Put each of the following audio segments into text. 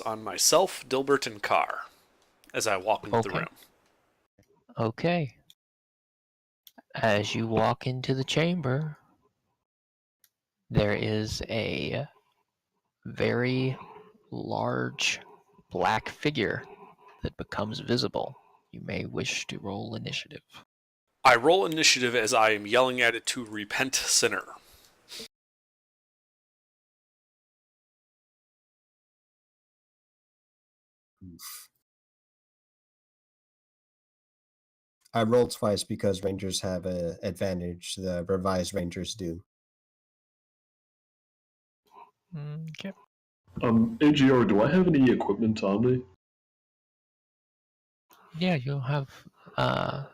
on myself, Dilbert, and Carr as I walk into the room. Okay. As you walk into the chamber, there is a very large black figure that becomes visible. You may wish to roll initiative. I roll initiative as I am yelling at it to repent, sinner. I rolled twice because Rangers have an advantage. The revised Rangers do. Okay. AGR, do I have any equipment on me? Yeah, you'll have.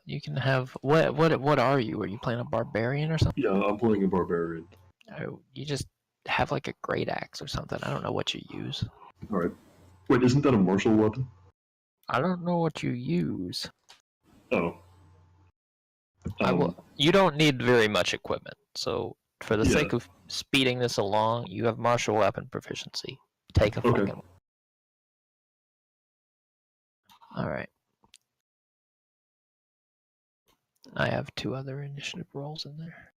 You can have. What are you? Are you playing a barbarian or something? Yeah, I'm playing a barbarian. Oh, you just have like a great axe or something. I don't know what you use. All right. Wait, isn't that a martial weapon? I don't know what you use. Oh. You don't need very much equipment, so for the sake of speeding this along, you have martial weapon proficiency. Take a fucking one. Alright. I have 2 other initiative rolls in there.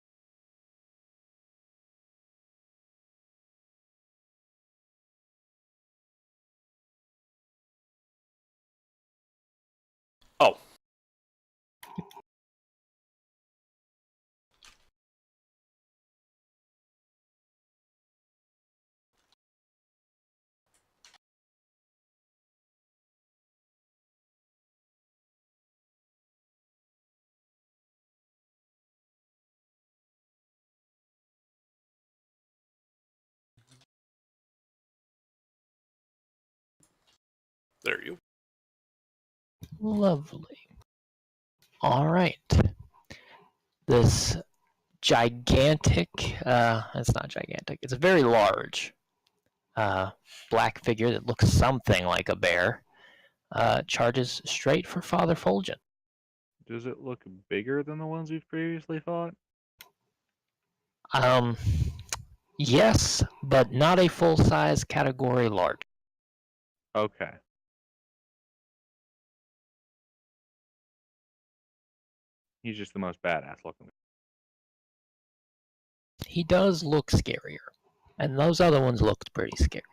Oh. There you. Lovely. Alright. This gigantic, it's not gigantic, it's a very large black figure that looks something like a bear, charges straight for Father Fulgent. Does it look bigger than the ones we've previously fought? Yes, but not a full-size category large. Okay. He's just the most badass looking. He does look scarier, and those other ones looked pretty scary.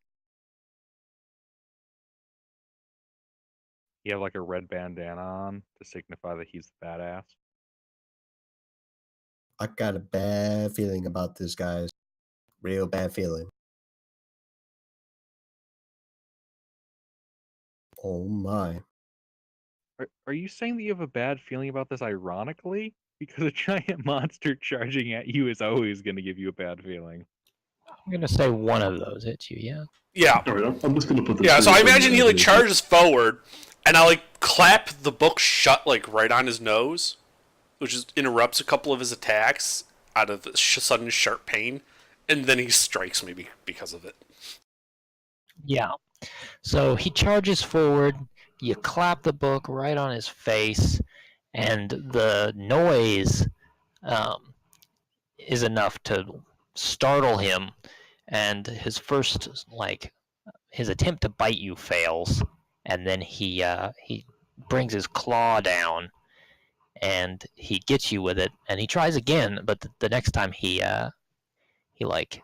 You have like a red bandana on to signify that he's the badass. I got a bad feeling about this, guys. Real bad feeling. Oh my. Are you saying that you have a bad feeling about this ironically? Because a giant monster charging at you is always going to give you a bad feeling. I'm going to say one of those hits you, yeah? Yeah. Alright, I'm just going to put this... Yeah, so I imagine he like charges forward, and I like clap the book shut like right on his nose, which is, interrupts a couple of his attacks out of the sudden sharp pain, and then he strikes me because of it. Yeah. So he charges forward, you clap the book right on his face, and the noise is enough to startle him, and his first, like, his attempt to bite you fails, and then he brings his claw down, and he gets you with it, and he tries again, but the next time he like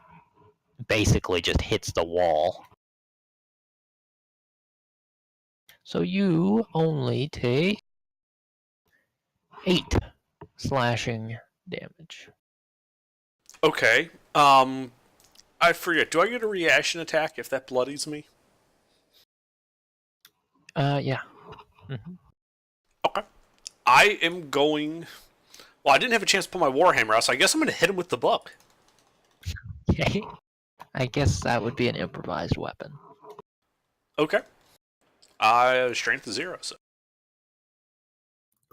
basically just hits the wall. So you only take 8 slashing damage. Okay. I forget. Do I get a reaction attack if that bloodies me? Yeah. Mm-hmm. Okay. I am going... Well, I didn't have a chance to pull my Warhammer out, so I guess I'm going to hit him with the book. Okay. I guess that would be an improvised weapon. Okay. Strength is 0, so...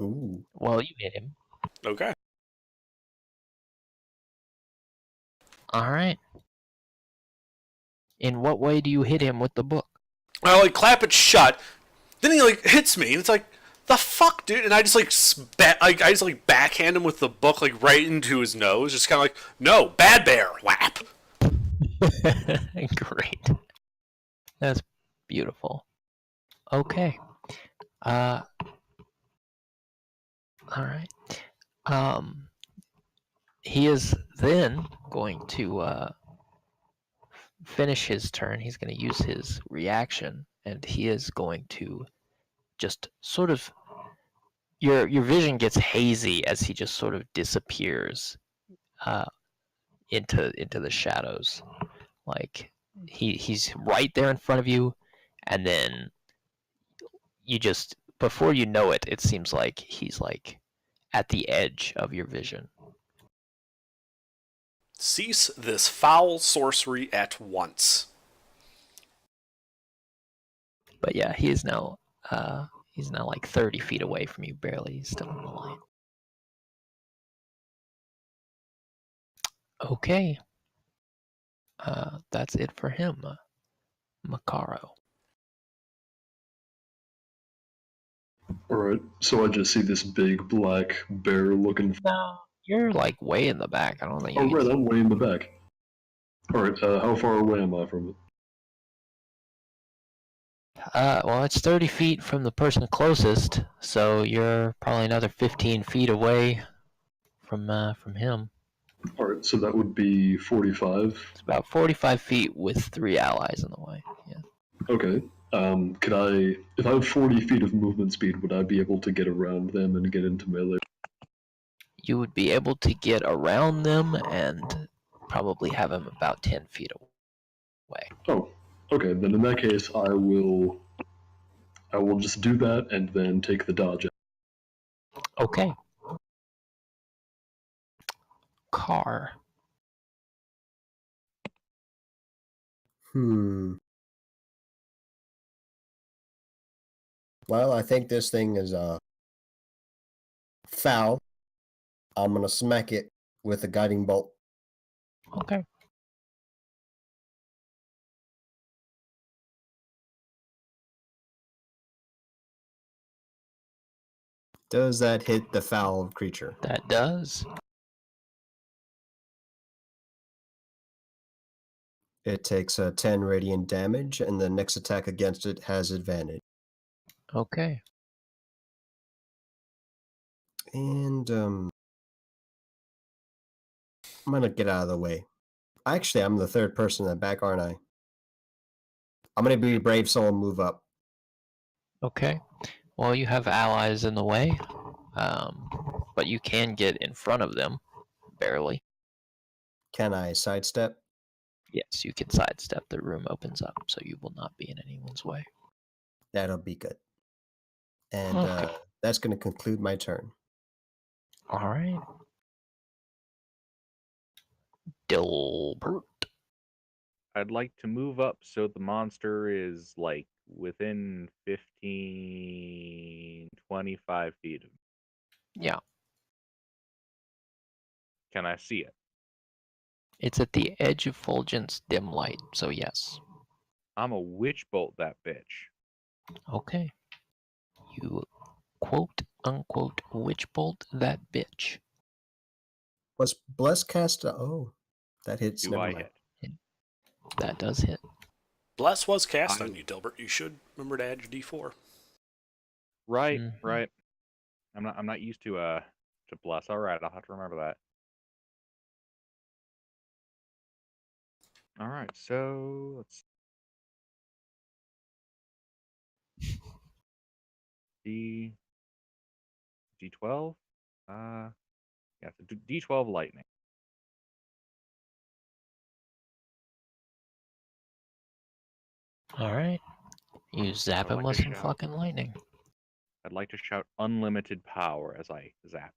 Ooh. Well, you hit him. Okay. Alright. In what way do you hit him with the book? I like clap it shut, then he like hits me, and it's like, the fuck, dude? And I just like backhand him with the book like right into his nose, just kind of like, no, bad bear, whap. Great. That's Beautiful. Okay. All right. He is then going to finish his turn. He's going to use his reaction, and he is going to just sort of your vision gets hazy as he just sort of disappears uh, into the shadows. Like he's right there in front of you, and then you just before you know it, it seems like he's like at the edge of your vision. Cease this foul sorcery at once. But yeah, he's now like 30 feet away from you, barely. He's still in the light. Okay. That's it for him. Makaro. Alright, so I just see this big black bear looking. No, you're like way in the back. I don't think you Oh, can right, see. I'm way in the back. Alright, how far away am I from it? Well, it's 30 feet from the person closest, so you're probably another 15 feet away from him. Alright, so that would be 45. It's about 45 feet with 3 allies in the way. Yeah. Okay. Could I, if I have 40 feet of movement speed, would I be able to get around them and get into melee? You would be able to get around them and probably have him about 10 feet away. Oh, okay. Then in that case, I will just do that and then take the dodge. Okay. Car. Well, I think this thing is foul. I'm gonna smack it with a guiding bolt. Okay. Does that hit the foul creature? That does. It takes 10 radiant damage, and the next attack against it has advantage. Okay. And I'm gonna get out of the way. Actually, I'm the third person in the back, aren't I? I'm gonna be brave soul and move up. Okay. Well, you have allies in the way, but you can get in front of them, barely. Can I sidestep? Yes, you can sidestep. The room opens up, so you will not be in anyone's way. That'll be good. And Okay. that's gonna conclude my turn. All right. Dilbert. I'd like to move up so the monster is like within 15, 25 feet of me. Yeah, Can I see it? it's at the edge of Fulgent's dim light, so yes. I'm a witch bolt that bitch. Okay. You quote unquote witch bolt that bitch. Was bless cast? Oh, that hits. Do Never I mind. hit? That does hit. Bless was cast I- on you, Dilbert. You should remember to add your D4. Right, Mhm. right. I'm not used to bless. All right, I'll have to remember that. All right, so let's D12. Yeah, so D12 lightning. All right. You zap I'd him like with to some shout. fucking lightning. I'd like to shout unlimited power as I zap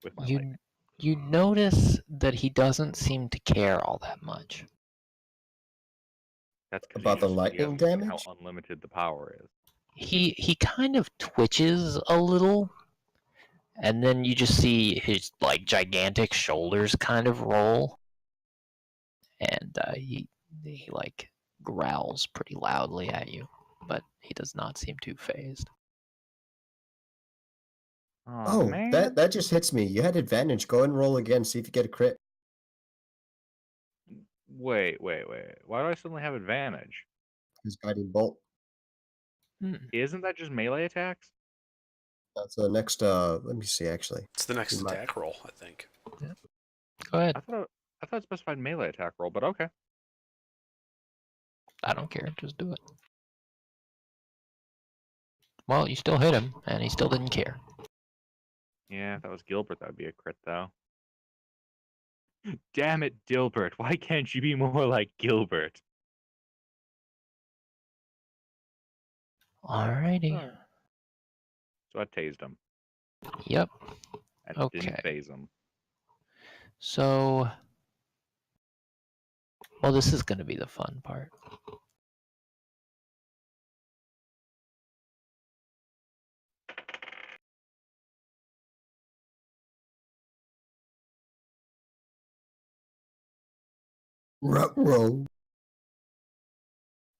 with my lightning. You notice that he doesn't seem to care all that much. That's 'cause About the he lightning hasn't seen damage? how unlimited the power is. He kind of twitches a little, and then you just see his like gigantic shoulders kind of roll, and he like growls pretty loudly at you, but he does not seem too phased. Oh, man. that just hits me. You had advantage. Go and roll again. See if you get a crit. Wait. Why do I suddenly have advantage? His guiding bolt. Isn't that just melee attacks? That's the next. Let me see. Actually, It's the next You might- attack roll, I think. Go ahead. I thought it specified melee attack roll, but okay. I don't care. Just do it. Well, you still hit him, and he still didn't care. Yeah, if that was Gilbert, that would be a crit, though. Damn it, Dilbert. Why can't you be more like Gilbert? Alrighty. Alright. So I tased him. Yep. That Okay. didn't phase him. So, well, this is going to be the fun part. roll.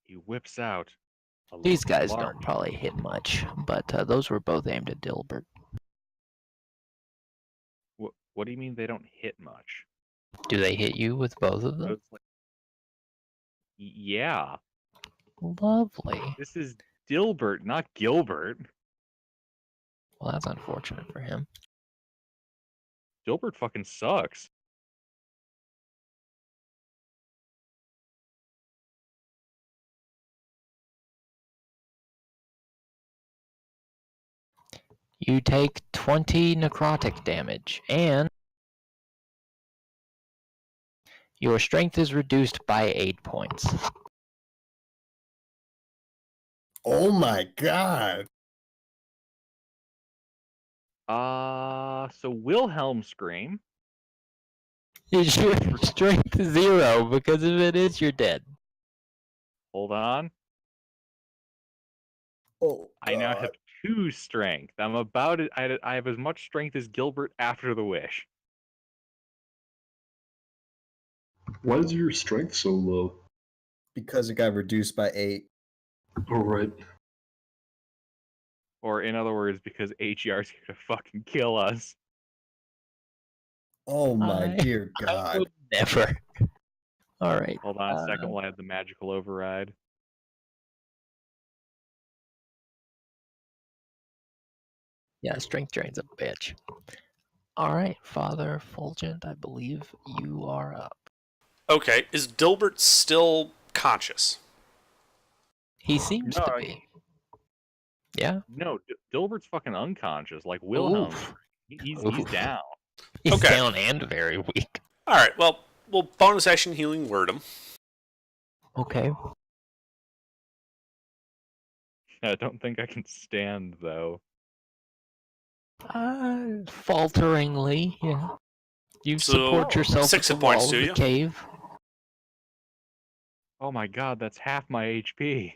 He whips out. These guys large. don't probably hit much, but those were both aimed at Dilbert. What do you mean they don't hit much? Do they hit you with both of So them? it's like, yeah, Lovely. this is Dilbert, not Gilbert. Well, that's unfortunate for him. Dilbert fucking sucks. You take 20 necrotic damage, and your strength is reduced by 8 points. Oh my god! So Wilhelm scream. Is your strength 0? Because if it is, you're dead. Hold on. Oh, I now God. have 2 strength. I'm about it. I have as much strength as Gilbert after the wish. Why is your strength so low? Because it got reduced by 8. All right. Or in other words, because HER's here to fucking kill us. Oh my I- dear I god! would never. All right. Hold on a second, we'll add the magical override. Yeah, strength drain's a bitch. All right, Father Fulgent, I believe you are up. Okay, is Dilbert still conscious? He seems No, to be. Yeah. No, Dilbert's fucking unconscious, like Wilhelm. Oof. He's Oof. down. He's Okay. down and very weak. All right, well, we'll bonus action healing word him. Okay. I don't think I can stand though. Falteringly, yeah. You So, support yourself 6 at hit the points wall to of you. the cave. Oh my god, that's half my HP.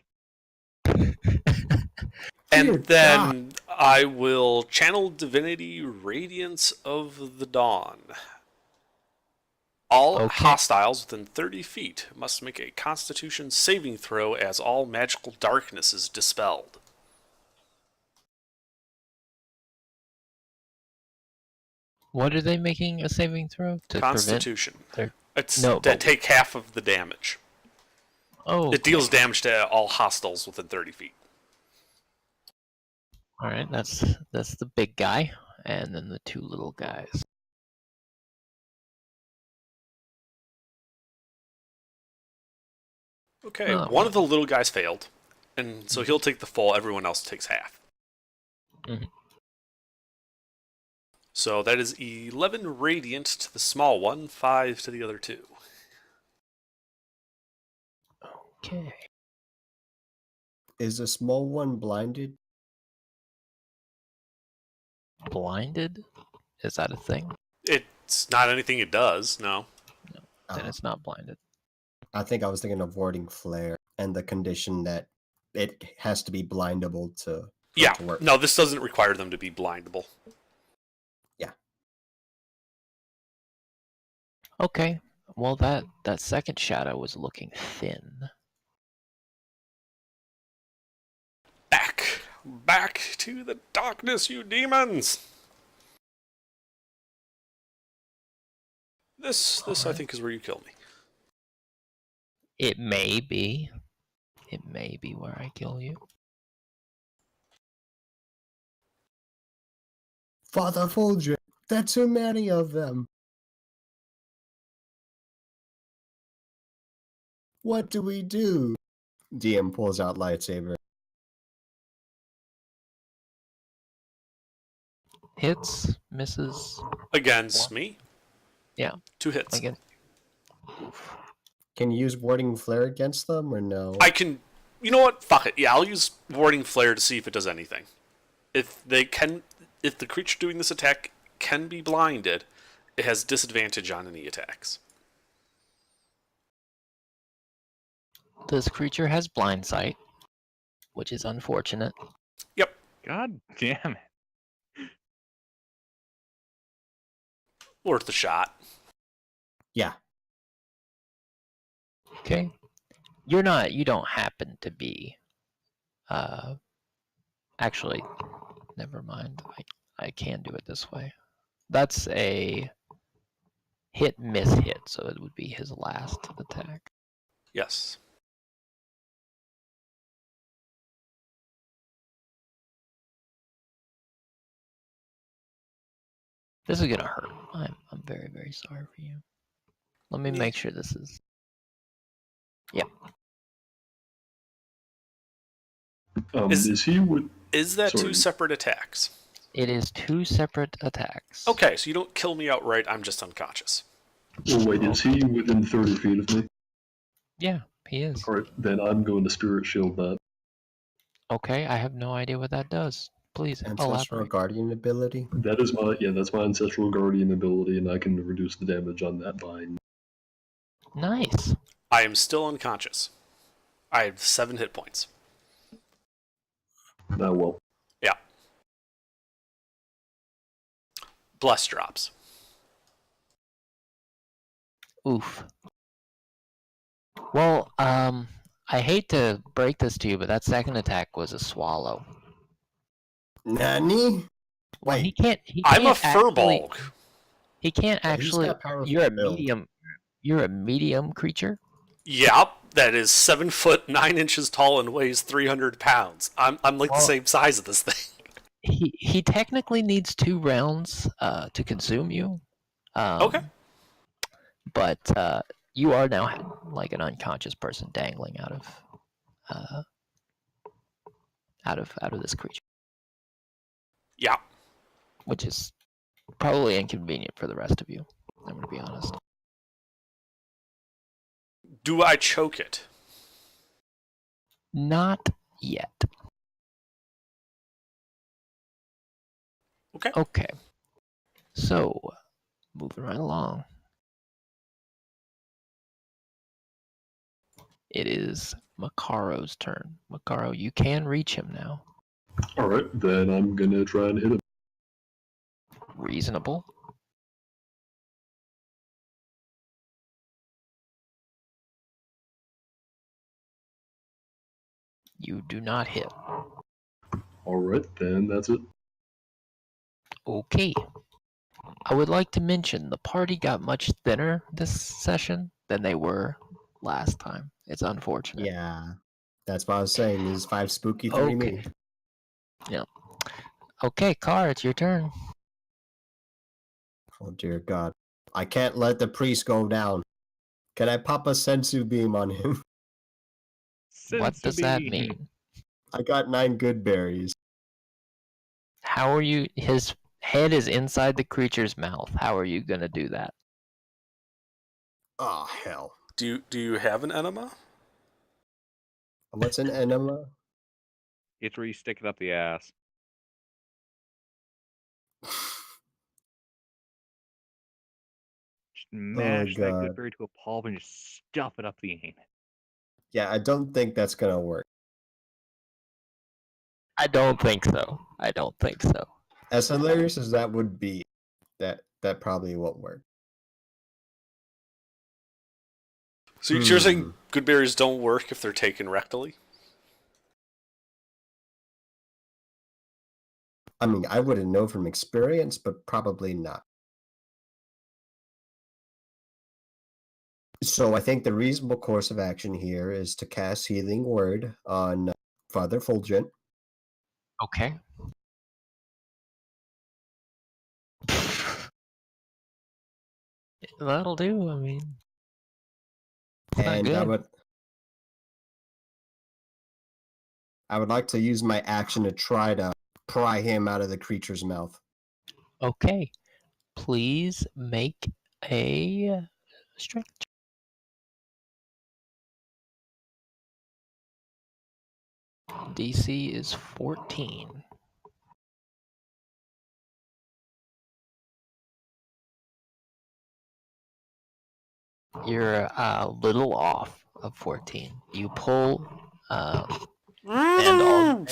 And Dear then I will channel Divinity Radiance of the Dawn. All Okay. hostiles within 30 feet must make a Constitution saving throw as all magical darkness is dispelled. What are they making a saving throw to Constitution. their- It's No, to but- take half of the damage. Oh, It deals damage to all hostiles within 30 feet. all right. That's the big guy, and then the 2 little guys. Okay, Oh, one of the little guys failed, and so he'll take the full, everyone else takes half. Mhm. So that is 11 radiant to the small one, 5 to the other 2. Okay. Is the small one blinded? Blinded? Is that a thing? It's not anything it does, no. Then Oh, it's not blinded. I think I was thinking of warding flare and the condition that it has to be blindable to Yeah, to work. no, this doesn't require them to be blindable. Okay. Well, that second shadow was looking thin. Back to the darkness, you demons! This I Alright. think is where you kill me. It may be. It may be where I kill you. Father Fulgent, there are too many of them. What do we do? DM pulls out lightsaber. Hits, misses. Against me. Yeah. 2 hits. Again. Oof. Can you use warding flare against them or no? I can. You know what? Fuck it. Yeah, I'll use warding flare to see if it does anything. If the creature doing this attack can be blinded, it has disadvantage on any attacks. This creature has blind sight, which is unfortunate. Yep. God damn it. Worth a shot. Yeah. Okay. You don't happen to be actually, never mind. I can do it this way. That's a miss hit, so it would be his last attack. Yes. This is gonna hurt. I'm very, very sorry for you. Let me make sure this is. Yep. Is he with? Is that Sorry. 2 separate attacks? It is 2 separate attacks. Okay, so you don't kill me outright, I'm just unconscious. Well, wait, is he within 30 feet of me? Yeah, he is. All right, then I'm going to spirit shield that. Okay, I have no idea what that does. Please Ancestral elaborate. Guardian ability. That is that's my ancestral guardian ability, and I can reduce the damage on that by. Nice. I am still unconscious. I have 7 hit points. Ah, well. Yeah. Bless drops. Oof. Well, I hate to break this to you, but that second attack was a swallow. Nani? Well, he Wait, can't. I'm a actually- furbolg. He can't Well, he's actually. got powerful You're a build. medium. You're a medium creature. Yep, that is 7 foot 9 inches tall and weighs 300 pounds. I'm like the Well- same size of this thing. He technically needs 2 rounds to consume you. Okay. But you are now like an unconscious person dangling out of this creature, Yeah. which is probably inconvenient for the rest of you. I'm gonna be honest. Do I choke it? Not yet. Okay. Okay. So, moving right along. It is Makaro's turn. Makaro, you can reach him now. All right, then I'm gonna try and hit him. Reasonable. You do not hit. All right, then that's it. Okay. I would like to mention the party got much thinner this session than they were last time. It's unfortunate. yeah. That's what I was saying. These 5 spooky, 3 Okay. me. Okay, Car, it's your turn. Oh dear God. I can't let the priest go down. Can I pop a sensu beam on him? What does that Sensu beam. mean? I got 9 good berries. How are you? His head is inside the creature's mouth. How are you gonna do that? Oh hell. Do you have an enema? What's an enema? It's where you stick it up the ass. Just mash that God. good berry to a pulp and just stuff it up the anus. Yeah, I don't think that's gonna work. I don't think so. I don't think so. As hilarious as that would be, that probably won't work. So you're saying good berries don't work if they're taken rectally? I mean, I wouldn't know from experience, but probably not. So I think the reasonable course of action here is to cast Healing Word on Father Fulgent. Okay. That'll do. I mean, it's not And good. I would like to use my action to try to pry him out of the creature's mouth. Okay. Please make a strength check. DC is 14. You're a little off of 14. You pull, and all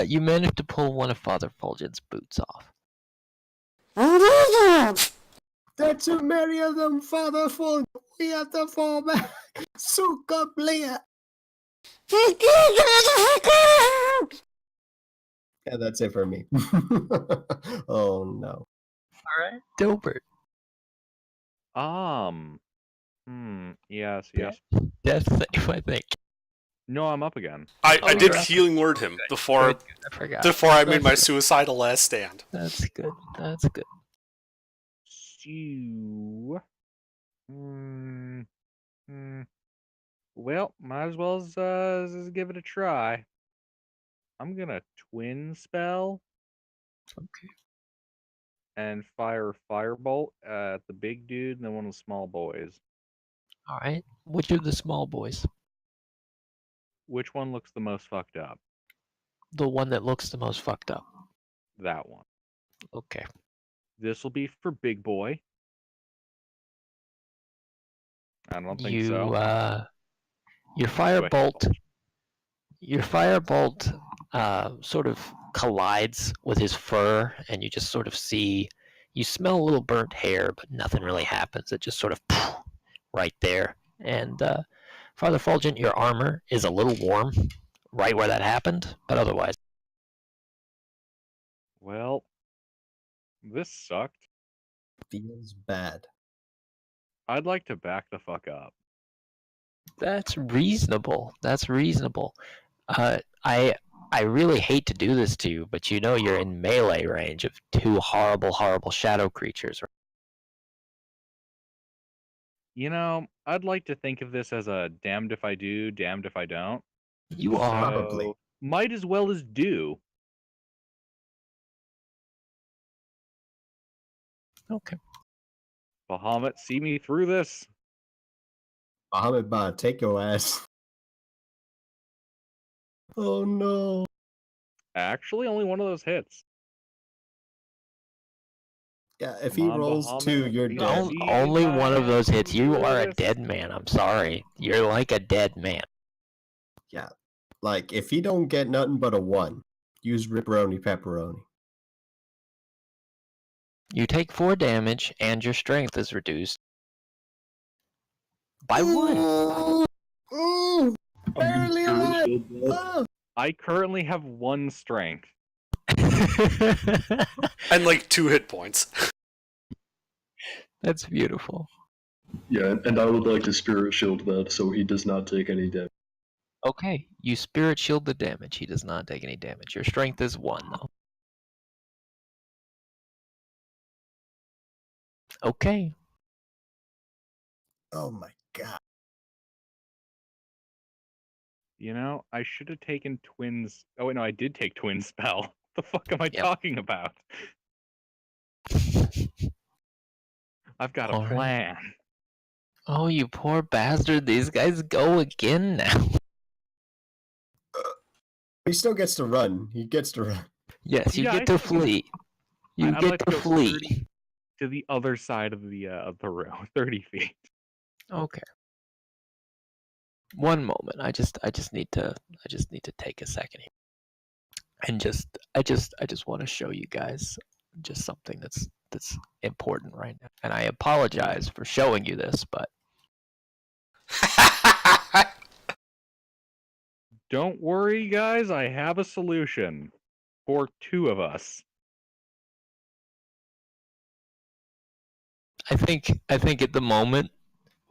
you manage to pull one of Father Fulgent's boots off. There are too many of them, Father Full. We have to fall back. Suka Blia. Yeah, that's it for me. Oh no. Alright. Dilbert. Yes. Death save, I think. No, I'm up again. I did you're up. healing word him before Good. I forgot. I made That's my good. suicidal last stand. That's good. That's good. So, well, might as well just give it a try. I'm gonna twin spell Okay. and fire firebolt at the big dude and then one of the small boys. Alright. Which of the small boys? Which one looks the most fucked up? The one that looks the most fucked up. That one. Okay. This will be for big boy. I don't think You, so. your Do I have firebolt, sort of collides with his fur, and you just sort of see, you smell a little burnt hair, but nothing really happens. It just sort of right there. And Father Fulgent, your armor is a little warm right where that happened, but otherwise. Well, this sucked. Feels bad. I'd like to back the fuck up. That's reasonable. That's reasonable. I really hate to do this to you, but you know you're in melee range of two horrible, horrible shadow creatures. You know, I'd like to think of this as a damned if I do, damned if I don't. You are. Probably. Might as well as do. Okay. Bahamut, see me through this. Muhammad Ba, take your ass. Oh no. Actually, only one of those hits. Yeah, if Come he on, rolls Bahamut, 2, you're you dead. see Only my one of those ass hits. You through are a this. dead man. I'm sorry. You're like a dead man. Yeah. Like, if he don't get nothing but a 1, use Ripperoni Pepperoni. You take 4 damage, and your strength is reduced by 1. Ooh, barely I'm gonna alive. spirit shield that. Oh. I currently have 1 strength. And like 2 hit points. That's beautiful. Yeah, and I would like to spirit shield that so he does not take any damage. Okay, you spirit shield the damage. He does not take any damage. Your strength is 1, though. Okay. Oh my god. You know, I should have taken twins. Oh, wait, no, I did take twin spell. The fuck am I Yep. talking about? I've got a All right. plan. Oh, you poor bastard. These guys go again now. He still gets to run. He gets to run. Yes, you Yeah, get I to see. flee. You I'd get like to to go flee. 30 to the other side of the room, 30 feet. Okay. One moment. I just need to take a second here. And I just want to show you guys just something that's important right now. And I apologize for showing you this, but Don't worry, guys. I have a solution for 2 of us. I think at the moment,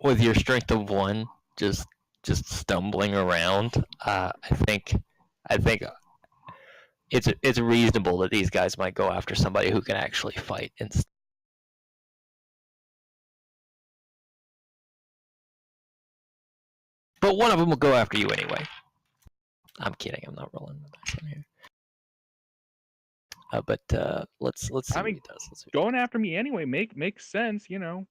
with your strength of 1, just stumbling around, I think it's reasonable that these guys might go after somebody who can actually fight. But one of them will go after you anyway. I'm kidding. I'm not rolling the dice on here. But let's see what he does. Let's see. Going after me anyway makes sense, you know.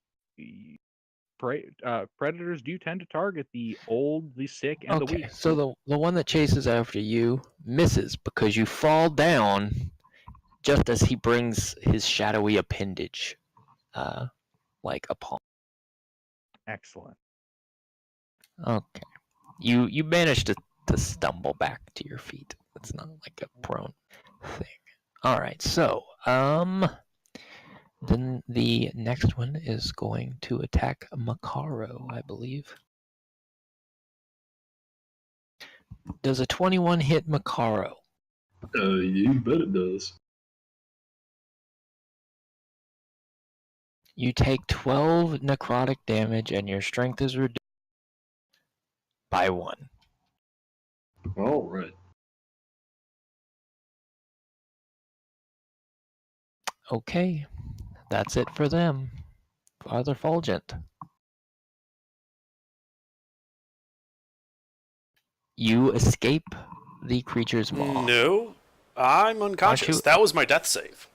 Predators do tend to target the old, the sick, and the Okay, weak. so the one that chases after you misses because you fall down just as he brings his shadowy appendage, like upon. Excellent. Okay, you manage to stumble back to your feet. It's not like a prone thing. All right, so then the next one is going to attack Macaro, I believe. Does a 21 hit Macaro? You bet it does. You take 12 necrotic damage and your strength is reduced by 1. All right. Okay, that's it for them. Father Fulgent. You escape the creature's maw. No, I'm unconscious. you- That was my death save.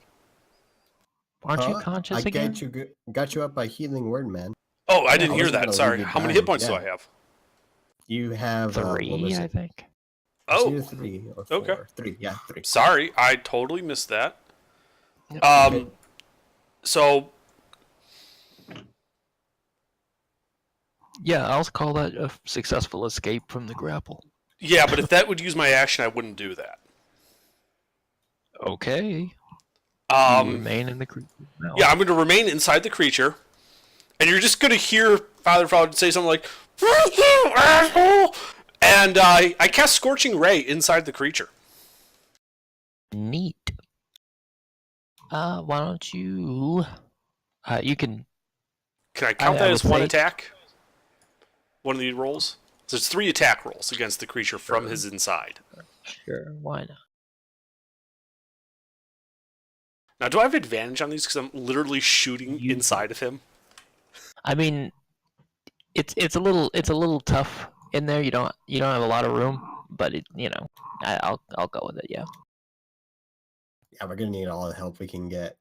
Aren't you conscious I again? got you up by healing word, man. Oh, I didn't I hear wasn't that. gonna Sorry. leave you How many dying. hit points do Yeah. I have? You have what 3, was I it? think. It's Oh, either 3 or 4. okay. 3, yeah, 3. Sorry, I totally missed that. Yep. Okay. So Yeah, I'll call that a successful escape from the grapple. yeah, but if that would use my action, I wouldn't do that. Okay. You Um, remain in the creature's mouth. yeah, I'm going to remain inside the creature, and you're just going to hear Father Frog say something like, "Fuck you, asshole!" And I cast Scorching Ray inside the creature. Neat. Why don't you? You can. Can I count that would as one say- attack? One of these rolls? So there's 3 attack rolls against the creature from his inside. Sure, why not? Now, do I have advantage on these because I'm literally shooting You- inside of him? I mean, it's a little tough in there. You don't have a lot of room, but I'll go with it. Yeah. Yeah, we're gonna need all the help we can get.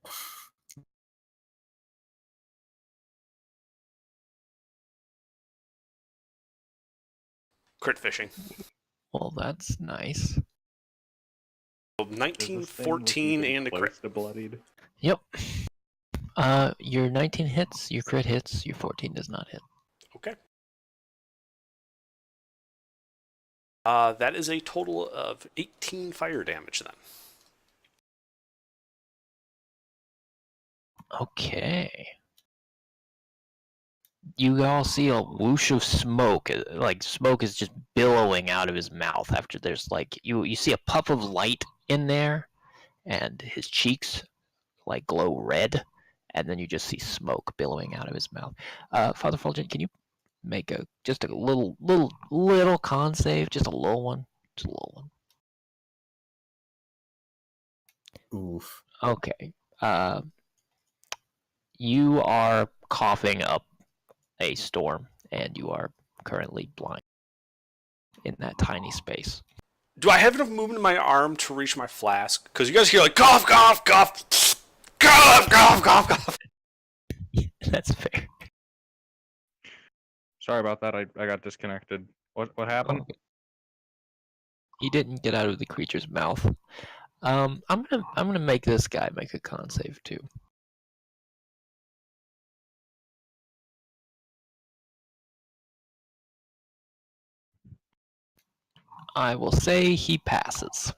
Crit fishing. Well, that's nice. So 19, 14, and a crit. To bloodied. Yep. Your 19 hits, your crit hits, your 14 does not hit. Okay. That is a total of 18 fire damage then. Okay. You all see a whoosh of smoke. Like smoke is just billowing out of his mouth after there's like you see a puff of light in there, and his cheeks like glow red, and then you just see smoke billowing out of his mouth. Father Fulgent, can you make just a little con save, just a low one, just a low one. Oof. Okay. You are coughing up a storm, and you are currently blind in that tiny space. Do I have enough movement in my arm to reach my flask? Because you guys hear like cough, cough, cough, cough, cough, cough, cough. That's fair. Sorry about that. I got disconnected. What happened? Okay. He didn't get out of the creature's mouth. I'm gonna make this guy make a con save too. I will say he passes.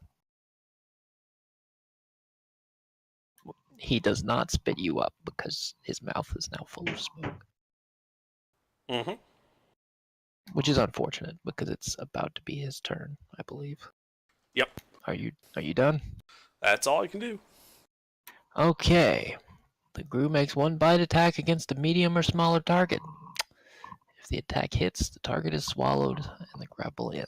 He does not spit you up because his mouth is now full of smoke. Mm-hmm. Which is unfortunate because it's about to be his turn, I believe. Yep. Are you done? That's all I can do. Okay. The Gru makes one bite attack against a medium or smaller target. If the attack hits, the target is swallowed and the grapple ends.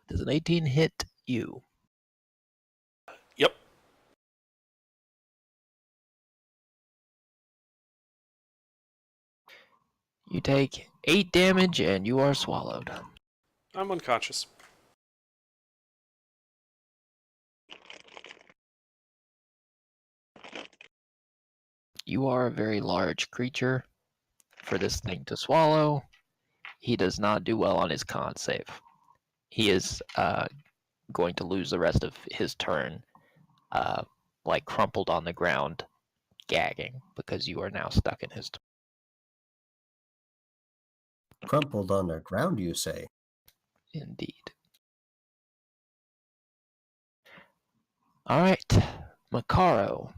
Does an 18 hit you? Yep. You take 8 damage and you are swallowed. I'm unconscious. You are a very large creature for this thing to swallow. He does not do well on his con save. He is going to lose the rest of his turn, like crumpled on the ground, gagging, because you are now stuck in his turn. Crumpled on the ground, you say? Indeed. All right, Makaro.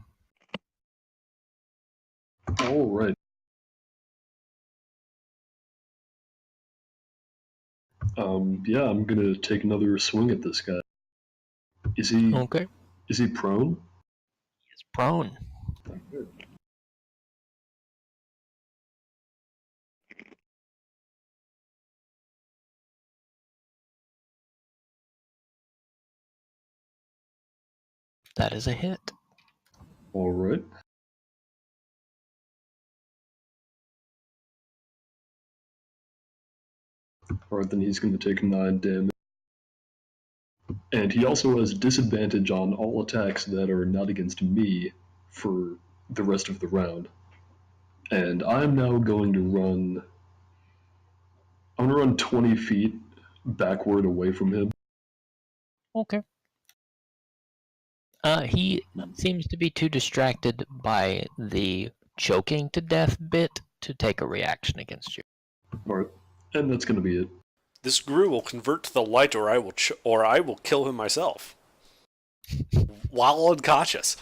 All right. Yeah, I'm gonna take another swing at this guy. Is he Okay. is he prone? He's prone. That is a hit. All right. All right, then he's gonna take 9 damage, and he also has disadvantage on all attacks that are not against me for the rest of the round. And I'm now going to run. I'm gonna run 20 feet backward away from him. Okay. He seems to be too distracted by the choking to death bit to take a reaction against you. All right, and that's gonna be it. This Gru will convert to the light, or I will kill him myself while unconscious.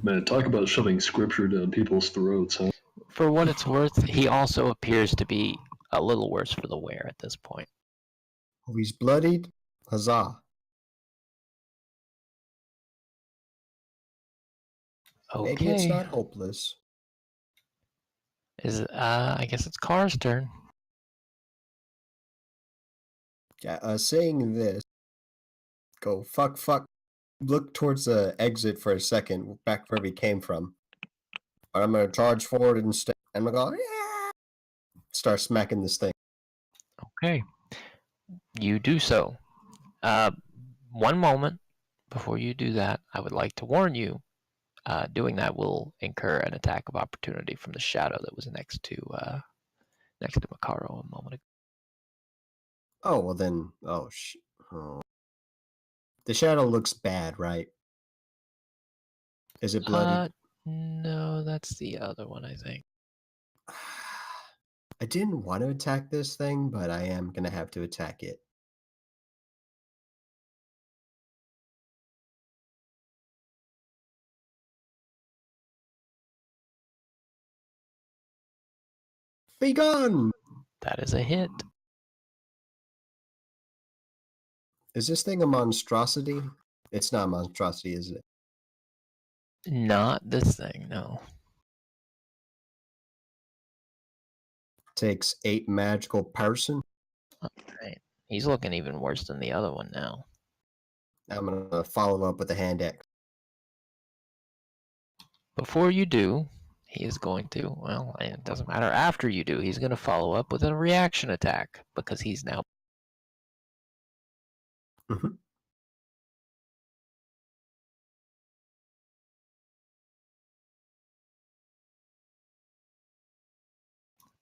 Man, talk about shoving scripture down people's throats, huh? For what it's worth, he also appears to be a little worse for the wear at this point. Oh, he's bloodied? Huzzah. Okay. Maybe it's not hopeless. I guess it's Car's turn. Yeah, saying this, go fuck, look towards the exit for a second, back where we came from. But I'm gonna charge forward instead. I'm gonna go, yeah! Start smacking this thing. Okay. You do so. One moment before you do that, I would like to warn you. Doing that will incur an attack of opportunity from the shadow that was next to Makaro a moment ago. Oh, well then, oh. The shadow looks bad, right? Is it bloody? No, that's the other one, I think. I didn't want to attack this thing, but I am gonna have to attack it. Be gone! That is a hit. Is this thing a monstrosity? It's not a monstrosity, is it? Not this thing, no. Takes 8 magical person. Right. He's looking even worse than the other one now. I'm gonna follow up with the hand axe. Before you do, he is going to, well, it doesn't matter after you do, he's going to follow up with a reaction attack because he's now. Mhm.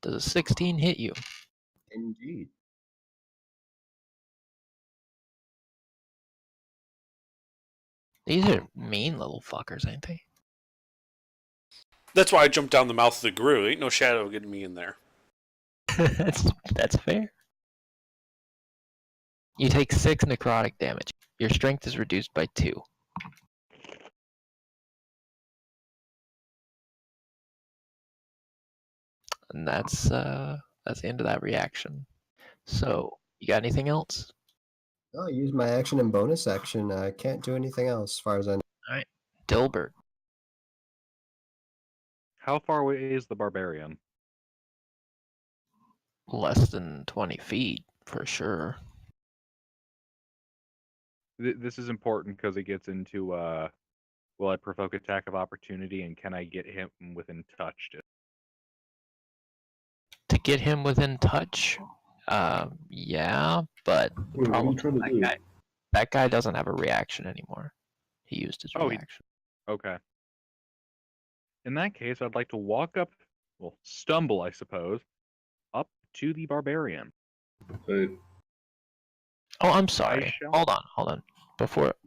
Does a 16 hit you? Indeed. These are mean little fuckers, ain't they? That's why I jumped down the mouth of the Gru. Ain't no shadow getting me in there. that's fair. You take 6 necrotic damage. Your strength is reduced by 2. And that's the end of that reaction. So, you got anything else? Oh, I use my action and bonus action. I can't do anything else as far as I know. Alright. Dilbert. How far away is the barbarian? Less than 20 feet, for sure. This is important because it gets into will I provoke attack of opportunity and can I get him within touch? To get him within touch, yeah, but the Wait, what are problem you trying to do? that guy doesn't have a reaction anymore. He used his Oh, reaction. Okay. In that case, I'd like to walk up, well, stumble, I suppose, up to the barbarian. Hey, Oh, I'm sorry. shall- Hold on.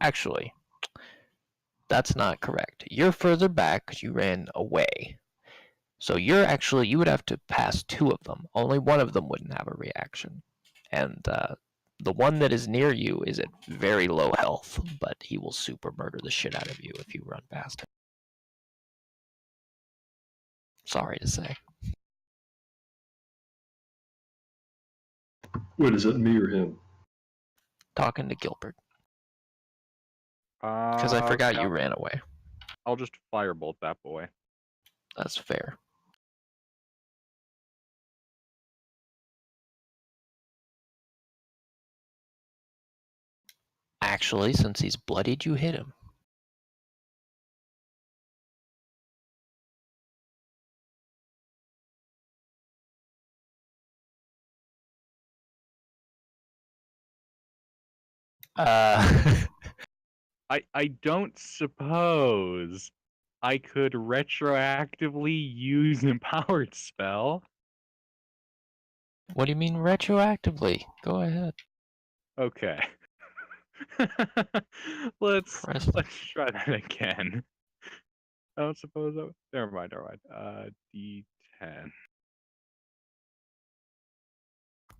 Actually, that's not correct. You're further back because you ran away. So you would have to pass two of them. Only one of them wouldn't have a reaction. And the one that is near you is at very low health, but he will super murder the shit out of you if you run past him. Sorry to say. wait, is that me or him? Talking to Gilbert. Because I forgot you ran away. I'll just firebolt that boy. That's fair. Actually, since he's bloodied, you hit him. I don't suppose I could retroactively use empowered spell. What do you mean retroactively? Go ahead. Okay. let's Press. try that again. I don't suppose never mind. D10.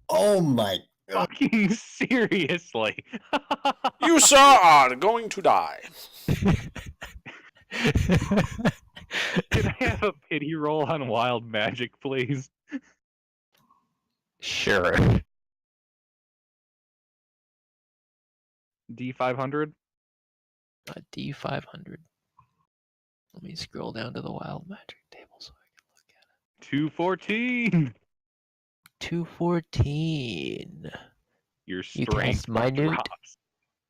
Oh my god. Fucking seriously. You, sir, are going to die. Can I have a pity roll on wild magic, please? Sure. D500? A D500. Let me scroll down to the wild magic table so I can look at it. 214. 214. Your You strength cast minute. drops.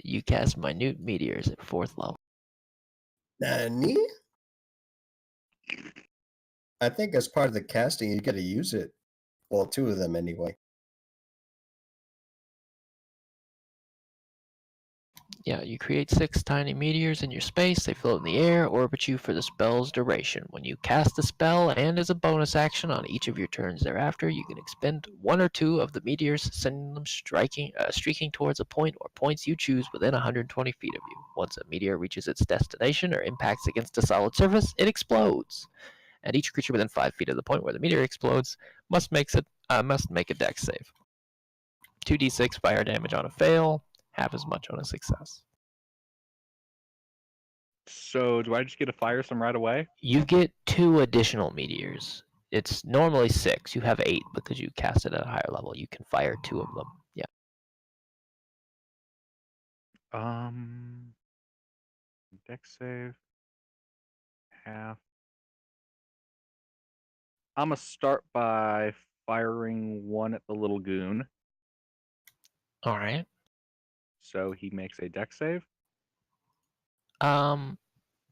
You cast minute meteors at 4th level. Nani? I think as part of the casting, you gotta use it. Well, two of them anyway. Yeah, you create 6 tiny meteors in your space. They float in the air, orbit you for the spell's duration. When you cast the spell, and as a bonus action on each of your turns thereafter, you can expend 1 or 2 of the meteors, sending them streaking towards a point or points you choose within 120 feet of you. Once a meteor reaches its destination or impacts against a solid surface, it explodes. And each creature within 5 feet of the point where the meteor explodes must make a dex save. 2d6 fire damage on a fail, half as much on a success. So, do I just get to fire some right away? You get 2 additional meteors. It's normally 6. You have 8 because you cast it at a higher level. You can fire 2 of them. Yeah. Dex save. Half. I'm gonna start by firing one at the little goon. All right. So he makes a dex save. I'm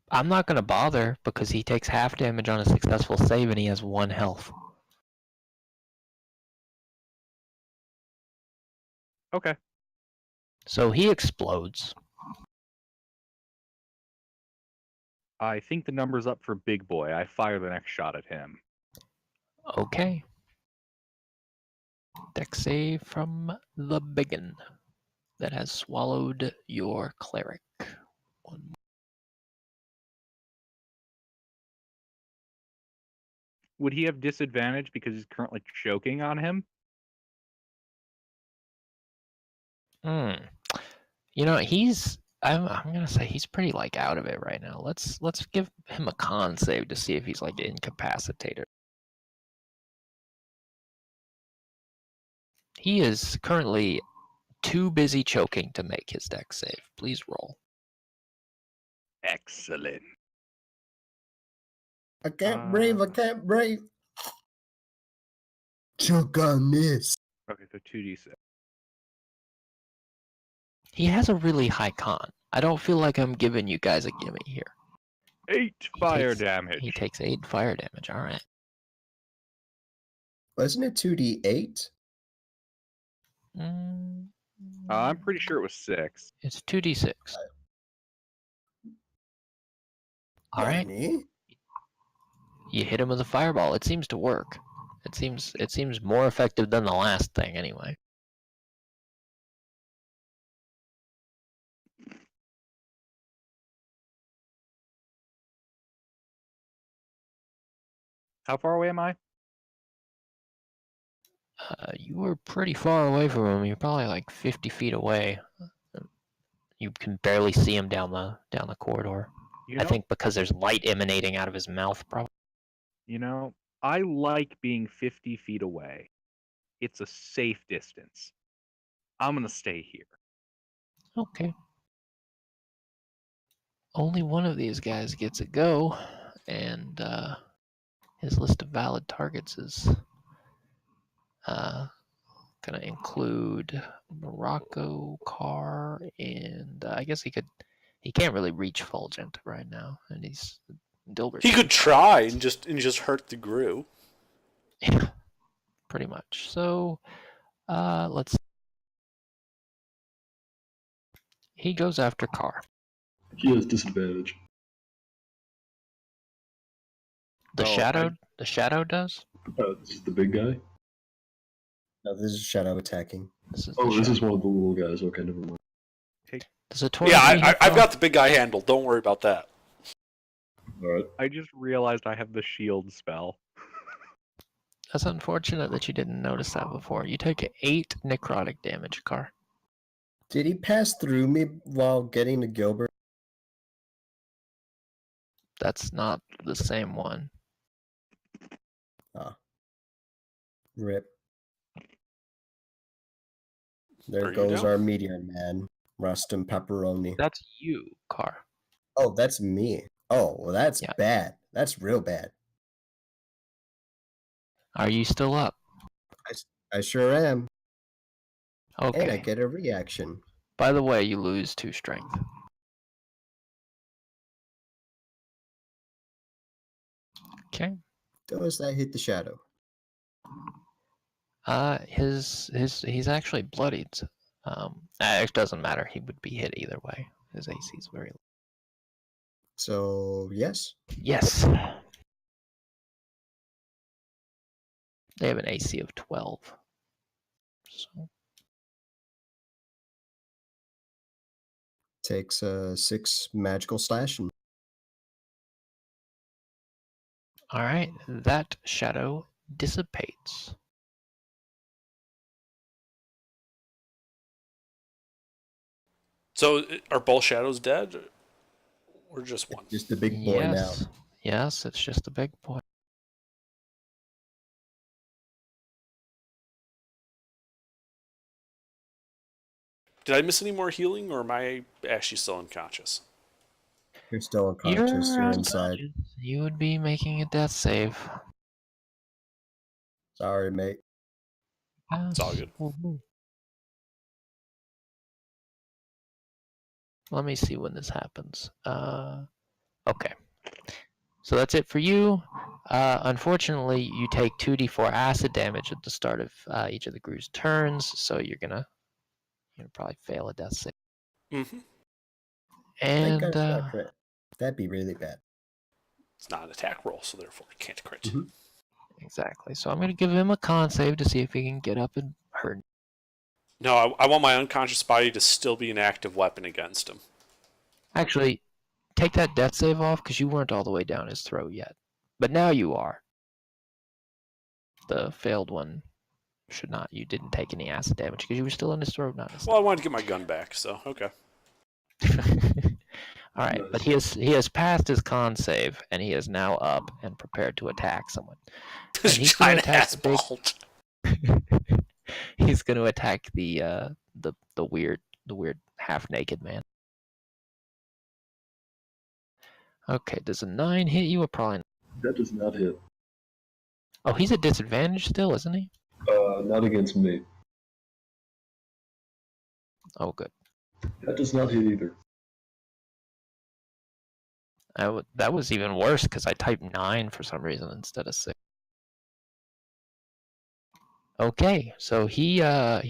not gonna bother because he takes half damage on a successful save and he has 1 health. Okay. So he explodes. I think the number's up for Big Boy. I fire the next shot at him. Okay. Dex save from the biggin that has swallowed your cleric. 1. Would he have disadvantage because he's currently choking on him? You know, I'm gonna say he's pretty like out of it right now. Let's give him a con save to see if he's like incapacitated. He is currently too busy choking to make his dex save. Please roll. Excellent. I can't breathe. I can't breathe. Choke on this. Okay, so 2d6. He has a really high con. I don't feel like I'm giving you guys a gimme here. 8 fire damage. He takes 8 fire damage. All right. Wasn't it 2d8? I'm pretty sure it was 6. It's 2d6. All right. Nani? You hit him with a fireball. It seems to work. It seems more effective than the last thing, anyway. How far away am I? You were pretty far away from him. You're probably like 50 feet away. You can barely see him down the corridor. You know, I think because there's light emanating out of his mouth, probably. You know, I like being 50 feet away. It's a safe distance. I'm gonna stay here. Okay. Only one of these guys gets a go, and his list of valid targets is gonna include Morocco, Carr, and I guess he can't really reach Fulgent right now, and he's Dilbert. He could try and just hurt the Gru. Yeah, pretty much. So, let's. He goes after Carr. He has disadvantage. The shadow does. This is the big guy? No, this is Shadow attacking. This is Oh, this is one of the little guys. Okay, never mind. Does a 23 Yeah, hit I've though? got the big guy handled. Don't worry about that. Alright. I just realized I have the shield spell. That's unfortunate that you didn't notice that before. You take 8 necrotic damage, Carr. Did he pass through me while getting to Gilbert? That's not the same one. Rip. There Are you goes down? our meteor man, Rustin Pepperoni. That's you, Carr. Oh, that's me. Oh, well, that's Yeah. bad. That's real bad. Are you still up? I sure am. And I Okay. get a reaction. By the way, you lose 2 strength. Okay. Does that hit the shadow? He's actually bloodied. It doesn't matter. He would be hit either way. His AC is very low. So, yes. Yes. They have an AC of 12. So Takes 6 magical slashing. all right, that shadow dissipates. So are both shadows dead, or just one? Just the big boy now. Yes. Yes, it's just a big boy. Did I miss any more healing, or am I actually still unconscious? You're still unconscious. You're inside. unconscious. You would be making a death save. Sorry, mate. It's all good. Let me see when this happens. Okay. So that's it for you. Unfortunately, you take 2d4 acid damage at the start of each of the Gru's turns, so you're gonna probably fail a death save. Mm-hmm. Thank And God it's not crit. That'd be really bad. It's not an attack roll, so therefore it can't crit. Mhm. exactly. So I'm gonna give him a con save to see if he can get up and hurt. No, I want my unconscious body to still be an active weapon against him. Actually, take that death save off because you weren't all the way down his throat yet, but now you are. The failed one should not. You didn't take any acid damage because you were still in his throat, not his. Well, I wanted to get my gun back, so okay. All right, but he has passed his con save, and he is now up and prepared to attack someone. This he's gonna giant attack ass the big- bolt. He's going to attack the weird half naked man. Okay, does a 9 hit you or probably not? That does not hit. Oh, he's at disadvantage still, isn't he? Not against me. Oh, good. That does not hit either. That was even worse because I typed 9 for some reason instead of 6. Okay, so he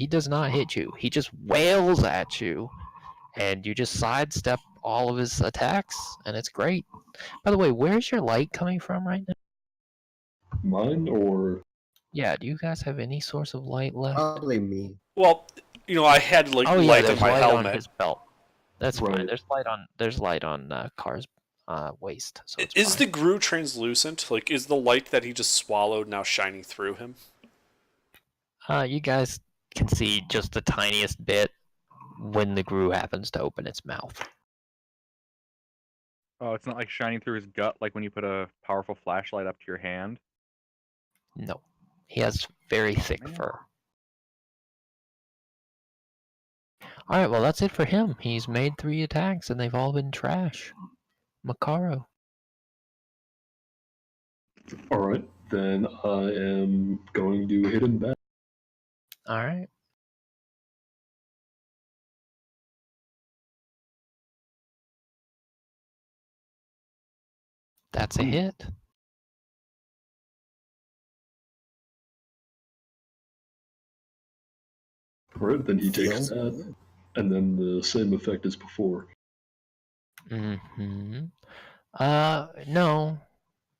does not hit you. He just wails at you, and you just sidestep all of his attacks, and it's great. By the way, where's your light coming from right now? Mine or Yeah, do you guys have any source of light left? Probably me. Well, I had like Oh yeah, light on there's my light on helmet. his belt. That's fine. Right. There's light on Car's waist, so it's Is fine. the Gru translucent? Like, is the light that he just swallowed now shining through him? You guys can see just the tiniest bit when the Gru happens to open its mouth. Oh, it's not like shining through his gut like when you put a powerful flashlight up to your hand. No, he has very thick Man. fur. All right, well that's it for him. He's made 3 attacks, and they've all been trash. Makaro. alright, then I am going to hit him back. All right. That's a hit. Alright, then he takes Feels that, good. and then the same effect as before. Mm-hmm.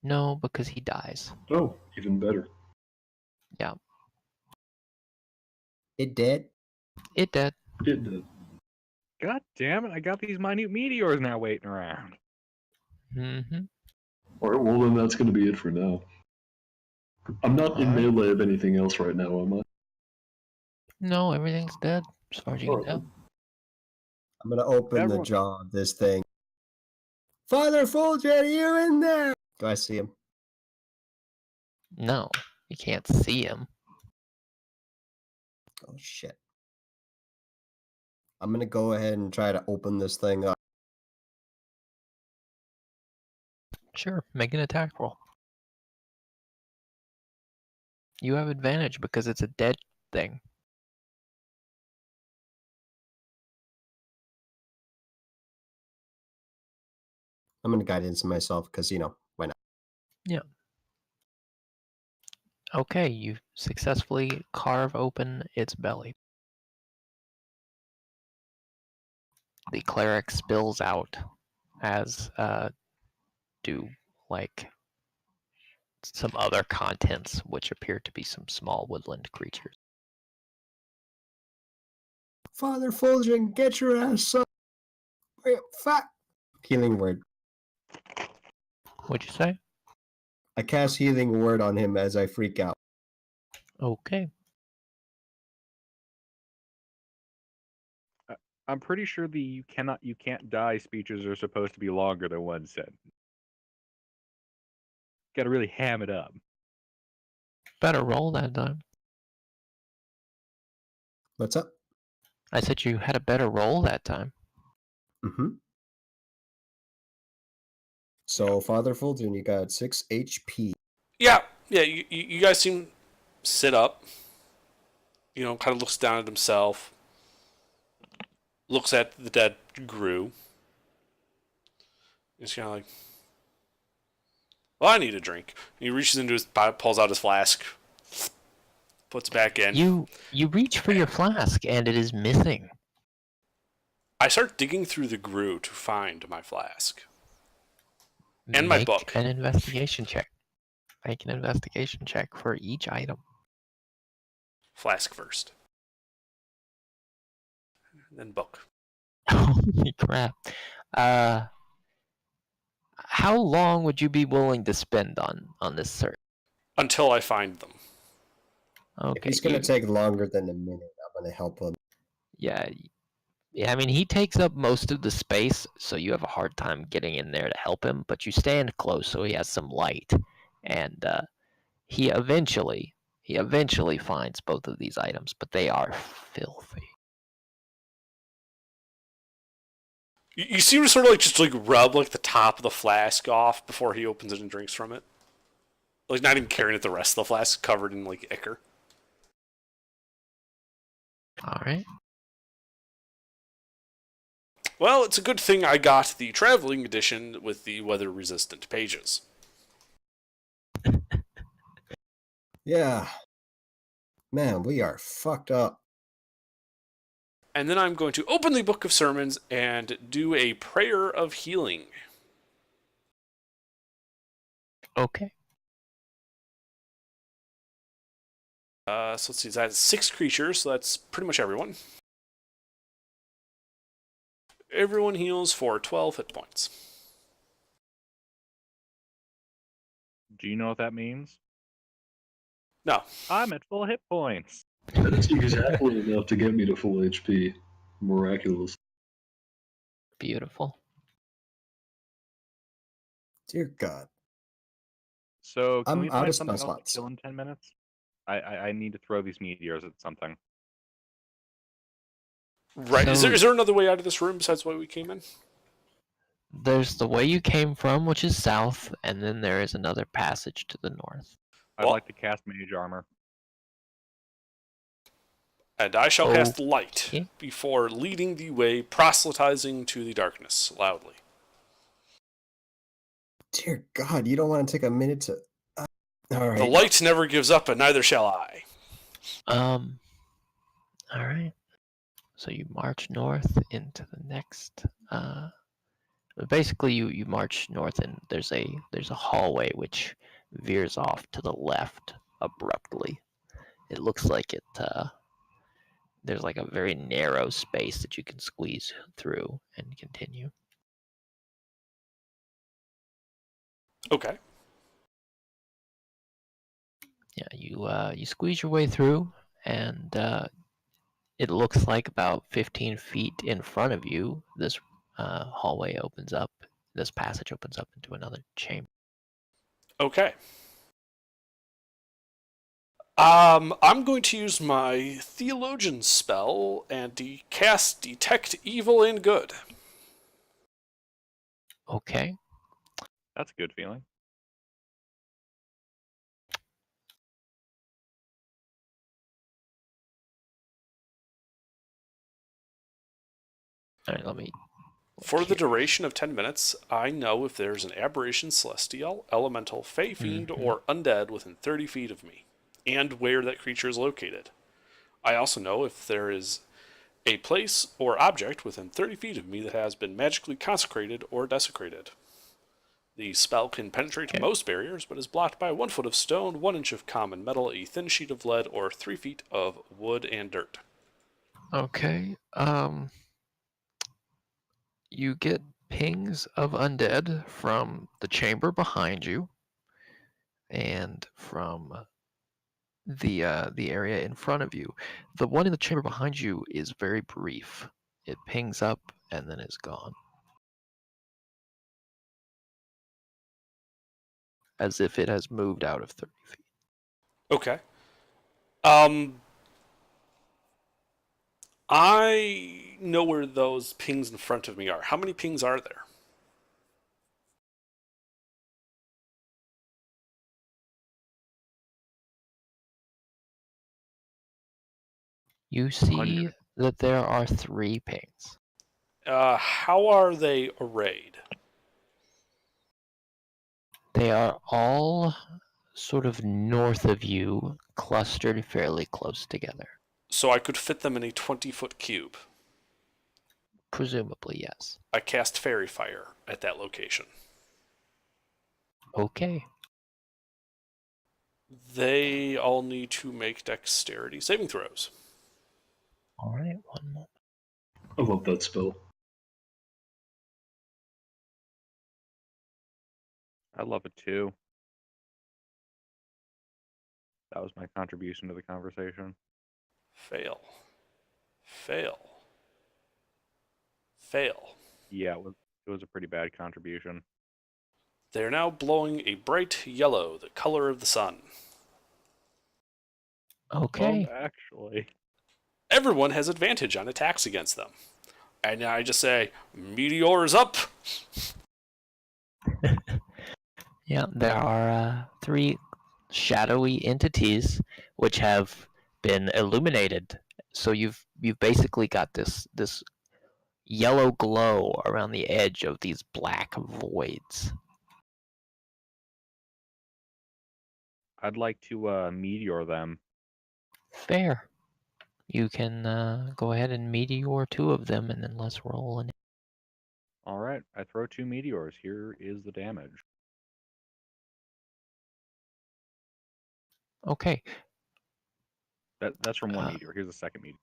No, because he dies. Oh, even better. Yeah, It did. it did. It did. God damn it! I got these minute meteors now waiting around. Mm-hmm. Alright, well then that's going to be it for now. I'm not in Alright. melee of anything else right now, am I? No, everything's dead, as far as you can Alright. tell. I'm gonna open the Everyone- jaw of this thing. Father Fulger, you in there? Do I see him? No, you can't see him. Oh shit. I'm gonna go ahead and try to open this thing up. Sure, make an attack roll. You have advantage because it's a dead thing. I'm gonna guidance myself because why not? Okay, you successfully carve open its belly. The cleric spills out, as do like some other contents, which appear to be some small woodland creatures. Father Fulgen, get your ass up! Wait, fuck! Healing word. What'd you say? I cast healing word on him as I freak out. Okay. I'm pretty sure the you can't die speeches are supposed to be longer than 1 sentence. Got to really ham it up. Better roll that time. What's up? I said you had a better roll that time. Mm-hmm. So, Father Fulgen, you got 6 HP. Yeah. You guys seem sit up. Kind of looks down at himself. Looks at the dead Gru. He's kind of like, well, I need a drink. And he reaches into his pocket, pulls out his flask, puts it back in. You reach for your flask and it is missing. I start digging through the Gru to find my flask. And my book. Make an investigation check. Make an investigation check for each item. Flask first. Then book. Holy crap. How long would you be willing to spend on this search? Until I find them. If Okay. he's gonna take longer than a minute, I'm gonna help him. Yeah, I mean, he takes up most of the space, so you have a hard time getting in there to help him, but you stand close so he has some light. And he eventually finds both of these items, but they are filthy. You seem to sort of just rub the top of the flask off before he opens it and drinks from it. Like not even caring that the rest of the flask is covered in ichor. All right. Well, it's a good thing I got the traveling edition with the weather-resistant pages. Yeah. Man, we are fucked up. And then I'm going to open the Book of Sermons and do a prayer of healing. Okay. So let's see, that's 6 creatures, so that's pretty much everyone. Everyone heals for 12 hit points. Do you know what that means? No. I'm at full hit points. That's exactly enough to get me to full HP. Miraculous. Beautiful. Dear God. So can I'm we out find of spell something else slots. to kill in 10 minutes? I need to throw these meteors at something. Right. So- Is there another way out of this room besides the way we came in? There's the way you came from, which is south, and then there is another passage to the north. I'd Well- like to cast mage armor. And I shall cast light Okay. before leading the way, proselytizing to the darkness loudly. Dear God, you don't want to take a minute to. All right. The light never gives up, and neither shall I. All right. So you march north into the next. Basically, you march north, and there's a hallway which veers off to the left abruptly. It looks like there's like a very narrow space that you can squeeze through and continue. Okay. Yeah, you squeeze your way through, and it looks like about 15 feet in front of you, this hallway opens up. This passage opens up into another chamber. Okay. I'm going to use my theologian spell and cast Detect Evil and Good. Okay. That's a good feeling. All right, let me. For the duration of 10 minutes, I know if there's an aberration, celestial, elemental, fey fiend, or undead within 30 feet of me, and where that creature is located. I also know if there is a place or object within 30 feet of me that has been magically consecrated or desecrated. The spell can penetrate most barriers, but is blocked by 1 foot of stone, 1 inch of common metal, a thin sheet of lead, or 3 feet of wood and dirt. Okay. You get pings of undead from the chamber behind you, and from the area in front of you. The one in the chamber behind you is very brief. It pings up and then is gone, as if it has moved out of 30 feet. Okay. I know where those pings in front of me are. How many pings are there? You see 100. that there are 3 pings. How are they arrayed? They are all sort of north of you, clustered fairly close together. So I could fit them in a 20-foot cube. Presumably, yes. I cast Fairy Fire at that location. Okay. They all need to make dexterity saving throws. All right, one moment. I love that spell. I love it too. That was my contribution to the conversation. Fail. Fail. Fail. Yeah, it was a pretty bad contribution. They are now glowing a bright yellow, the color of the sun. Okay. Actually. Everyone has advantage on attacks against them. And I just say, meteors up! Yeah, there are 3 shadowy entities which have been illuminated. So you've basically got this yellow glow around the edge of these black voids. I'd like to meteor them. Fair. You can go ahead and meteor 2 of them, and then let's roll an. All right, I throw 2 meteors. Here is the damage. Okay. That's from one Uh, meteor. Here's the second meteor.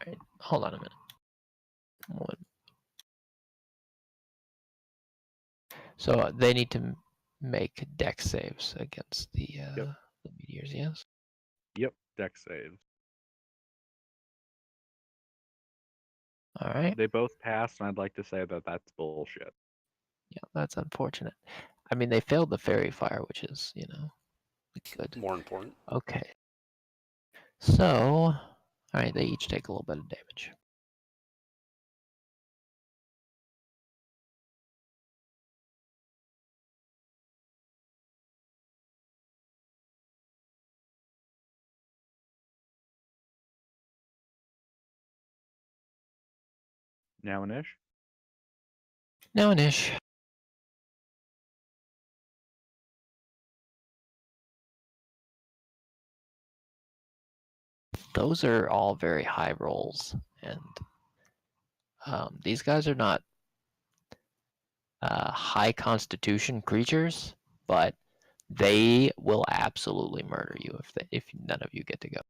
Right, hold on a minute. So they need to make dex saves against the meteors, yes? Yep, dex saves. All right. They both passed, and I'd like to say that that's bullshit. Yeah, that's unfortunate. I mean, they failed the fairy fire, which is, good. More important. Okay. So, all right, they each take a little bit of damage. Now, Anish? Now, Anish. Those are all very high rolls, and these guys are not high constitution creatures, but they will absolutely murder you if none of you get to go.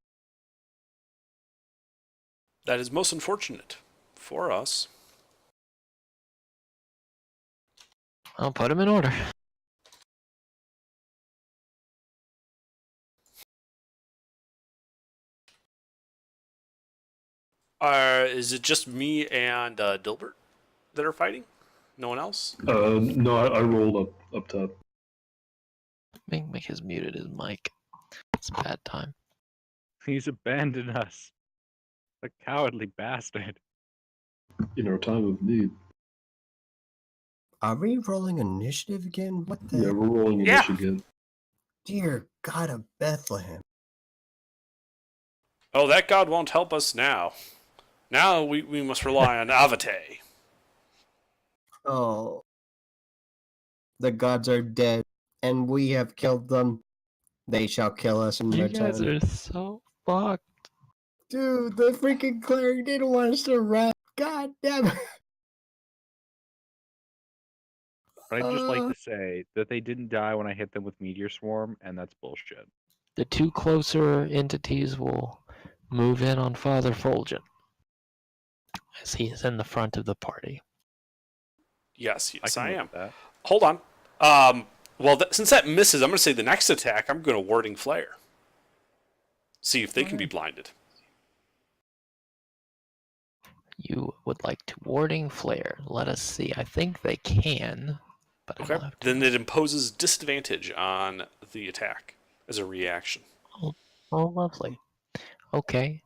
That is most unfortunate for us. I'll put them in order. Is it just me and Dilbert that are fighting? No one else? No, I rolled up top. Make his muted his mic. It's a bad time. He's abandoned us. The cowardly bastard. In our time of need. Are we rolling initiative again? What the Yeah, we're rolling in Yeah. this again. dear God of Bethlehem? Oh, that god won't help us now. Now we must rely on Avate. Oh, the gods are dead, and we have killed them. They shall kill us in You return. guys are so fucked. Dude, the freaking cleric didn't want us to run. God damn it. But I'd just like to say that they didn't die when I hit them with Meteor Swarm, and that's bullshit. The 2 closer entities will move in on Father Fulgent as he is in the front of the party. Yes, can I live am. with that. Hold on. Well, since that misses, I'm going to say the next attack, I'm going to Warding Flare. See if they can be blinded. You would like to warding flare. Let us see. I think they can, but I Okay. will have to. Then it imposes disadvantage on the attack as a reaction. Oh, lovely. Okay.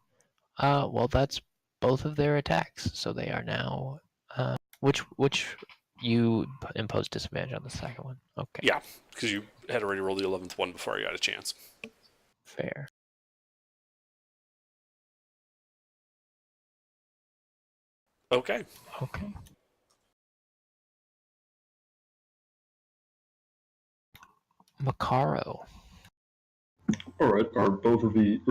Well, that's both of their attacks. So they are now. Which you impose disadvantage on the second one. Okay. Yeah, because you had already rolled the 11th one before I got a chance. Fair. Okay. Okay. Macaro. All right, are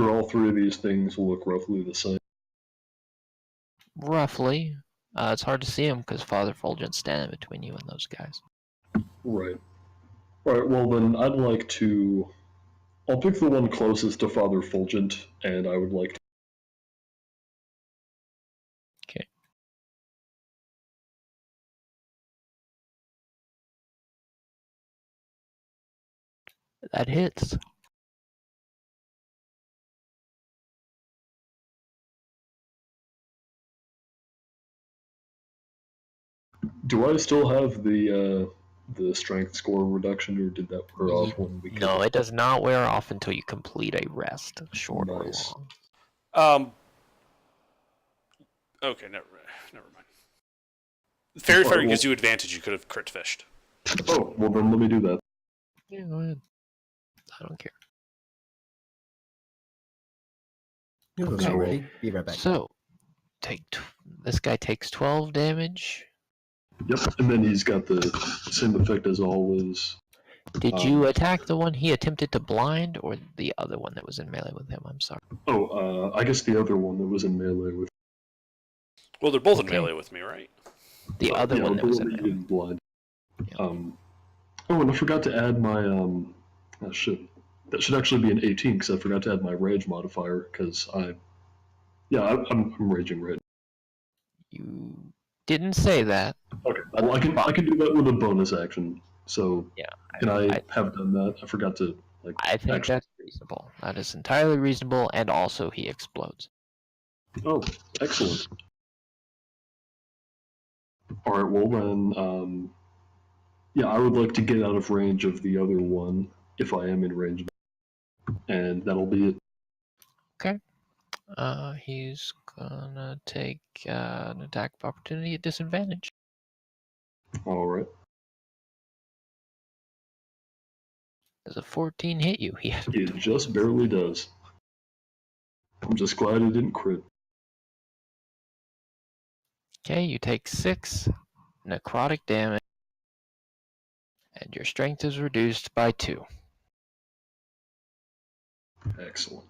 all 3 of these things look roughly the same? Roughly. It's hard to see him because Father Fulgent's standing between you and those guys. Right. All right. Well, then I'd like to. I'll pick the one closest to Father Fulgent, and I would like to. Okay. That hits. Do I still have the strength score reduction, or did that wear off when we? No, it does not wear off until you complete a rest, short or Nice. long. Okay, never mind. Fairy Fire well- gives you advantage. You could have crit fished. Oh, well then let me do that. Yeah, go ahead. I don't care. Noodles Okay. are ready. Be right back. So, this guy takes 12 damage. Yep, and then he's got the same effect as always. Did you attack the one he attempted to blind, or the other one that was in melee with him? I'm sorry. I guess the other one that was in melee with. Well, they're both in Okay. melee with me, right? The other yeah, one the that was one in that you melee. didn't blind. Yeah. And I forgot to add my Oh shit, that should actually be an 18 because I forgot to add my rage modifier because I'm raging right. You didn't say that. Okay, well I can do that with a bonus action. So Yeah. can I have done that? I forgot to I think actually. that's reasonable. That is entirely reasonable, and also he explodes. Oh, excellent. All right, well then, yeah, I would like to get out of range of the other one if I am in range, and that'll be it. Okay. He's gonna take an attack of opportunity at disadvantage. All right. Does a 14 hit you? He had It just barely does. I'm just glad it didn't crit. Okay, you take 6 necrotic damage, and your strength is reduced by 2. Excellent.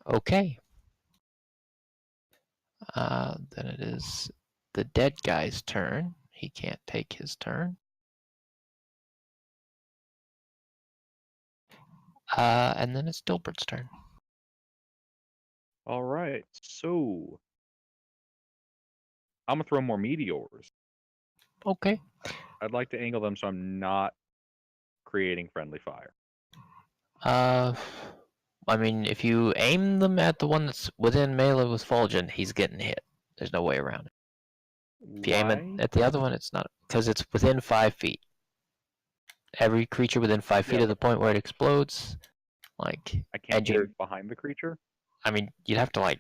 Okay. Then it is the dead guy's turn. He can't take his turn. And then it's Dilbert's turn. All right, so I'm gonna throw more meteors. Okay. I'd like to angle them so I'm not creating friendly fire. I mean, if you aim them at the one that's within melee with Fulgent, he's getting hit. There's no way around it. If you aim Why? at the other one, it's not, because it's within 5 feet. Every creature within 5 feet Yeah, of the point where it explodes, like, I can't and you're, aim behind the creature. I mean, you'd have to like.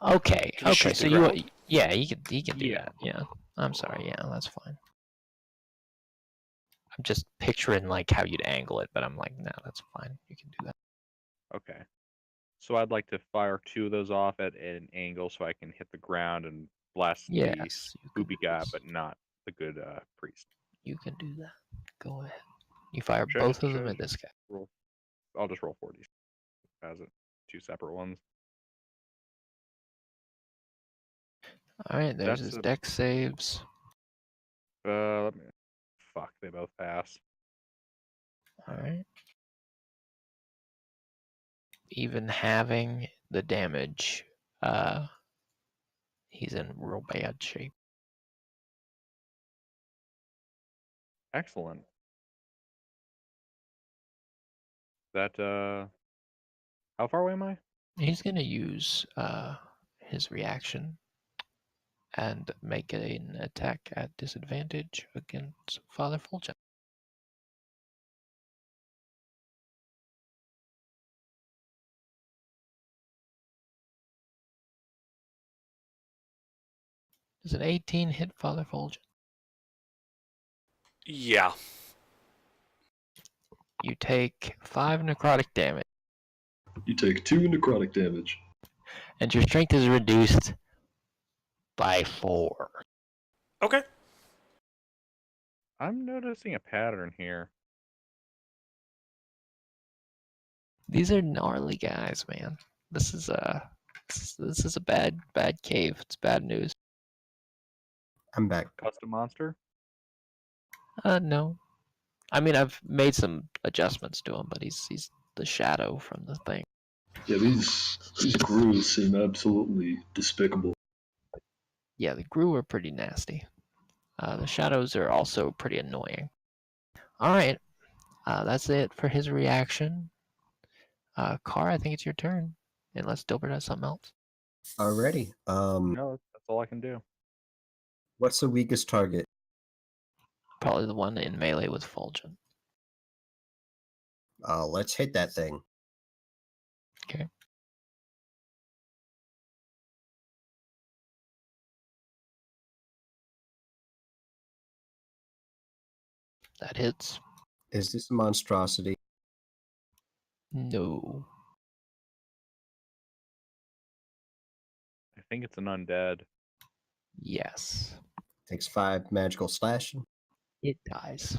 Okay, Can you okay. shoot So the ground? yeah, you can do Yeah. that. Yeah, I'm sorry. Yeah, that's fine. I'm just picturing like how you'd angle it, but I'm like, no, that's fine. You can do that. Okay. So I'd like to fire 2 of those off at an angle so I can hit the ground and blast the Yes, you can spoopy do guy, this. but not the good priest. You can do that. Go ahead. You fire Should I both just- of should them I at this guy. roll? I'll just roll 40 as it 2 separate ones. All right, there's That's his a- dex saves. Let me. Fuck, they both pass. All right. Even having the damage, he's in real bad shape. Excellent. That how far away am I? He's gonna use his reaction and make an attack at disadvantage against Father Fulgent. Does an 18 hit Father Fulgent? Yeah. You take 5 necrotic damage, You take 2 necrotic damage. and your strength is reduced by 4. Okay. I'm noticing a pattern here. These are gnarly guys, man. This is a bad cave. It's bad news. I'm back. Custom monster. No. I mean, I've made some adjustments to him, but he's the shadow from the thing. Yeah, these grooves seem absolutely despicable. Yeah, the Gru are pretty nasty. The shadows are also pretty annoying. All right, that's it for his reaction. Car, I think it's your turn, unless Dilbert has something else. Already. No, that's all I can do. What's the weakest target? Probably the one in melee with Fulgent. Let's hit that thing. Okay. That hits. Is this a monstrosity? No. I think it's an undead. Yes. Takes 5 magical slashing. It dies.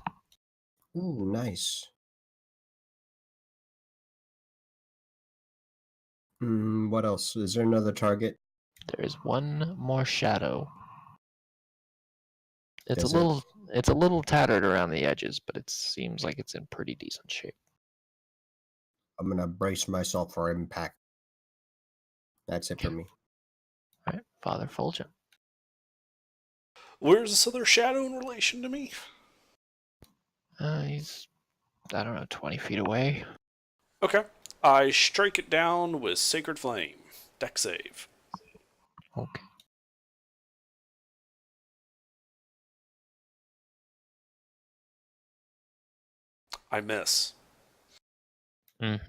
Ooh, nice. What else? Is there another target? There is one more shadow. It's Does a little tattered around the edges, but it seems like it's in pretty decent shape. I'm gonna brace myself for impact. That's it for me. All right, Father Fulgent. Where's this other shadow in relation to me? He's, I don't know, 20 feet away. Okay. I strike it down with Sacred Flame. Deck save. Okay. I miss. That's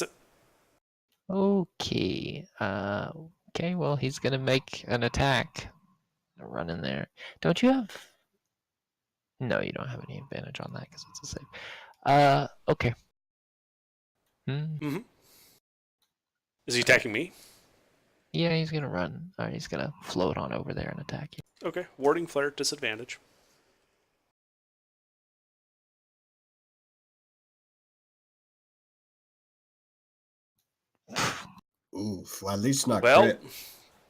it. Okay. Okay, well, he's gonna make an attack. Run in there. Don't you have... No, you don't have any advantage on that because it's a save. Okay. Mm-hmm. Is he attacking me? Yeah, he's gonna run. Or he's gonna float on over there and attack you. Okay. Warding Flare, disadvantage. Oof, well, at least not Well, crit.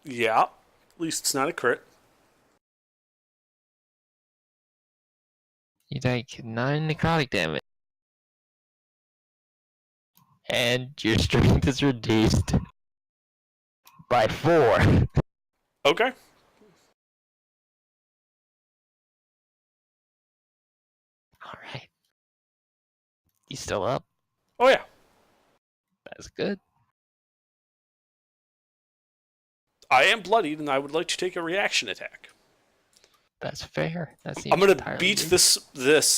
yeah. At least it's not a crit. You take 9 necrotic damage. And your strength is reduced by 4. Okay. Alright. You still up? Oh, yeah. That's good. I am bloodied, and I would like to take a reaction attack. That's fair. That seems I'm gonna entirely beat reasonable. this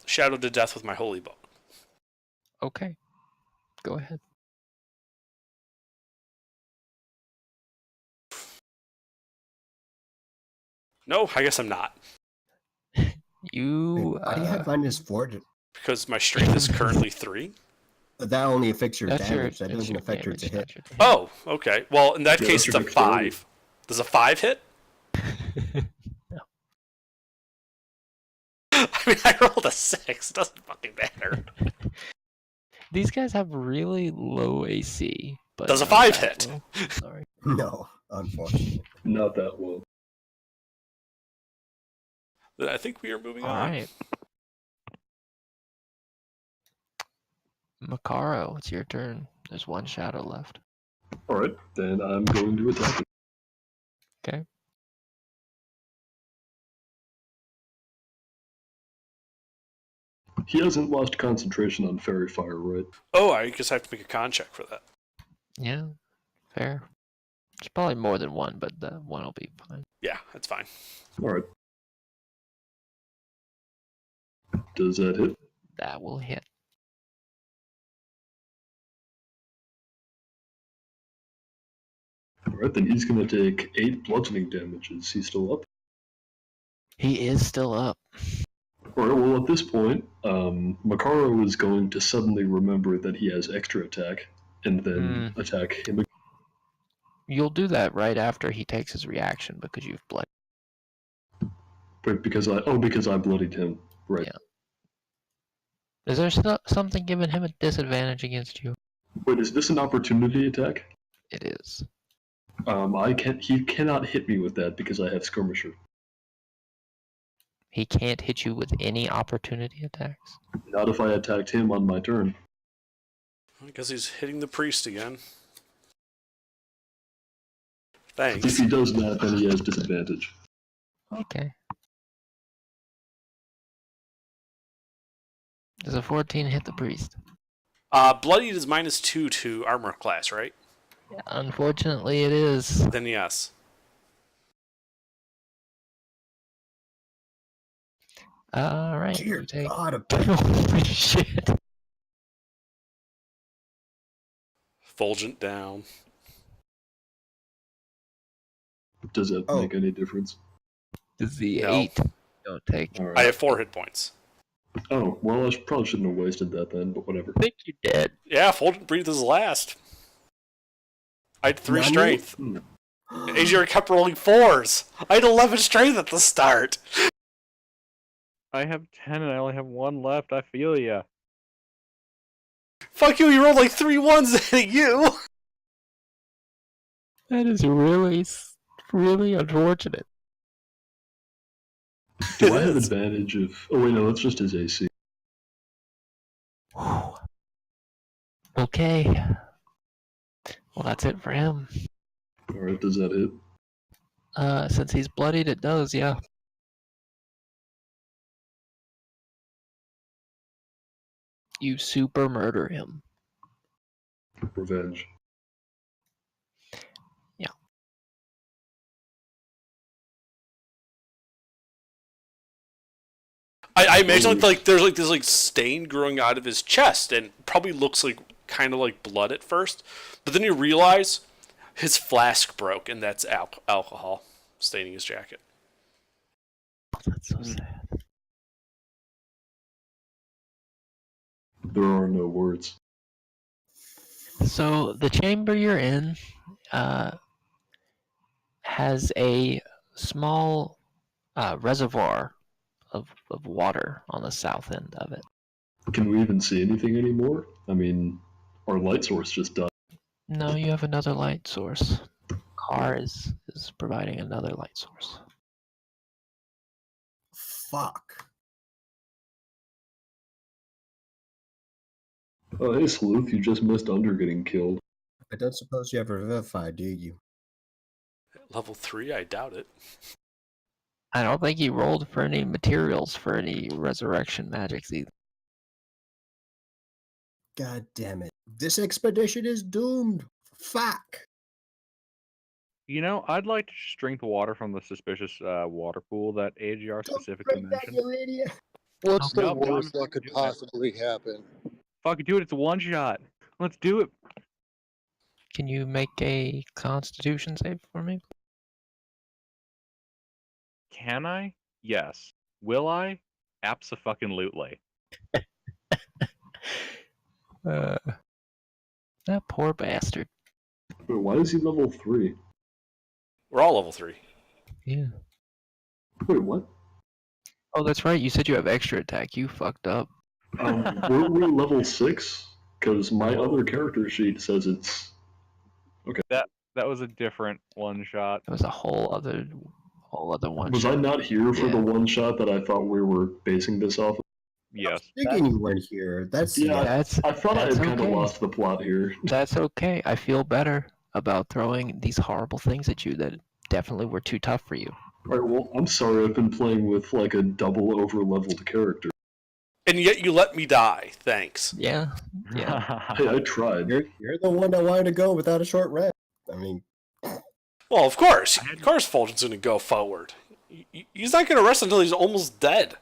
shadow to death with my holy bow. Okay. Go ahead. Oh, No, I guess I'm not. You why do you have -4? Because my strength is currently 3. That only affects your that's damage. your That doesn't affect your damage, to hit. not your to hit. Oh, okay. Well, in that Yeah, case, that's it's a your dexterity. 5. Does a 5 hit? No. I mean, I rolled a 6. It doesn't fucking matter. These guys have really low AC, but Does a not 5 that hit? low. Sorry. No, unfortunately. Not that well. Then I think we are moving All on. right. Makaro, it's your turn. There's one shadow left. Alright, then I'm going to attack it. Okay. He hasn't lost concentration on Fairy Fire, right? Oh, I guess I have to make a con check for that. Yeah. Fair. It's probably more than one, but the one will be fine. Yeah, that's fine. Alright. Does that hit? That will hit. Alright, then he's going to take 8 bludgeoning damage. Is he still up? He is still up. Alright, well, at this point, Makaro is going to suddenly remember that he has extra attack, and then attack him again. You'll do that right after he takes his reaction because you've blood. But because I bloodied him. Right. Yeah. Is there something giving him a disadvantage against you? Wait, is this an opportunity attack? It is. He cannot hit me with that because I have Skirmisher. He can't hit you with any opportunity attacks? Not if I attacked him on my turn. I guess he's hitting the priest again. If Thanks. he does that, then he has disadvantage. Okay. Does a 14 hit the priest? Bloodied is -2 to armor class, right? Yeah, unfortunately, it is. Then yes. All right. Dear You take... God, Holy shit. Fulgent down. Does that make any difference? Does the No. 8 don't take? All I right. have 4 hit points. Oh, well, probably shouldn't have wasted that then, but whatever. I think you did. Yeah, Fulgent Breathe is last. I had 3 Nani? strength. Hmm. Azure kept rolling 4s. I had 11 strength at the start. I have 10 and I only have 1 left. I feel ya. Fuck you, you rolled like 3 1s at you. That is really unfortunate. Do I have advantage of... Oh, wait, no, that's just his AC. Whew. Okay. Well, that's it for him. All right, does that hit? Since he's bloodied, it does, yeah. You super murder him. Revenge. Yeah. I imagine like there's like this like stain growing out of his chest, and probably looks like kind of like blood at first, but then you realize his flask broke, and that's alcohol staining his jacket. That's so sad. There are no words. So the chamber you're in has a small reservoir of water on the south end of it. Can we even see anything anymore? I mean, our light source just died. No, you have another light source. Car is providing another light source. Fuck. Oh, hey, Sleuth, you just missed Under getting killed. I don't suppose you ever Revivify, do you? Level 3, I doubt it. I don't think he rolled for any materials for any resurrection magics either. God damn it. This expedition is doomed. Fuck. You know, I'd like to just drink the water from the suspicious water pool that AGR Don't specifically drink that, mentioned. you idiot. What's the Nope, worst I'm that could doing it. possibly happen? Fuck it, dude, it's a one shot. Let's do it. Can you make a Constitution save for me? Can I? Yes. Will I? Abso-fucking-lutely. That poor bastard. Wait, why is he level 3? We're all level 3. Yeah. Wait, what? Oh, that's right. You said you have extra attack. You fucked up. Weren't we level 6? Because my other character sheet says it's... That was a different one shot. It was a whole other one. Was I not here for the Yeah. one shot that I thought we were basing this off of? Yes. Thinking you weren't here. That's Yeah, That's I thought I had that's kind of okay. lost the plot here. That's okay. I feel better about throwing these horrible things at you that definitely were too tough for you. Alright, well, I'm sorry, I've been playing with like a double over-leveled character. And yet you let me die. Thanks. Yeah. Yeah. Hey, I tried. You're the one that wanted to go without a short rest. I mean, Well, of course. Of course Fulgent's going to go forward. He's not going to rest until he's almost dead.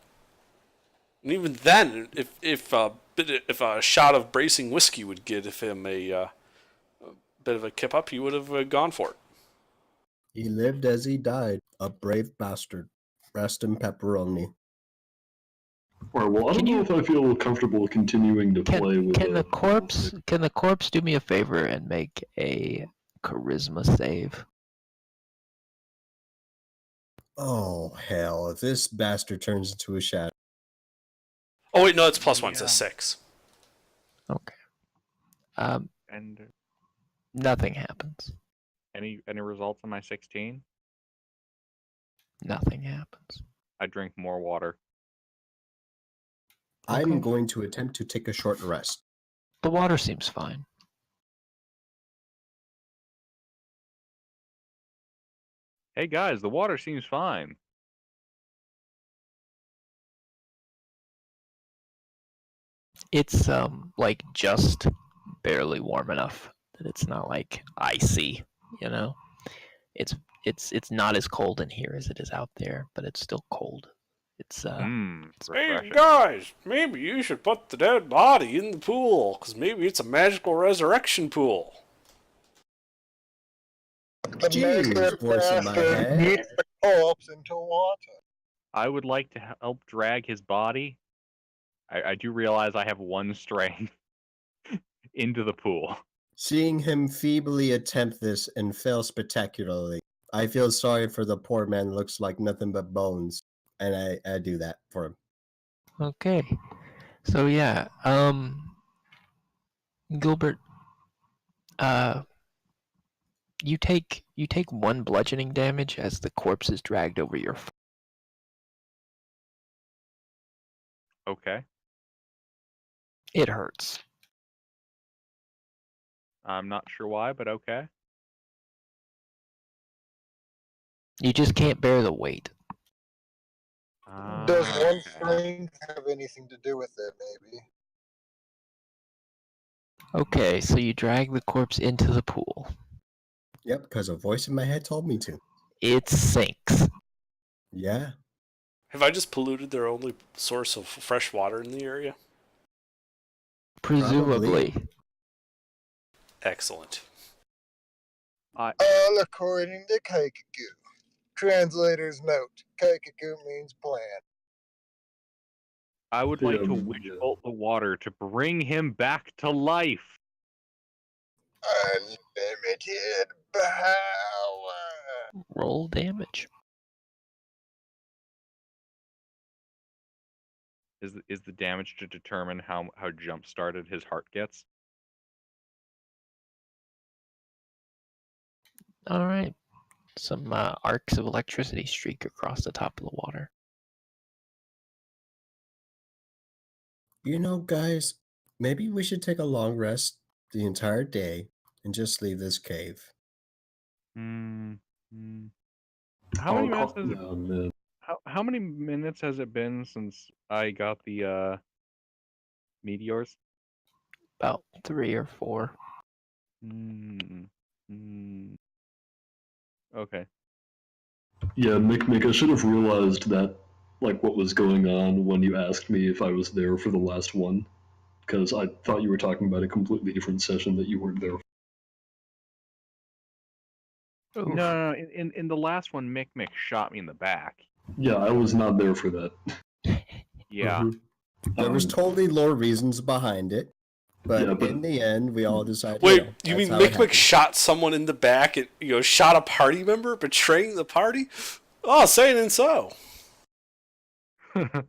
And even then, if a shot of bracing whiskey would give him a bit of a kip up, he would have gone for it. he lived as he died. A brave bastard. Rest in pepperoni. Alright, well, I don't know if I feel comfortable continuing to play with Can the a- corpse do me a favor and make a charisma save? Oh, hell. If this bastard turns into a shadow. Oh, wait, no, it's +1. It's Yeah. a 6. Okay. And Nothing happens. any results on my 16? Nothing happens. I drink more water. I'm Okay. going to attempt to take a short rest. The water seems fine. Hey guys, the water seems fine. It's like just barely warm enough that it's not like icy, you know. It's not as cold in here as it is out there, but it's still cold. It's Hey, Refreshing. guys, maybe you should put the dead body in the pool, because maybe it's a magical resurrection pool. Jeez, voice in my head. corpse into water. I would like to help drag his body. I do realize I have 1 strength into the pool. Seeing him feebly attempt this and fail spectacularly, I feel sorry for the poor man who looks like nothing but bones, and I do that for him. Okay. So yeah, Gilbert, you take 1 bludgeoning damage as the corpse is dragged over your. Okay. It hurts. I'm not sure why, but okay. You just can't bear the weight. Does Ah, one okay. strength have anything to do with it, maybe? Okay, so you drag the corpse into the pool. Yep, because a voice in my head told me to. It sinks. Yeah. Have I just polluted their only source of fresh water in the area? Presumably. Excellent. All according to Kaikaku. Translator's note. Kaikaku means plan. I would like to Yeah. witch bolt the water to bring him back to life. Unlimited power. Roll damage. Is the damage to determine how jump started his heart gets? All right. Some arcs of electricity streak across the top of the water. You know, guys, maybe we should take a long rest the entire day and just leave this cave. Hmm. How many minutes has it? Oh, man. How many minutes has it been since I got the meteors? About 3 or 4. Okay. Yeah, Mick, I should have realized that, like, what was going on when you asked me if I was there for the last one, because I thought you were talking about a completely different session that you weren't there for. Oof. No, in the last one, Mick shot me in the back. Yeah, I was not there for that. Yeah. Mhm. There was totally lore reasons behind it, but, Yeah, but- in the end, we all decided. Wait, know, you that's mean how it Mick happened. shot someone in the back and shot a party member, betraying the party? Oh, saying and so. Alright,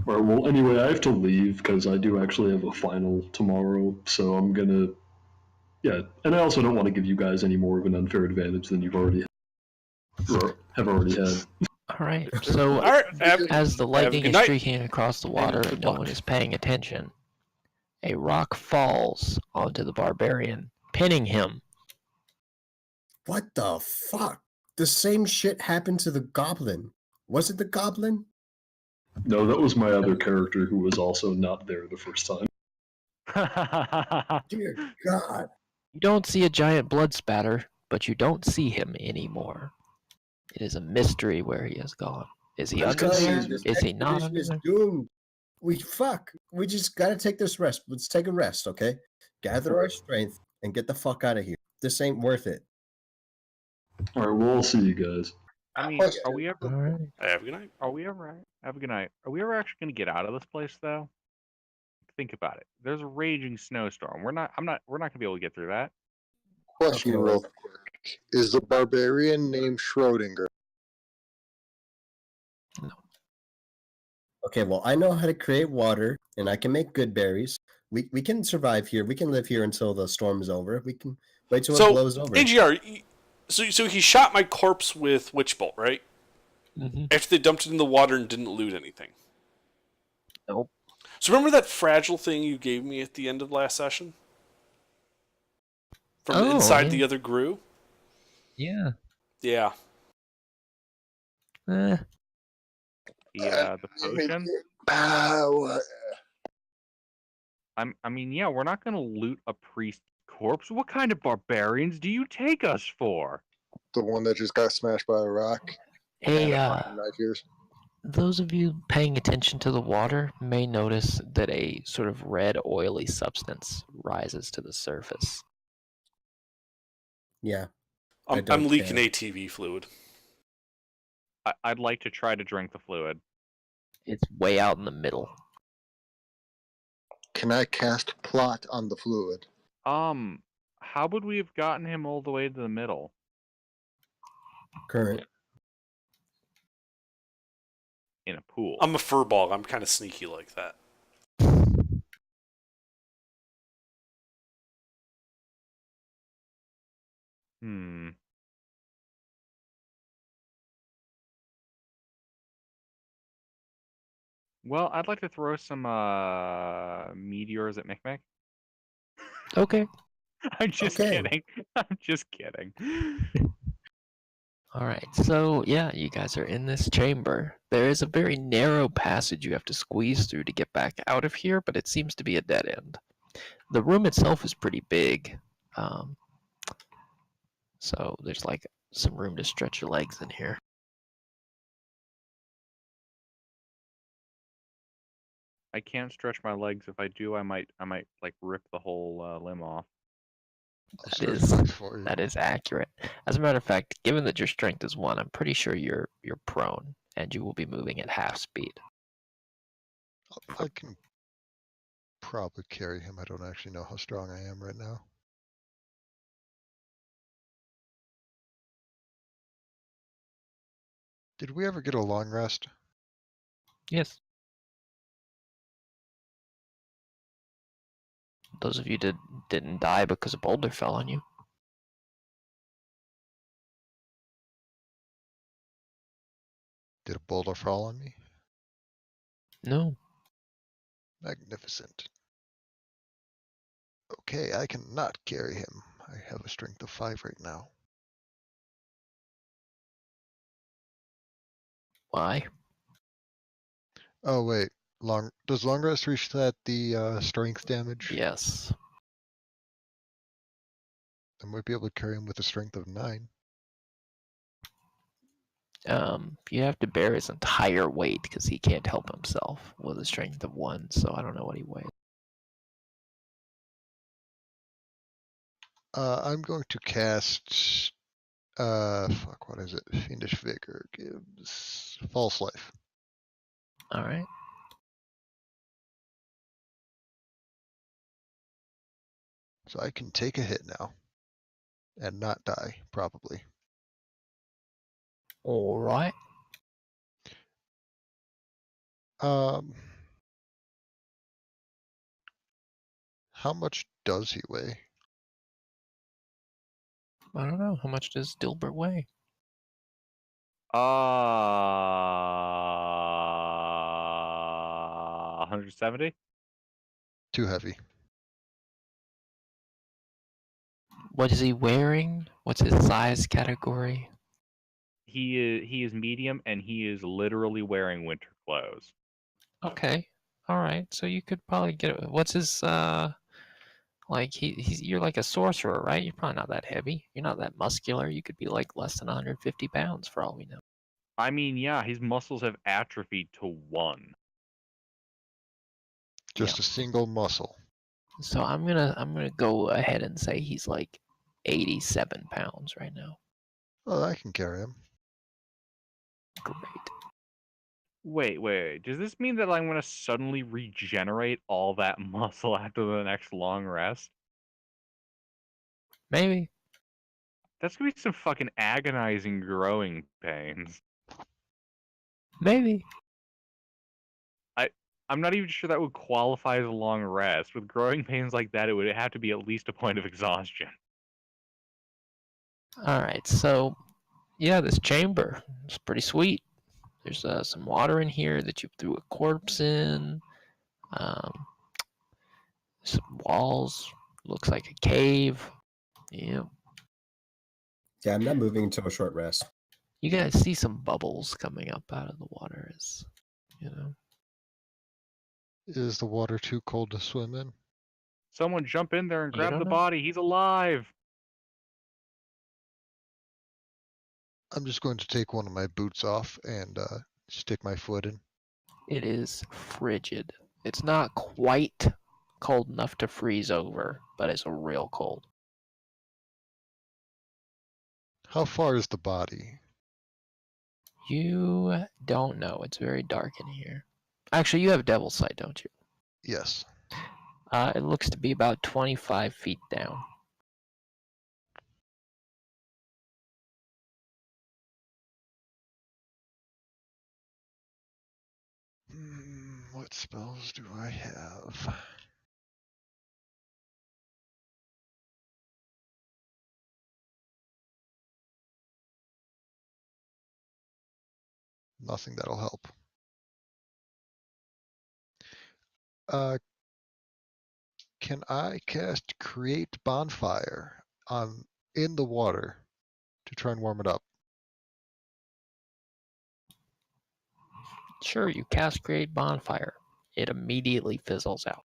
well, anyway, I have to leave because I do actually have a final tomorrow, so I'm gonna. Yeah, and I also don't want to give you guys any more of an unfair advantage than you've already have already had. All right. So All right, as the lightning good is night. streaking across the water good and no luck. one is paying attention, a rock falls onto the barbarian, pinning him. What the fuck? The same shit happened to the goblin. Was it the goblin? No, that was my other character who was also not there the first time. Dear God. You don't see a giant blood spatter, but you don't see him anymore. It is a mystery where he has gone. Is he I'm under telling there? you, this Is he not expedition under is there? doomed. We just gotta take this rest. Let's take a rest, okay? Gather our strength and get the fuck out of here. This ain't worth it. Alright, well, I'll see you guys. I mean, are we ever? All right. Have a good night. Are we ever? Have a good night. Are we ever actually going to get out of this place, though? Think about it. There's a raging snowstorm. We're not going to be able to get through that. Question Okay, real well- quick. Is the barbarian named Schrodinger? Okay, well, I know how to create water and I can make good berries. We can survive here. We can live here until the storm is over. We can wait till it So, blows over. AGR, so he shot my corpse with Witch Bolt, right? Mm-hmm. After they dumped it in the water and didn't loot anything. Nope. So remember that fragile thing you gave me at the end of last session? From inside yeah. the other grue? Yeah. Yeah. The potion. Power. I mean, yeah, we're not going to loot a priest corpse. What kind of barbarians do you take us for? The one that just got smashed by a rock. Hey, Knife ears. those of you paying attention to the water may notice that a sort of red, oily substance rises to the surface. Yeah. I I'm don't leaking care. ATV fluid. I'd like to try to drink the fluid. It's way out in the middle. Can I cast plot on the fluid? How would we have gotten him all the way to the middle? Current. In a pool. I'm a furball. I'm kind of sneaky like that. Hmm. Well, I'd like to throw some meteors at Micmac. Okay. I'm just Okay. kidding. I'm just kidding. All right. So yeah, you guys are in this chamber. There is a very narrow passage you have to squeeze through to get back out of here, but it seems to be a dead end. The room itself is pretty big, so there's like some room to stretch your legs in here. I can't stretch my legs. If I do, I might like rip the whole limb off. I'll That stretch is legs for you. that is accurate. As a matter of fact, given that your strength is 1, I'm pretty sure you're prone and you will be moving at half speed. I can probably carry him. I don't actually know how strong I am right now. Did we ever get a long rest? Yes. Those of you didn't die because a boulder fell on you. Did a boulder fall on me? No. Magnificent. Okay, I cannot carry him. I have a strength of 5 right now. Why? Oh wait, does long rest reset the strength damage? Yes. I might be able to carry him with a strength of 9. You have to bear his entire weight because he can't help himself with a strength of 1, so I don't know what he weighs. I'm going to cast fuck, what is it? Fiendish Vigor gives False Life. Alright. So I can take a hit now. And not die, probably. Alright. How much does he weigh? I don't know. How much does Dilbert weigh? 170. Too heavy. What is he wearing? What's his size category? He is medium, and he is literally wearing winter clothes. Okay. Alright. So you could probably get what's his like he's you're like a sorcerer, right? You're probably not that heavy. You're not that muscular. You could be like less than 150 pounds for all we know. I mean, yeah, his muscles have atrophied to 1. Just a single muscle. So I'm gonna go ahead and say he's like 87 pounds right now. Oh, I can carry him. Great. Wait. Does this mean that I'm going to suddenly regenerate all that muscle after the next long rest? Maybe. That's going to be some fucking agonizing growing pains. Maybe. I'm not even sure that would qualify as a long rest. With growing pains like that, it would have to be at least a point of exhaustion. Alright, so yeah, this chamber is pretty sweet. There's some water in here that you threw a corpse in. Some walls. Looks like a cave. Yeah. Yeah, I'm not moving until a short rest. You guys see some bubbles coming up out of the water, as you know. Is the water too cold to swim in? Someone jump in there and You grab don't the know. body. He's alive. I'm just going to take one of my boots off and stick my foot in. It is frigid. It's not quite cold enough to freeze over, but it's real cold. How far is the body? You don't know. It's very dark in here. Actually, you have Devil's Sight, don't you? Yes. It looks to be about 25 feet down. What spells do I have? Nothing that'll help. Can I cast Create Bonfire on in the water to try and warm it up? Sure, you cast Create Bonfire. It immediately fizzles out.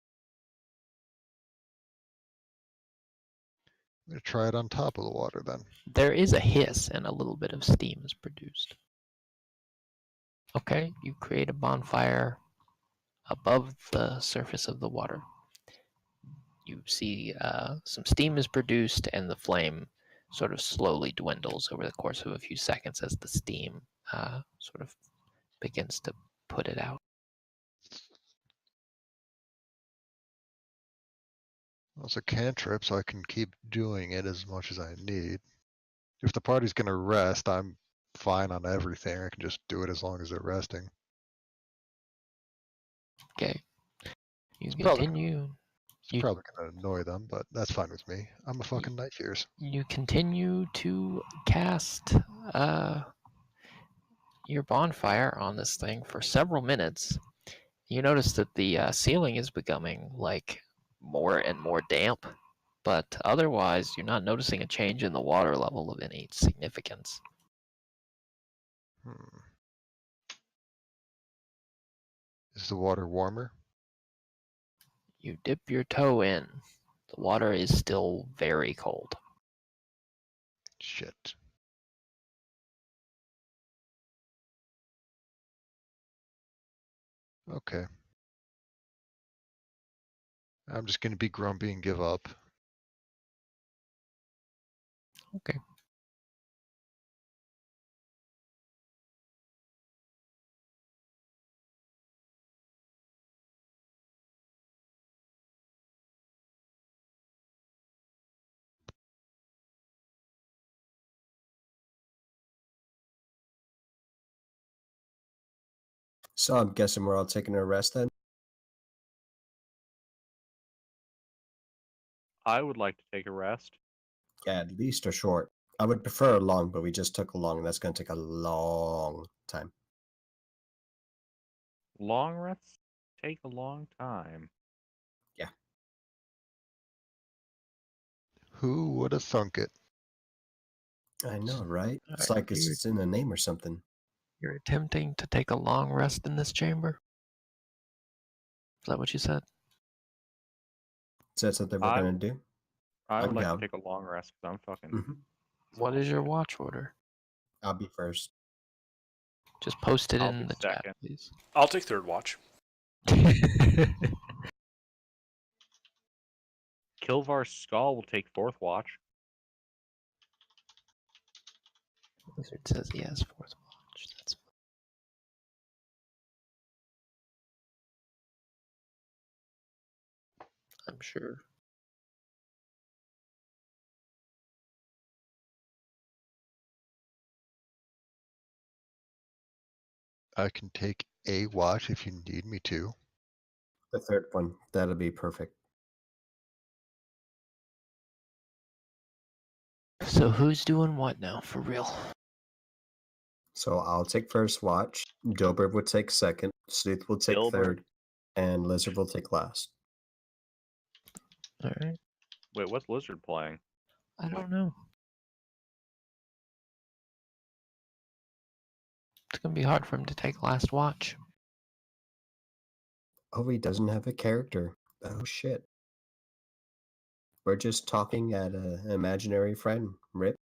I'm gonna try it on top of the water then. There is a hiss and a little bit of steam is produced. Okay, you create a bonfire above the surface of the water. You see some steam is produced and the flame sort of slowly dwindles over the course of a few seconds as the steam sort of begins to put it out. Well, it's a cantrip, so I can keep doing it as much as I need. If the party's gonna rest, I'm fine on everything. I can just do it as long as they're resting. Okay, you It's probably, continue. it's You, probably gonna annoy them, but that's fine with me. I'm a fucking Night Fears. you continue to cast your bonfire on this thing for several minutes. You notice that the ceiling is becoming like more and more damp, but otherwise you're not noticing a change in the water level of any significance. Hmm. Is the water warmer? You dip your toe in. The water is still very cold. Shit. Okay. I'm just gonna be grumpy and give up. Okay. So I'm guessing we're all taking a rest then? I would like to take a rest. Yeah, at least a short. I would prefer a long, but we just took a long, and that's going to take a long time. Long rests take a long time. Who would have thunk it? I know, right? It's Alright, like it's in a name or something. you're attempting to take a long rest in this chamber? Is that what you said? Is that something we're I going to do? I would I'm like down. to take a long rest because I'm fucking. Hmm. What is your watch order? I'll be first. Just post it I'll in be the chat, second. please. I'll take third watch. Kilvar's skull will take fourth watch. Wizard says he has fourth watch. That's I'm sure. I can take a watch if you need me to. The third one. That'll be perfect. So who's doing what now, for real? So I'll take first watch. Dober will take second. Sleuth will take Dilbert. third. And Lizard will take last. All right. Wait, what's Lizard playing? I don't know. It's gonna be hard for him to take last watch. Oh, he doesn't have a character. Oh, shit. We're just talking at an imaginary friend. Rip.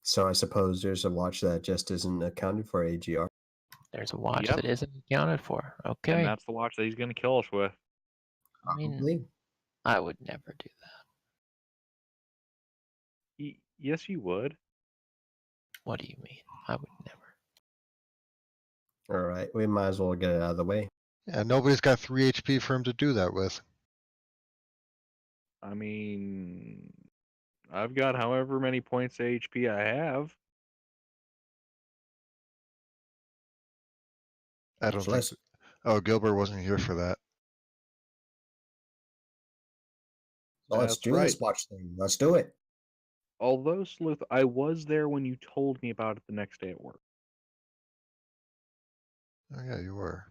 So I suppose there's a watch that just isn't accounted for AGR. There's a watch Yep. that isn't accounted for. And Okay. that's the watch that he's gonna kill us with. I mean, Probably. I would never do that. Yes, you would. What do you mean? I would never. All right, we might as well get it out of the way. Yeah, nobody's got 3 HP for him to do that with. I mean, I've got however many points of HP I have. I don't Much think. less. Oh, Gilbert wasn't here for that. So let's That's do right. this watch thing. Let's do it. Although, Sleuth, I was there when you told me about it the next day at work. Oh yeah, you were.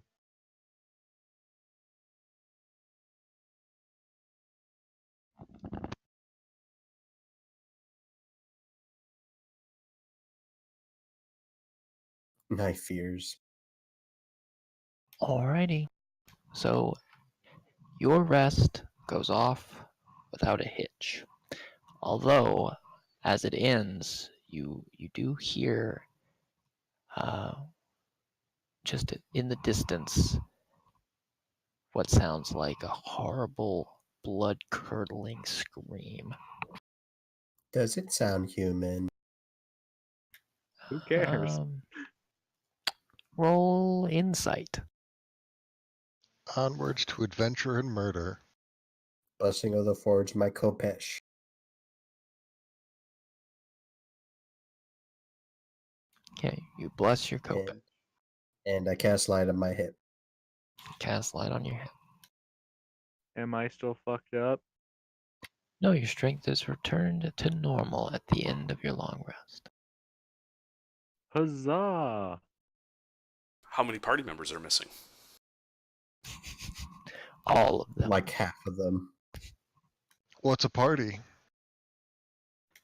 My fears. Alrighty. So your rest goes off without a hitch. Although, as it ends, you do hear just in the distance what sounds like a horrible, blood-curdling scream. Does it sound human? Who cares? Roll insight. Onwards to adventure and murder. Blessing of the Forge, my Kopesh. Okay, you bless your cope. And I cast light on my hip. Cast light on your head. Am I still fucked up? No, your strength is returned to normal at the end of your long rest. Huzzah! How many party members are missing? All of them. Like half of them. What's a party?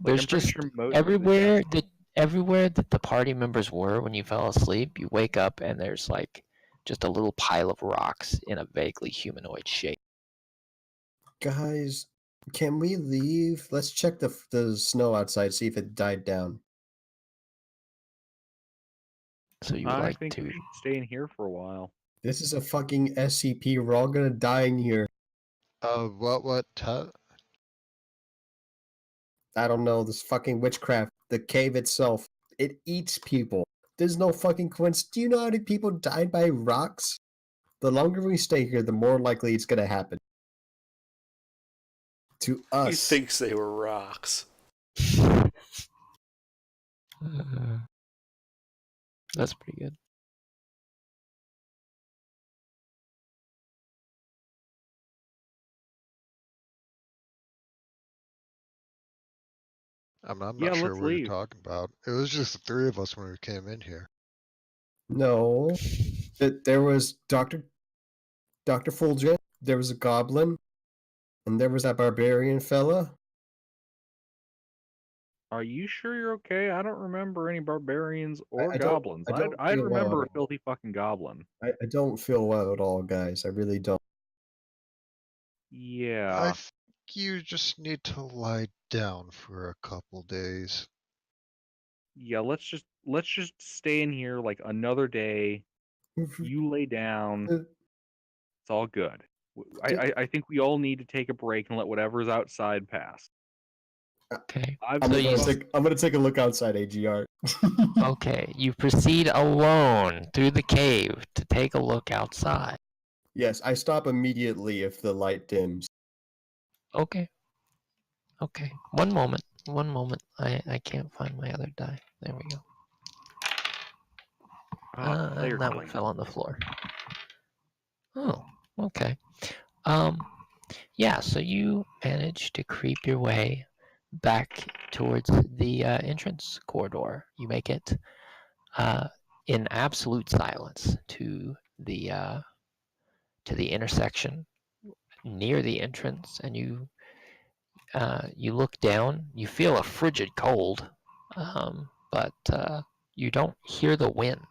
There's I'm pretty just sure most of the everywhere that the party members were when you fell asleep, you wake up and there's like just a little pile of rocks in a vaguely humanoid shape. Guys, can we leave? Let's check the snow outside, see if it died down. So you I like think we to should stay in here for a while. This is a fucking SCP. We're all gonna die in here. What? I don't know, this fucking witchcraft. The cave itself. It eats people. There's no fucking coincidence. Do you know how many people died by rocks? The longer we stay here, the more likely it's gonna happen. To He us. thinks they were rocks. That's pretty good. I'm not Yeah, sure let's what you're leave. talking about. It was just the 3 of us when we came in here. No. There was Dr. Fulgent, there was a goblin, and there was that barbarian fella. Are you sure you're okay? I don't remember any barbarians or I don't- goblins. I don't I'd feel well remember at a filthy fucking goblin. I don't feel well at all, guys. I really don't. Yeah. I think you just need to lie down for a couple days. Yeah, let's just stay in here like another day. You lay down. It's all good. I think we all need to take a break and let whatever's outside pass. Okay. I'm So gonna take a look outside, AGR. Okay, you proceed alone through the cave to take a look outside. Yes, I stop immediately if the light dims. Okay. Okay. One moment. One moment. I can't find my other die. There we go. Player And that one killing. fell on the floor. Oh, okay. Yeah, so you manage to creep your way back towards the entrance corridor. You make it in absolute silence to the intersection near the entrance, and you look down. You feel a frigid cold, but you don't hear the wind.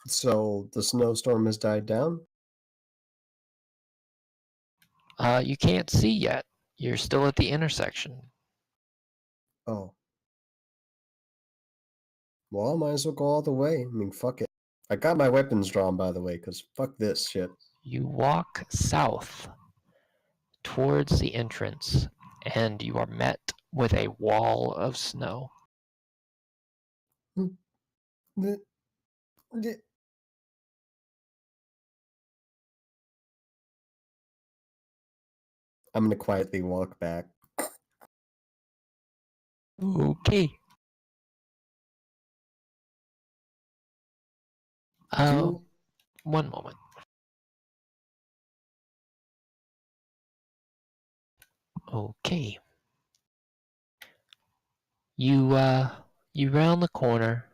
So the snowstorm has died down? You can't see yet. You're still at the intersection. Oh. Well, I might as well go all the way. I mean, fuck it. I got my weapons drawn, by the way, because fuck this shit. You walk south towards the entrance, and you are met with a wall of snow. I'm gonna quietly walk back. Okay. Do One moment. Okay. You round the corner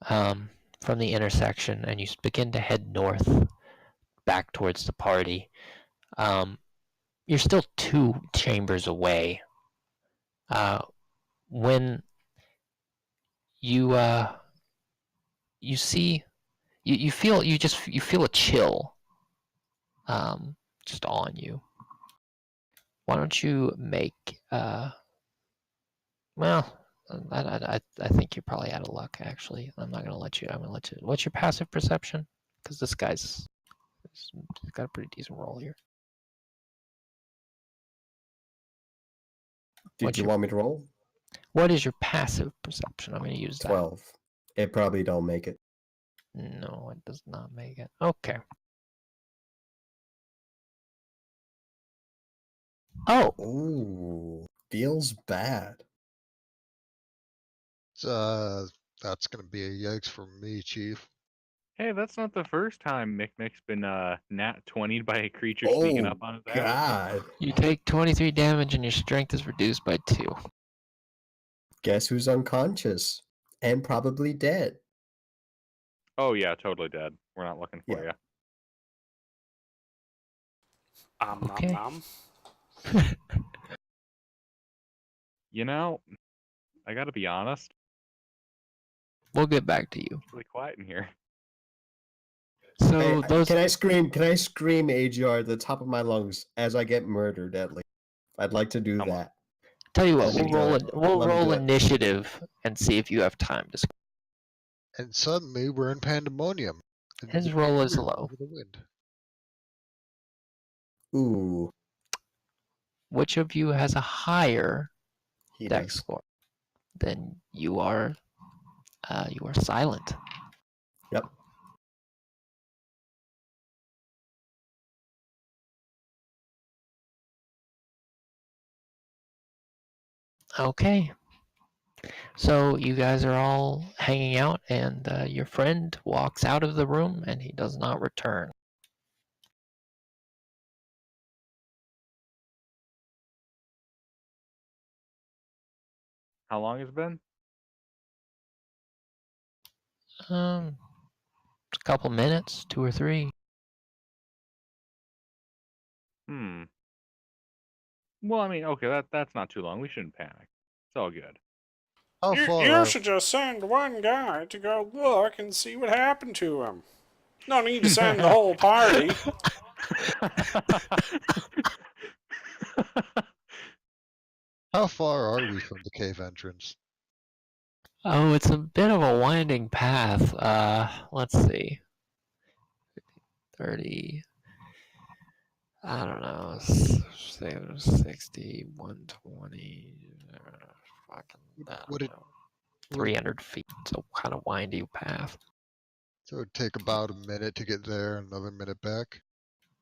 from the intersection, and you begin to head north back towards the party. You're still 2 chambers away. When you you see you feel you feel a chill just on you. Why don't you make well, I think you're probably out of luck, actually. I'm not gonna let you. I'm gonna let you. What's your passive perception? Because this guy's he's got a pretty decent roll here. Did What's you your want me to roll? What is your passive perception? I'm gonna use that. 12. It probably don't make it. No, it does not make it. Okay. Oh, Ooh, feels bad. That's gonna be a yikes for me, Chief. Hey, that's not the first time Mick's been nat 20'd by a creature sneaking Oh, up on his ass. God. you take 23 damage and your strength is reduced by 2. Guess who's unconscious? And probably dead. Oh yeah, totally dead. We're not looking for Yeah. you. Nom Okay. nom. You know, I gotta be honest. We'll get back to you. It's really quiet in here. So Hey, those can I scream AGR at the top of my lungs as I get murdered at least? I'd like to do Come on. that. tell you what, Let me do it. we'll Let me roll do it. initiative and see if you have time to. And suddenly we're in pandemonium. And His we roll is flew low. over the wind. Ooh, Which of you has a higher he dex does. score? Then you are silent. Yep. Okay. So you guys are all hanging out, and your friend walks out of the room, and he does not return. How long has it been? A couple minutes, 2 or 3. Hmm. Well, I mean, okay, that's not too long. We shouldn't panic. It's all good. How You, far you are should just send one guy to go look and see what happened to him. No need to send the whole party. we from the cave entrance? Oh, it's a bit of a winding path. Let's see. 30. I don't know. Say 60, 120. Fucking, I Would don't it know. would it 300 feet. It's a kind of windy path. so it'd take about a minute to get there, another minute back?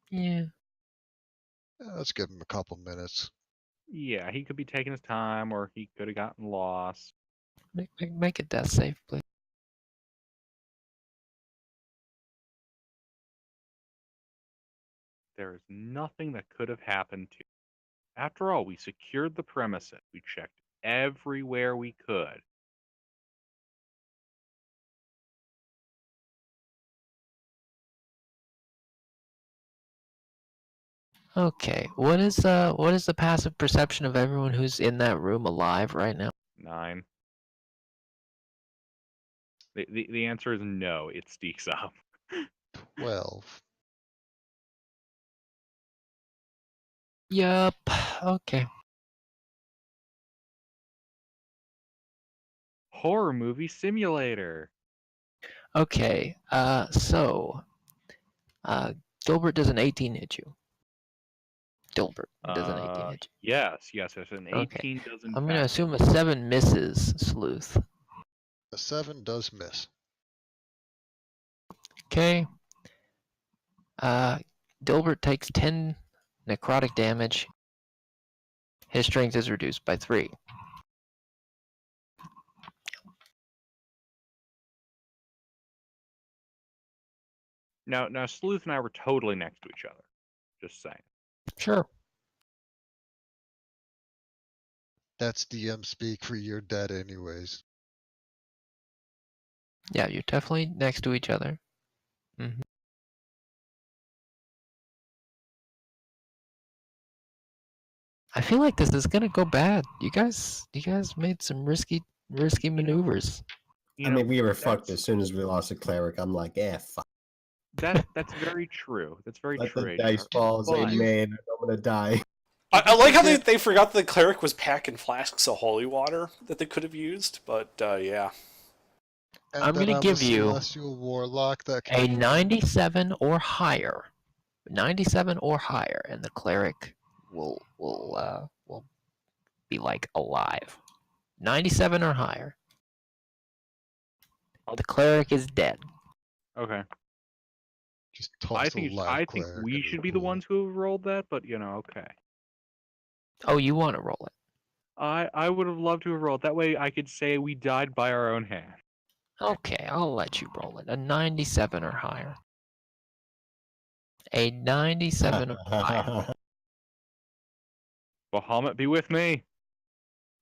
Yeah. Let's give him a couple minutes. Yeah, he could be taking his time, or he could have gotten lost. Make it death safe, please. There is nothing that could have happened to. After all, we secured the premises. We checked everywhere we could. Okay. What is the passive perception of everyone who's in that room alive right now? 9. The answer is no. It sneaks up. 12. Yup. Okay. horror movie simulator. Okay, so Gilbert, does an 18 hit you? Gilbert, does an 18 hit you? Yes, an Okay. 18 does in I'm gonna fact. assume a 7 misses, Sleuth. A 7 does miss. Okay. Gilbert takes 10 necrotic damage. His strength is reduced by 3. Now, Sleuth and I were totally next to each other. Just saying. Sure. That's DM speak for you're dead anyways. Yeah, you're definitely next to each other. Mm-hmm. I feel like this is gonna go bad. You guys made some risky maneuvers. I mean, we were fucked as soon as we lost a cleric. I'm like, fuck. That's very true. That's very Let true. the dice HR. balls they But- made. I'm gonna die. I like how they forgot the cleric was packing flasks of holy water that they could have used, but yeah. And I'm then gonna give a you celestial warlock that a can 97 or higher. 97 or higher, and the cleric will be like alive. 97 or higher. The cleric is dead. Okay. just toss I a think live we cleric into should be the pool. ones who have rolled that, but okay. Oh, you want to roll it? I would have loved to have rolled. That way I could say we died by our own hand. Okay, I'll let you roll it. A 97 or higher. A 97 or higher. Bahamut be with me.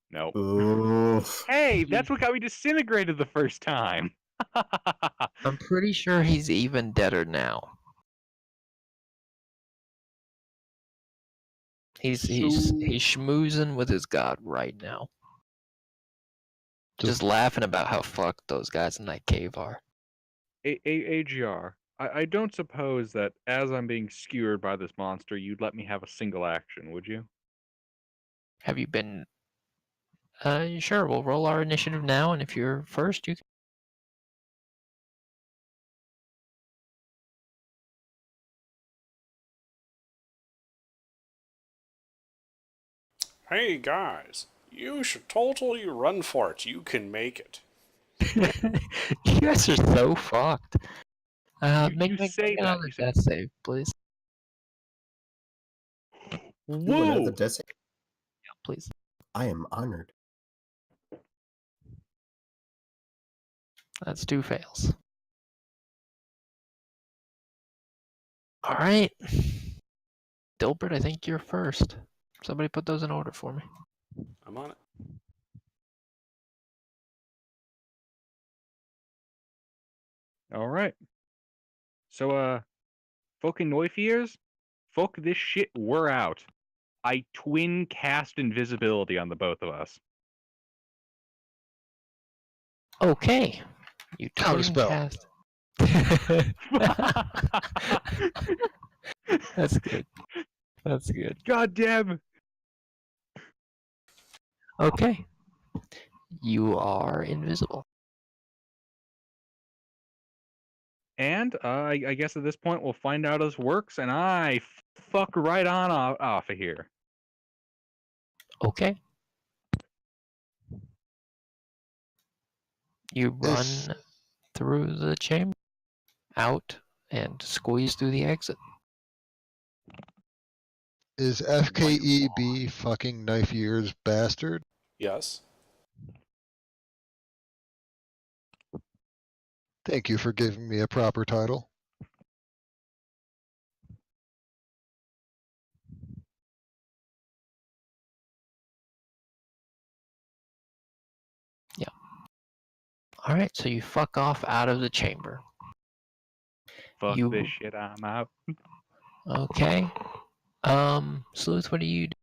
No. Oof. Hey, that's what got me disintegrated the first time. I'm pretty sure he's even deader now. He's schmoozing with his god right now. Just laughing about how fucked those guys in that cave are. AGR, I don't suppose that as I'm being skewered by this monster, you'd let me have a single action, would you? Have you been... sure, we'll roll our initiative now, and if you're first, you can... Hey guys, you should totally run for it. You can make it. You guys are so fucked. Make say that, another you say- death save, please. Ooh, another Whoa! death save. Yeah, please. I am honored. That's 2 fails. Alright. Dilbert, I think you're first. Somebody put those in order for me. I'm on it. All right. So, fucking Neufears, fuck this shit, we're out. I twin cast invisibility on the both of us. Okay. You Counterspell. cast. That's good. That's good. God damn. Okay. You are invisible. And I guess at this point we'll find out how this works, and I fuck right on off of here. Okay. You run Is- through the chamber, out, and squeeze through the exit. Is FKEB fucking knife ears bastard? Yes. Thank you for giving me a proper title. Alright, so you fuck off out of the chamber. Fuck You- this shit, I'm out. Okay. Sleuth, what do you do?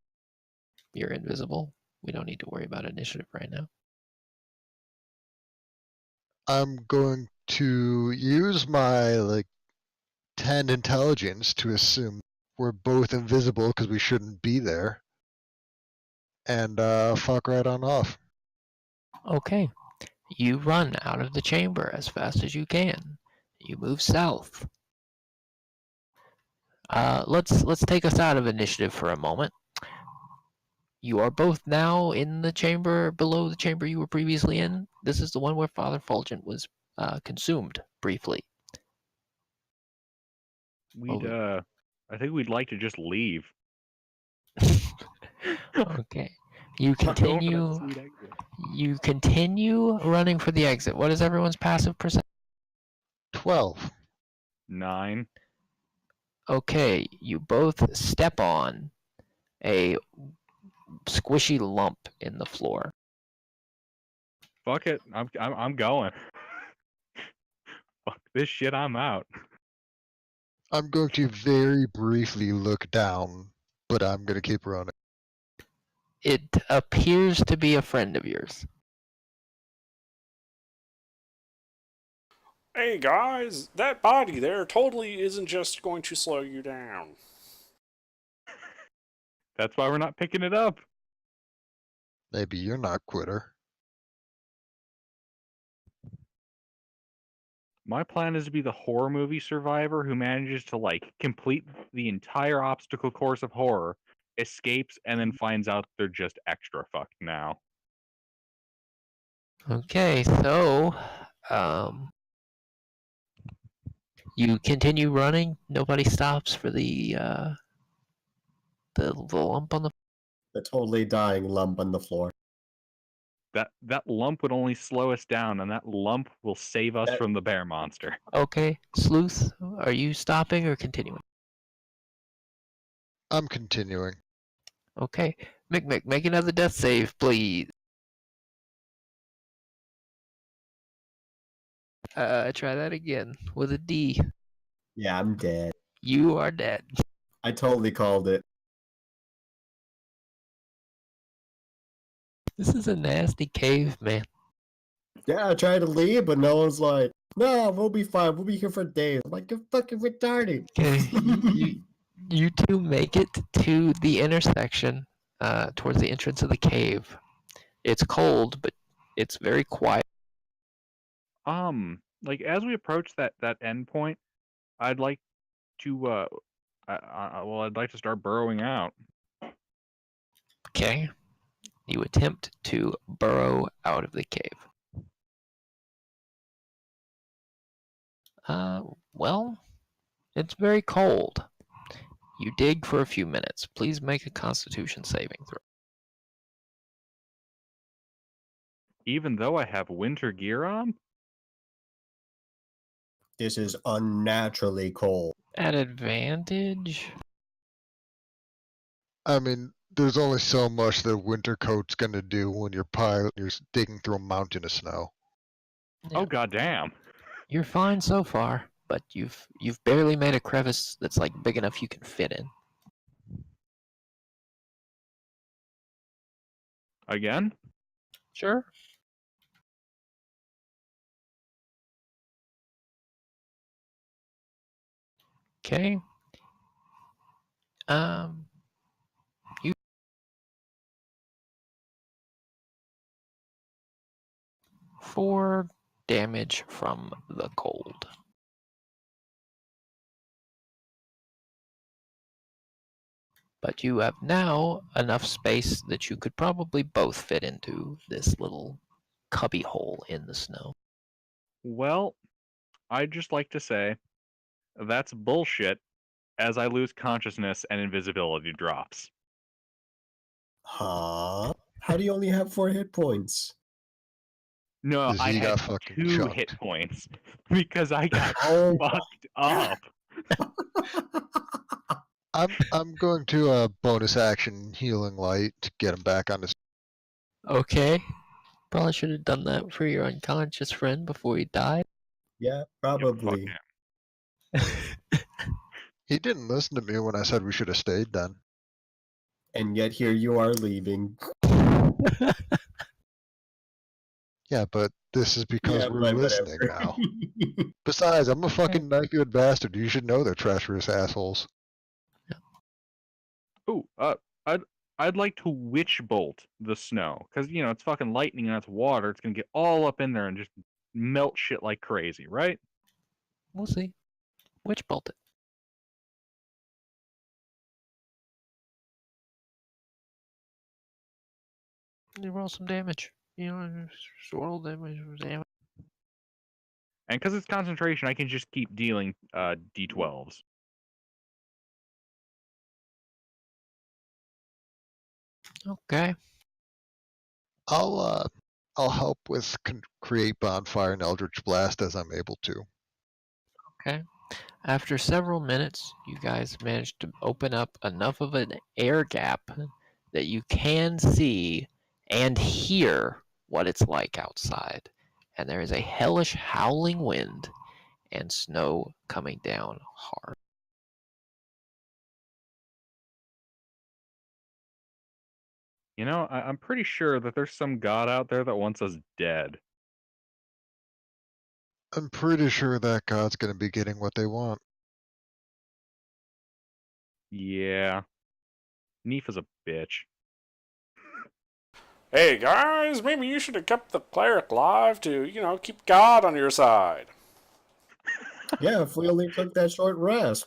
You're invisible. We don't need to worry about initiative right now. I'm going to use my 10 intelligence to assume we're both invisible because we shouldn't be there. And fuck right on off. Okay. You run out of the chamber as fast as you can. You move south. Let's take us out of initiative for a moment. You are both now in the chamber below the chamber you were previously in. This is the one where Father Fulgent was consumed briefly. I think we'd like to just leave. Okay. You Not going for that continue. sweet exit. You continue running for the exit. What is everyone's passive perception? 12. 9. Okay, you both step on a squishy lump in the floor. Fuck it. I'm going. Fuck this shit. I'm out. I'm going to very briefly look down, but I'm going to keep running. It appears to be a friend of yours. Hey guys, that body there totally isn't just going to slow you down. That's why we're not picking it up. Maybe you're not quitter. My plan is to be the horror movie survivor who manages to complete the entire obstacle course of horror, escapes, and then finds out they're just extra fucked now. Okay, so you continue running. Nobody stops for the lump on the. The totally dying lump on the floor. That lump would only slow us down, and that lump will save us from the bear monster. Okay, Sleuth, are you stopping or continuing? I'm continuing. Okay, Mick, make another death save, please. Try that again with a D. Yeah, I'm dead. You are dead. I totally called it. This is a nasty cave, man. Yeah, I tried to leave, but no one's like, no, we'll be fine. We'll be here for days. I'm like, you're fucking retarded. Okay, you two make it to the intersection, towards the entrance of the cave. It's cold, but it's very quiet. As we approach that end point, I'd like to I'd like to start burrowing out. Okay, you attempt to burrow out of the cave. Well, it's very cold. You dig for a few minutes. Please make a Constitution saving throw. Even though I have winter gear on? This is unnaturally cold. At advantage? I mean, there's only so much that a winter coat's gonna do when you're digging through a mountain of snow. Yeah. Oh goddamn! You're fine so far, but you've barely made a crevice that's like big enough you can fit in. Again? Sure. Okay. You 4 damage from the cold. But you have now enough space that you could probably both fit into this little cubby hole in the snow. Well, I'd just like to say that's bullshit as I lose consciousness and invisibility drops. Huh? How do you only have 4 hit points? No, 'Cause I he had got fucking 2 hit chucked. points because I got Oh fucked up. I'm going to bonus action healing light to get him back on his. Okay. Probably should have done that for your unconscious friend before he died. Yeah, Fuck probably. him. He didn't listen to me when I said we should have stayed then. And yet here you are leaving. Yeah, but this is because Yeah, we're but listening whatever. now. Besides, I'm a fucking knife-you bastard. You should know they're treacherous assholes. Ooh, I'd like to witch bolt the snow because it's fucking lightning and it's water. It's gonna get all up in there and just melt shit like crazy, right? We'll see. Witch bolt it. You roll some damage. Roll damage. And because it's concentration, I can just keep dealing d12s. Okay. I'll help with create bonfire and eldritch blast as I'm able to. Okay. After several minutes, you guys managed to open up enough of an air gap that you can see and hear what it's like outside. And there is a hellish howling wind and snow coming down hard. I'm pretty sure that there's some god out there that wants us dead. I'm pretty sure that god's gonna be getting what they want. Yeah. Nifa's a bitch. Hey guys, maybe you should have kept the cleric alive to, keep God on your side. Yeah, if we only took that short rest.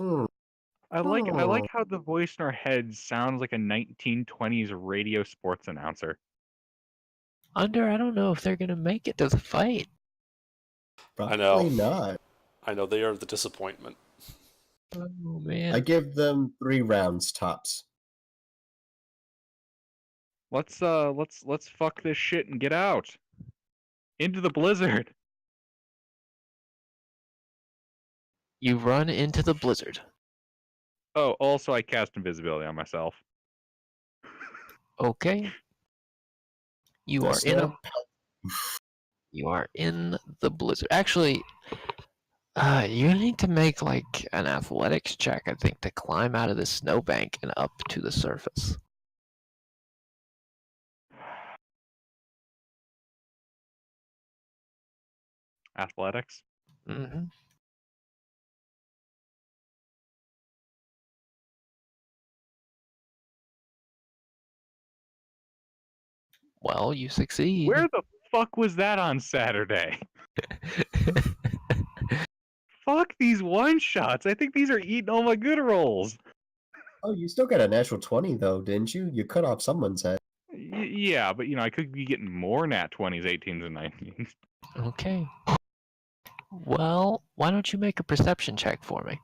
I like how the voice in our heads sounds like a 1920s radio sports announcer. I don't know if they're going to make it to the fight. Probably not. I know they are the disappointment. Oh, man. I give them 3 rounds tops. Let's fuck this shit and get out. Into the blizzard. You run into the blizzard. Oh, also I cast invisibility on myself. Okay. You The are in snow You are in the blizzard. Actually, you need to make like an athletics check, I think, to climb out of the snowbank and up to the surface. Athletics. Mm-hmm. Well, you succeed. Where the fuck was that on Saturday? Fuck these one shots. I think these are eating all my good rolls. Oh, you still got a natural 20 though, didn't you? You cut off someone's head. Yeah, but I could be getting more nat 20s, 18s, and 19s. Okay. Well, why don't you make a perception check for me?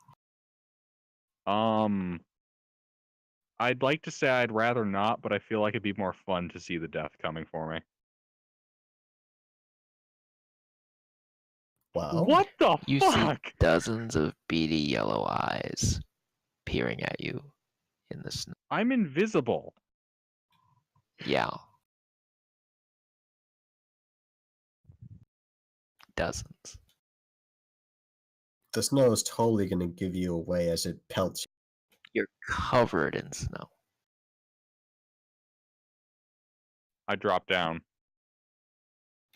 I'd like to say I'd rather not, but I feel like it'd be more fun to see the death coming for me. Wow. What the You fuck? see dozens of beady yellow eyes peering at you in the snow. I'm invisible. Yeah. Dozens. The snow is totally going to give you away as it pelts. You're covered in snow. I drop down.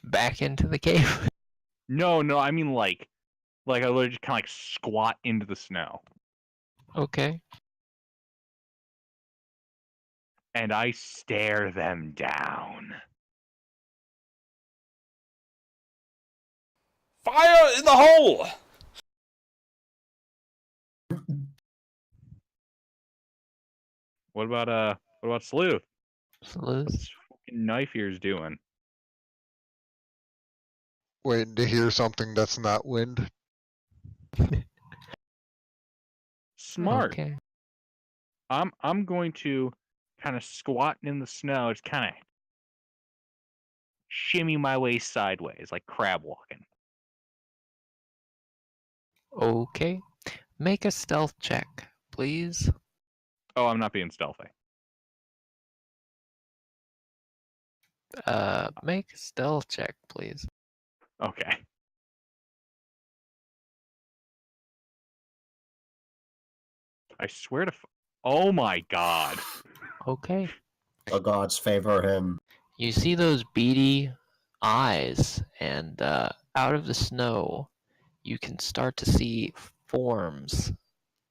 Back into the cave. No, I mean like I literally just kind of like squat into the snow. Okay. And I stare them down. Fire in the hole! What about Sleuth? Sleuth. What's fucking Knife Ears doing? Waiting to hear something that's not wind. Smart. Okay. I'm going to kind of squat in the snow, just kind of shimmy my way sideways, like crab walking. Okay. Make a stealth check, please. Oh, I'm not being stealthy. Make a stealth check, please. Okay. I swear to. Oh my god. Okay. The gods favor him. You see those beady eyes, and out of the snow, you can start to see forms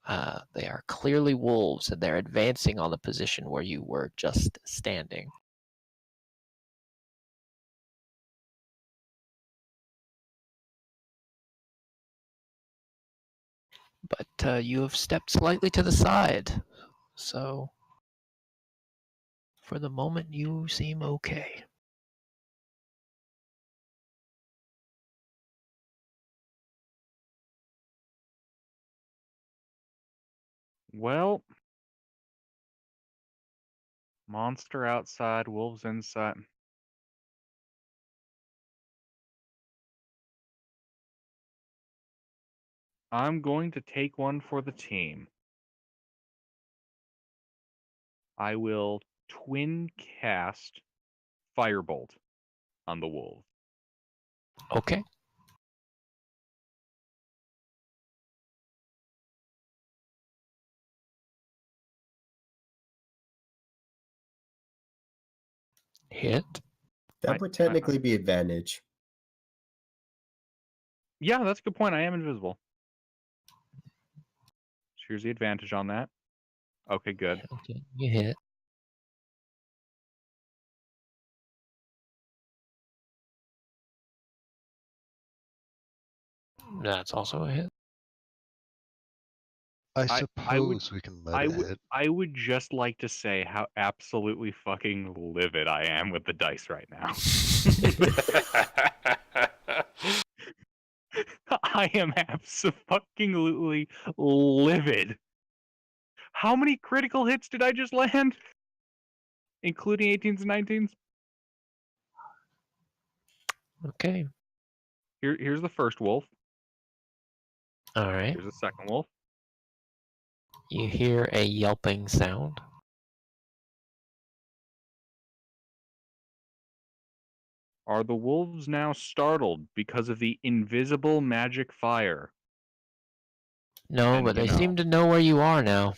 They are clearly wolves, and they're advancing on the position where you were just standing. But you have stepped slightly to the side, so for the moment you seem okay. Well, monster outside, wolves inside. I'm going to take one for the team. I will twin cast Firebolt on the wolf. Okay. Hit. That would technically be advantage. Yeah, that's a good point. I am invisible. So here's the advantage on that. Okay, good. Okay, you hit. That's also a hit. I I suppose we can let it hit. I would just like to say how absolutely fucking livid I am with the dice right now. I am absolutely livid. How many critical hits did I just land? Including 18s and 19s? Okay. Here's the first wolf. All right. Here's the second wolf. You hear a yelping sound. Are the wolves now startled because of the invisible magic fire? No, And, but you they know. seem to know where you are now.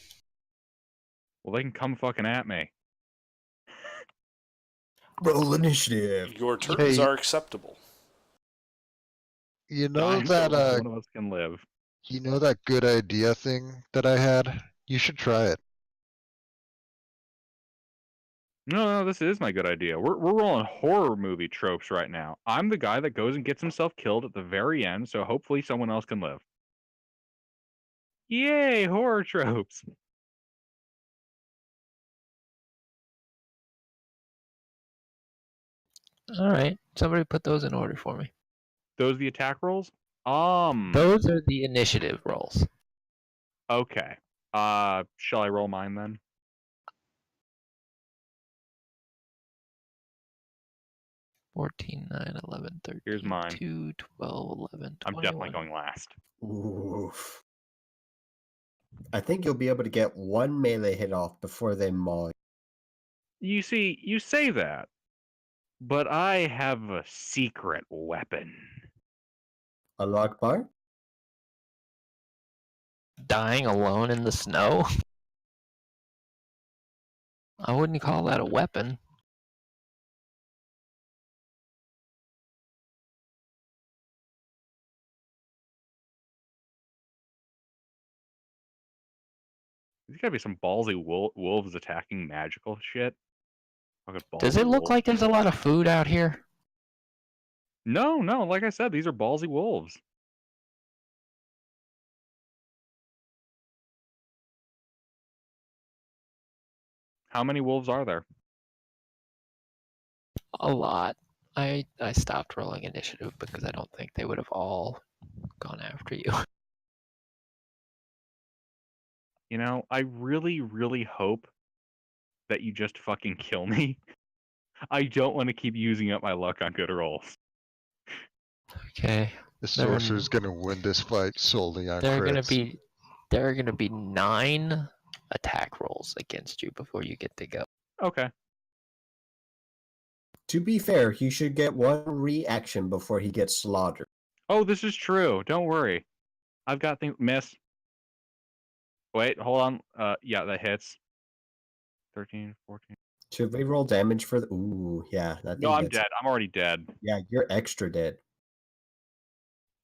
Well, they can come fucking at me. Roll initiative. Your terms Hey. are acceptable. You know I'm that sure one of us can live. you know that good idea thing that I had? You should try it. No, this is my good idea. We're rolling horror movie tropes right now. I'm the guy that goes and gets himself killed at the very end, so hopefully someone else can live. Yay, horror tropes. All right. Somebody put those in order for me. Those are the attack rolls? Those are the initiative rolls. Okay. Shall I roll mine then? 14, 9, 11, 13, Here's mine. 2, 12, 11, 21. I'm definitely going last. Oof. I think you'll be able to get one melee hit off before they maul you. You see, you say that, but I have a secret weapon. A log bar? Dying alone in the snow? I wouldn't call that a weapon. There's gotta be some ballsy wolves attacking magical shit. Does it look like there's a lot of food out here? No, like I said, these are ballsy wolves. How many wolves are there? A lot. I stopped rolling initiative because I don't think they would have all gone after you. You know, I really, really hope that you just fucking kill me. I don't want to keep using up my luck on good rolls. Okay. The sorcerer's gonna win this fight solely on There are crits. gonna be 9 attack rolls against you before you get to go. Okay. To be fair, he should get one reaction before he gets slaughtered. Oh, this is true. Don't worry. I've got things. Miss. Wait, hold on. Yeah, that hits. 13, 14. Should we roll damage for the... Ooh, yeah. No, I'm dead. I'm already dead. Yeah, you're extra dead.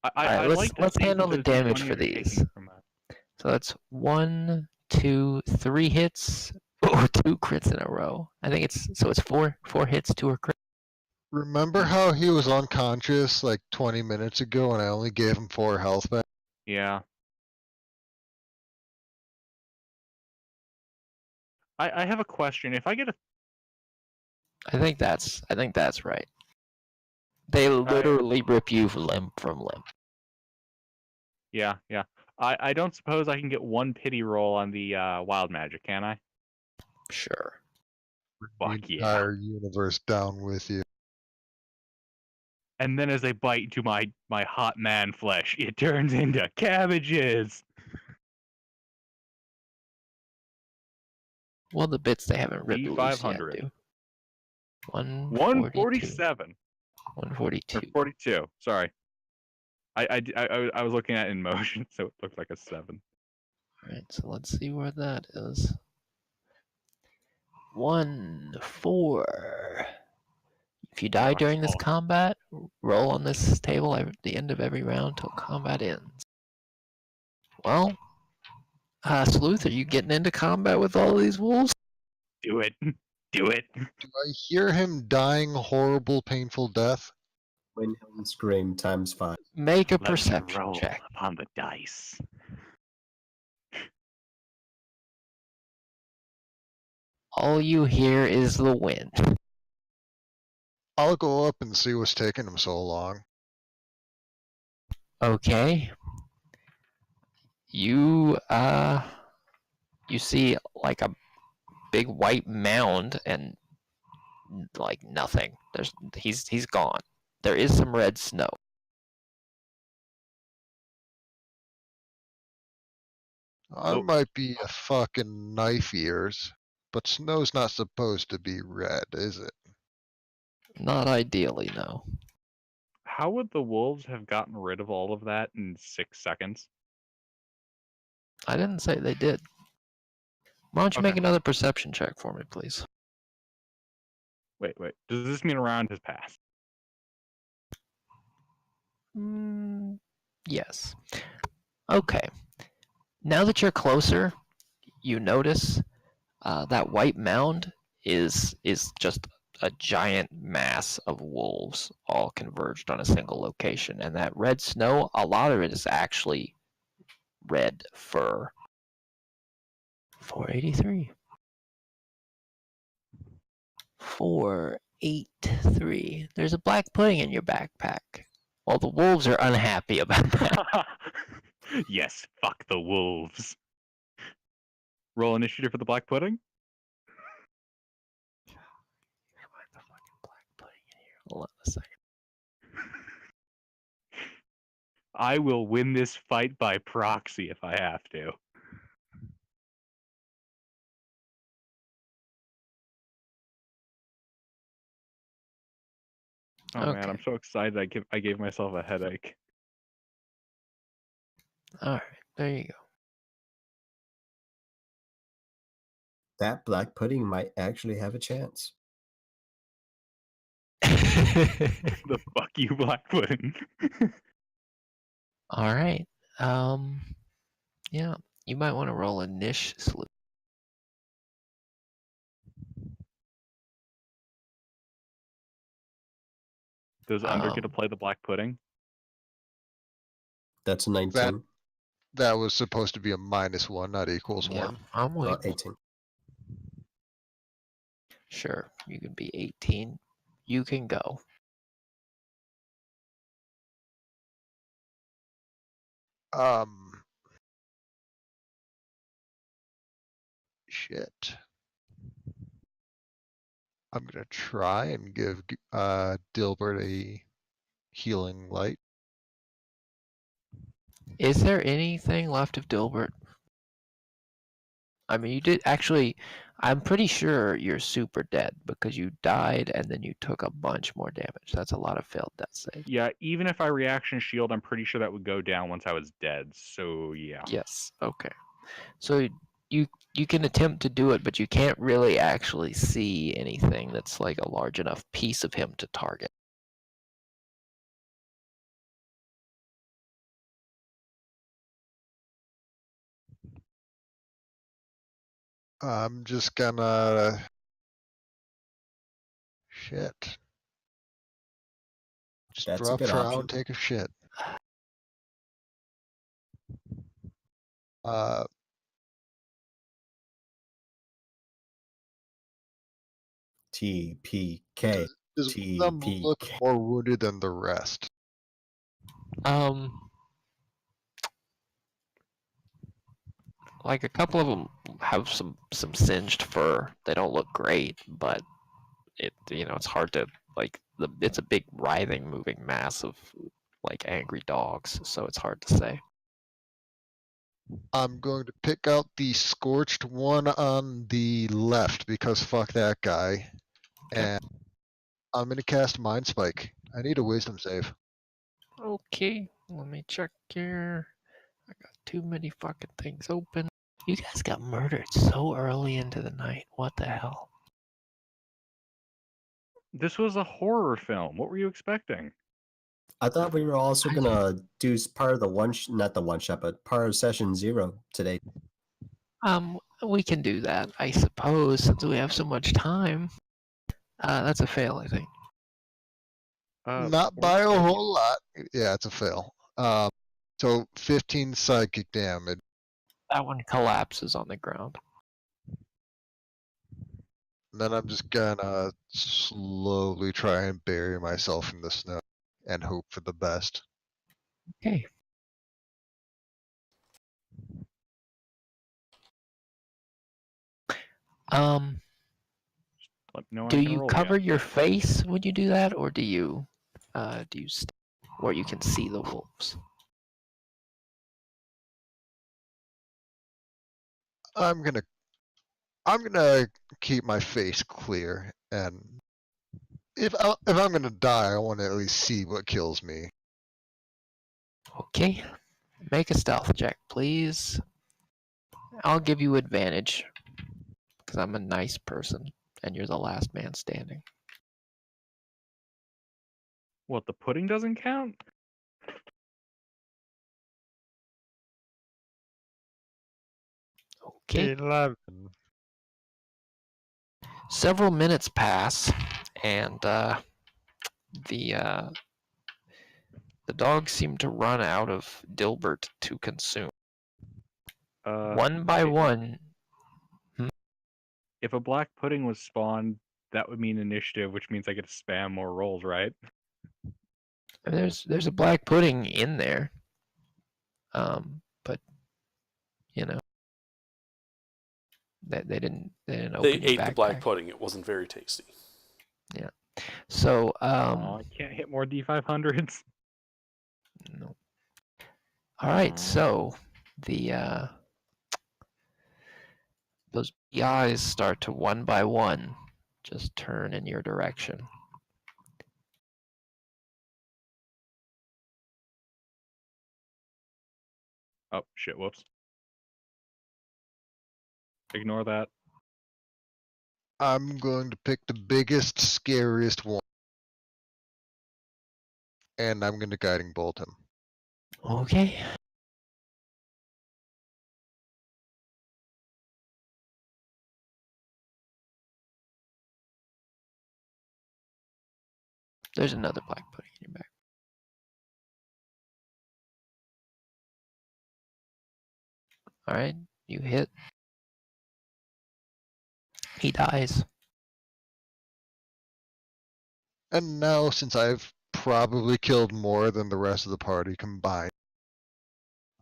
I Alright, like to let's think handle that the there's damage money for I'm taking these. from that. So that's 1, 2, 3 hits. Oh, 2 crits in a row. I think it's 4 hits, 2 are crit. Remember how he was unconscious like 20 minutes ago and I only gave him 4 health back? Yeah. I have a question. If I get a I think that's right. They literally rip you limb from limb. yeah. I don't suppose I can get one pity roll on the wild magic, can I? Sure. Fuck The yeah. entire universe down with you. And then as they bite into my hot man flesh, it turns into cabbages. Well, the bits they haven't ripped loose yet, D500. do. 142. 147 or 142. 42. Sorry. I was looking at it in motion, so it looked like a 7. Alright, so let's see where that is. 1, 4. If you die during this combat, roll on this table at the end of every round till combat ends. Well, Sleuth, are you getting into combat with all these wolves? Do it. Do it. Do I hear him dying horrible, painful death? Wilhelm scream times 5. Make a Let me perception roll check. upon the dice. All you hear is the wind. I'll go up and see what's taking him so long. Okay. You see like a big white mound and like nothing. He's gone. There is some red snow. I might be a fucking knife ears, but snow's not supposed to be red, is it? Not ideally, no. How would the wolves have gotten rid of all of that in 6 seconds? I didn't say they did. Why don't you make another perception check for me, please? Wait. Does this mean a round has passed? Yes. Okay. Now that you're closer, you notice that white mound is just a giant mass of wolves all converged on a single location. And that red snow, a lot of it is actually red fur. 483. 483. There's a black pudding in your backpack. Well, the wolves are unhappy about that. Yes, fuck the wolves. Roll initiative for the black pudding? Find the fucking black pudding in here. Hold on a second. I will win this fight by proxy if I have to. Oh man, I'm so excited I gave myself a headache. Alright, there you That black pudding might actually have a chance. go. The fuck you, black pudding. Alright. Yeah, you might want to roll a niche sleuth. Does Under get to play the black pudding? That's a 19. That was supposed to be a -1, not equals Yeah, 1. I'm Well, waiting. 18. Sure, you can be 18. You can go. Shit. I'm gonna try and give Dilbert a healing light. Is there anything left of Dilbert? I mean, you did actually. I'm pretty sure you're super dead because you died and then you took a bunch more damage. That's a lot of failed death saves. Yeah, even if I reaction shield, I'm pretty sure that would go down once I was dead. So yeah. Yes. Okay. So you can attempt to do it, but you can't really actually see anything that's like a large enough piece of him to target. I'm just gonna... Shit. Just That's a drop good trow option. and take a shit. Uh, TPK. does one of them look TPK. more wounded than the rest? Like a couple of them have some singed fur. They don't look great, but it's hard to it's a big writhing, moving mass of like angry dogs, so it's hard to say. I'm going to pick out the scorched one on the left because fuck that guy. Okay. And I'm gonna cast Mind Spike. I need a wisdom save. Okay, let me check here. I got too many fucking things open. You guys got murdered so early into the night. What the hell? This was a horror film. What were you expecting? I thought we were also gonna do part of the not the one shot, but part of session 0 today. We can do that, I suppose, since we have so much time. That's a fail, I think. Not by a whole lot. Yeah, it's a fail. So 15 psychic damage. That one collapses on the ground. Then I'm just gonna slowly try and bury myself in the snow and hope for the best. Okay. Let me know when Do I can you roll cover again. your face when you do that, or do you where you can see the wolves? I'm gonna keep my face clear, and if I'm gonna die, I want to at least see what kills me. Okay. Make a stealth check, please. I'll give you advantage because I'm a nice person and you're the last man standing. What, the pudding doesn't count? Okay. 11. Several minutes pass, and the dogs seem to run out of Dilbert to consume. One by one. If a black pudding was spawned, that would mean initiative, which means I get to spam more rolls, right? There's a black pudding in there, but they didn't They open your ate the black backpack. pudding. It wasn't very tasty. Yeah. So I can't hit more D500s. no. All right. So the those eyes start to one by one just turn in your direction. Oh, shit, whoops. Ignore that. I'm going to pick the biggest, scariest one, and I'm going to guiding bolt him. Okay. There's another black pudding in your back. All right, you hit. He dies. And now, since I've probably killed more than the rest of the party combined,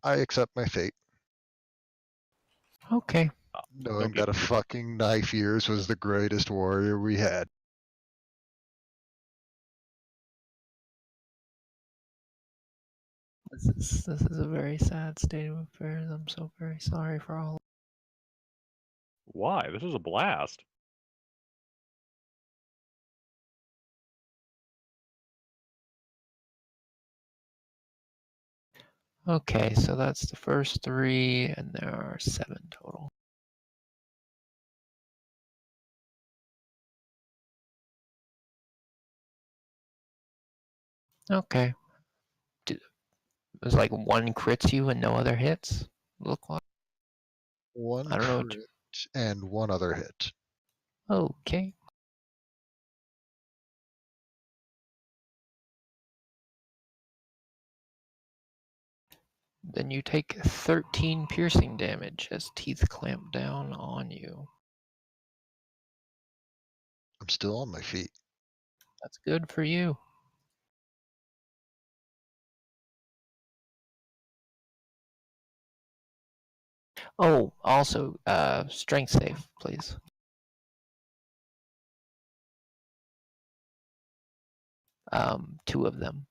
I accept my fate, Okay. knowing get that a too- fucking knife ears was the greatest warrior we had. This is a very sad state of affairs. I'm so very sorry for all. Why? This was a blast. Okay, so that's the first 3, and there are 7 total. Okay. It was like 1 crits you and no other hits. Look like. One I don't know. crit. and one other hit. Okay. Then you take 13 piercing damage as teeth clamp down on you. I'm still on my feet. That's good for you. Oh, also, strength save, please. Two of them.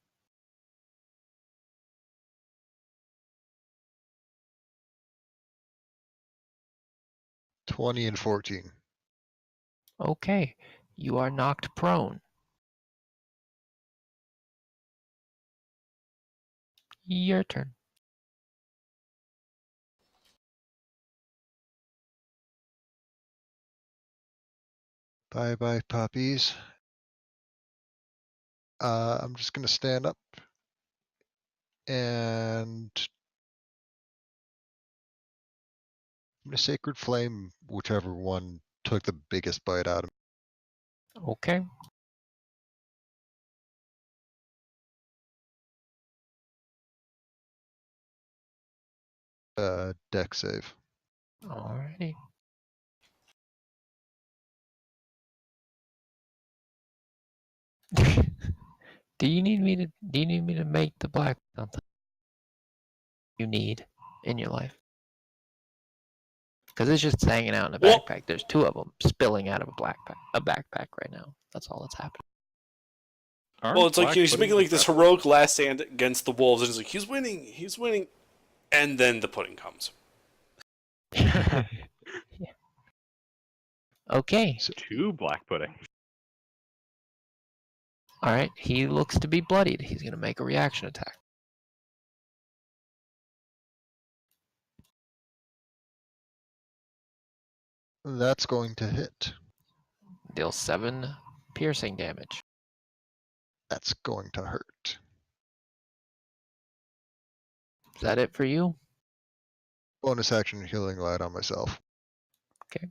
20 and 14. Okay, you are knocked prone. Your turn. Bye bye, puppies. I'm just gonna stand up and I'm gonna Sacred Flame whichever one took the biggest bite out of me. Okay. Deck save. Alrighty. Do you need me to make the black something you need in your life? Because it's just hanging out in a Well- backpack. There's two of them spilling out of a backpack right now. That's all that's happening. Well, it's like he's making like this heroic last stand against the wolves, and he's like, he's winning, and then the pudding comes. Yeah. Okay. Two black pudding. All right. He looks to be bloodied. He's gonna make a reaction attack. That's going to hit. Deal 7 piercing damage. That's going to hurt. Is that it for you? Bonus action healing light on myself. Okay.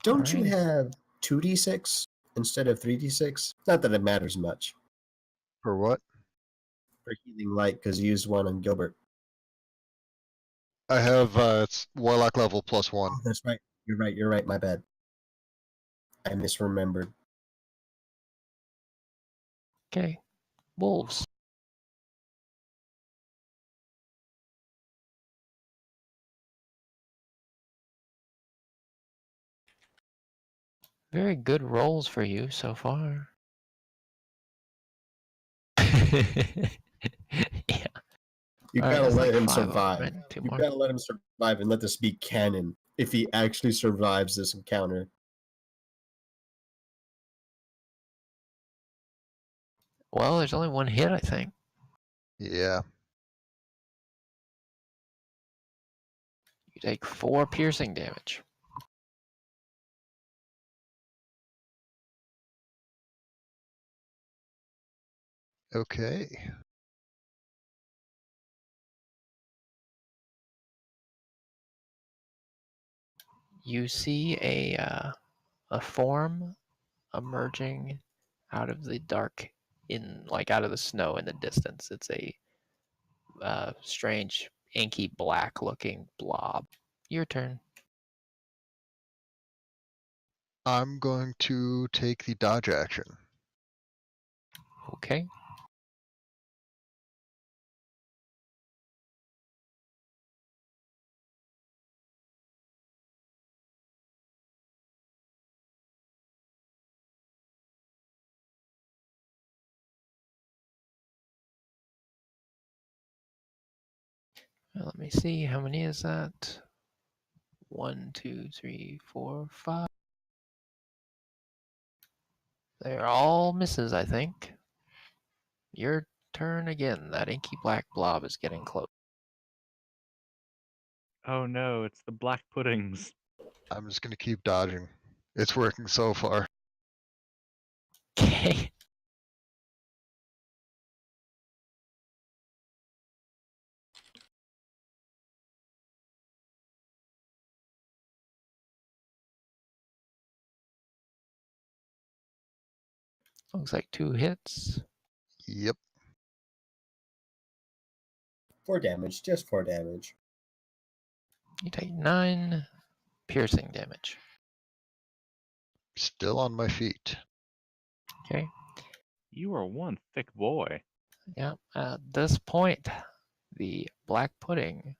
Don't you Alrighty. have 2d6 instead of 3d6? Not that it matters much For what? for healing light, because you used one on Gilbert. I have it's Warlock level +1. Oh, that's right. You're right. My bad. I misremembered. Okay. Wolves. Very good rolls for you so far. Yeah. You All right, gotta that's let like him 5 of them, survive. right? Two You more. gotta let him survive and let this be canon if he actually survives this encounter. Well, there's only one hit, I think. Yeah. You take 4 piercing damage. Okay. You see a form emerging out of the dark, out of the snow in the distance. It's a strange, inky black looking blob. Your turn. I'm going to take the dodge action. Okay. Let me see. How many is that? 1, 2, 3, 4, 5. They're all misses, I think. Your turn again. That inky black blob is getting close. Oh no, it's the black puddings. I'm just gonna keep dodging. It's working so far. Okay. Looks like 2 hits. Yep. 4 damage, just 4 damage. You take 9 piercing damage. Still on my feet. Okay. You are one thick boy. Yeah. At this point, the black pudding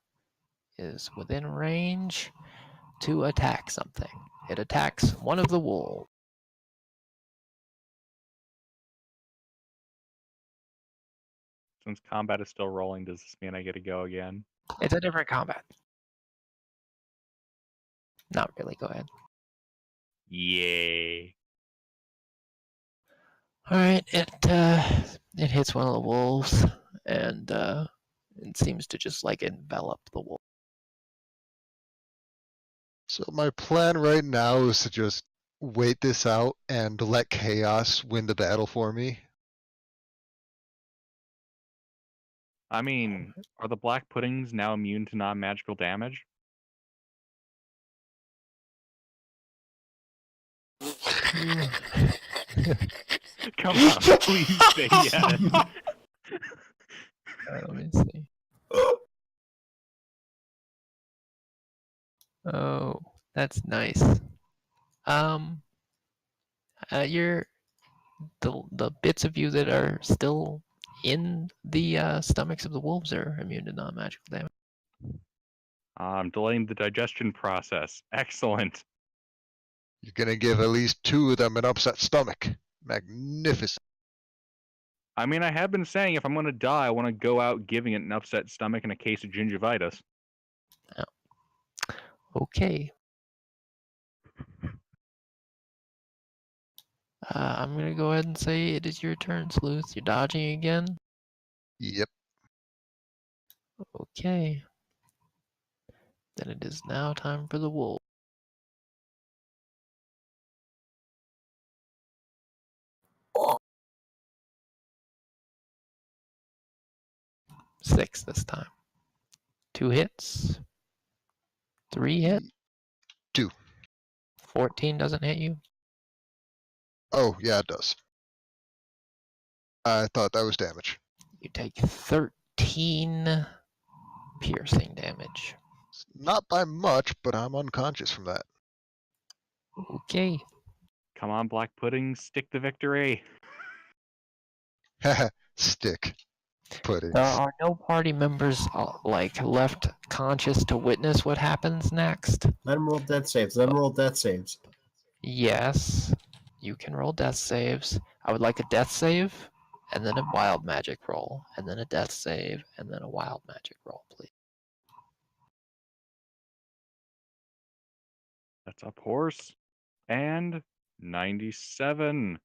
is within range to attack something. It attacks one of the wolves. Since combat is still rolling, does this mean I get to go again? It's a different combat. Not really. Go ahead. Yay. All right. It hits one of the wolves, and it seems to just like envelop the wolf. So my plan right now is to just wait this out and let chaos win the battle for me. I mean, are the black puddings now immune to non-magical damage? Come on, please say yes. Let me see. Oh, that's nice. You're the bits of you that are still in the stomachs of the wolves are immune to non-magical damage. I'm delaying the digestion process. Excellent. You're gonna give at least 2 of them an upset stomach. Magnificent. I mean, I have been saying if I'm going to die, I want to go out giving it an upset stomach and a case of gingivitis. Okay. I'm gonna go ahead and say it is your turn, Sleuth. You're dodging again. Yep. Okay. Then it is now time for the wolf. Oh. 6 this time. 2 hits. 3 hit. 2. 14 doesn't hit you. Oh, yeah, it does. I thought that was damage. You take 13 piercing damage. Not by much, but I'm unconscious from that. Okay. Come on, black pudding, stick the victory. Stick. Puddings. There are no party members left conscious to witness what happens next. Let him roll death saves. Let him roll death saves. Yes, you can roll death saves. I would like a death save, and then a wild magic roll, and then a death save, and then a wild magic roll, please. That's up horse. And 97.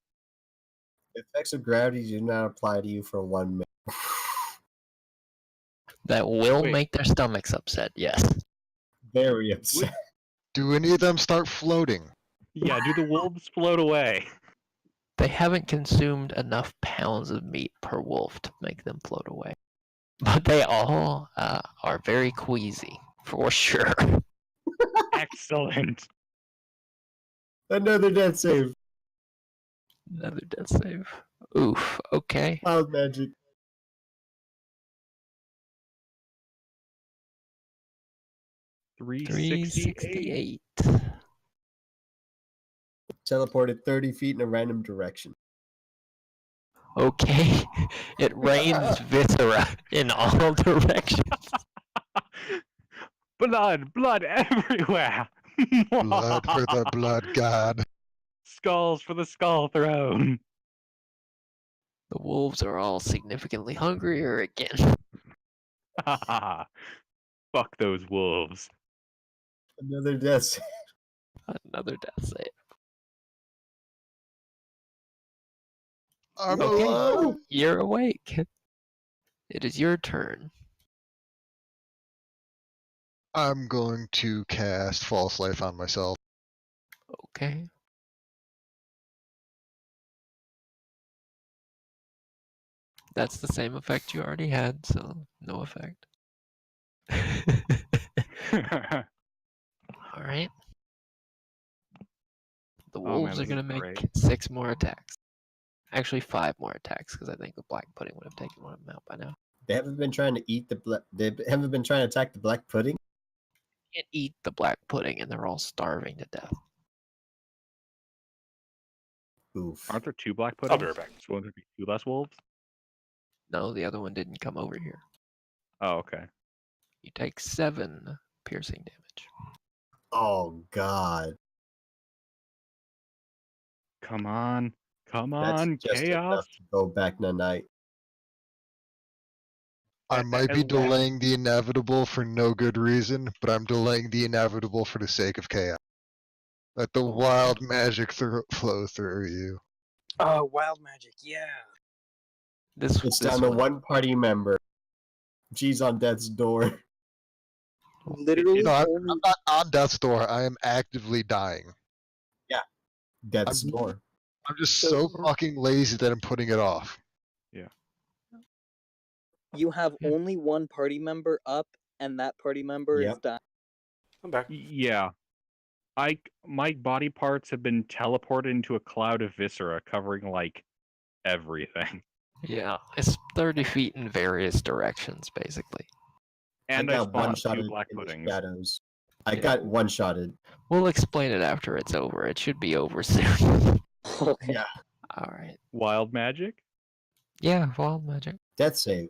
The effects of gravity do not apply to you for 1 minute. That will Wait. make their stomachs upset, yes. Very upset. Do any of them start floating? Yeah, do the wolves float away? They haven't consumed enough pounds of meat per wolf to make them float away. But they all are very queasy, for sure. Excellent. Another death save. Another death save. Oof, okay. Wild magic. $368. 368. Teleported 30 feet in a random direction. Okay. It rains viscera in all directions. Blood everywhere. Blood for the blood god. Skulls for the skull throne. The wolves are all significantly hungrier again. Fuck those wolves. Another death save. Another death save. I'm Okay. alive. You're awake. It is your turn. I'm going to cast False Life on myself. Okay. That's the same effect you already had, so no effect. All right. The Oh, man, wolves are this going is to make great. 6 more attacks. Actually, 5 more attacks because I think the black pudding would have taken one of them out by now. They haven't been trying to eat the they haven't been trying to attack the black pudding. Can't eat the black pudding, and they're all starving to death. Oof. Aren't there 2 black puddings? I'll be right back. So won't there be 2 less wolves? No, the other one didn't come over here. Oh, okay. You take 7 piercing damage. Oh God. Come on. Come That's on, just chaos. enough to go back in the night. I might be and- delaying the inevitable for no good reason, but I'm delaying the inevitable for the sake of chaos. Let the wild magic flow through you. Oh, wild magic, yeah. This It's this down to one, one party member. G's on death's door. Literally No, I'm only not on death's door. I am actively dying. Death's I'm- door. I'm just so fucking lazy that I'm putting it off. you have only one party member up, and that party member is Yep. dying. I'm back. Yeah. My body parts have been teleported into a cloud of viscera covering, like, everything. yeah, it's 30 feet in various directions, basically. And I got spawned one-shotted 2 black in the puddings. shadows. I Yeah. got one-shotted. We'll explain it after it's over. It should be over soon. Okay. Yeah. All right. Wild magic? Yeah, wild magic. Death save.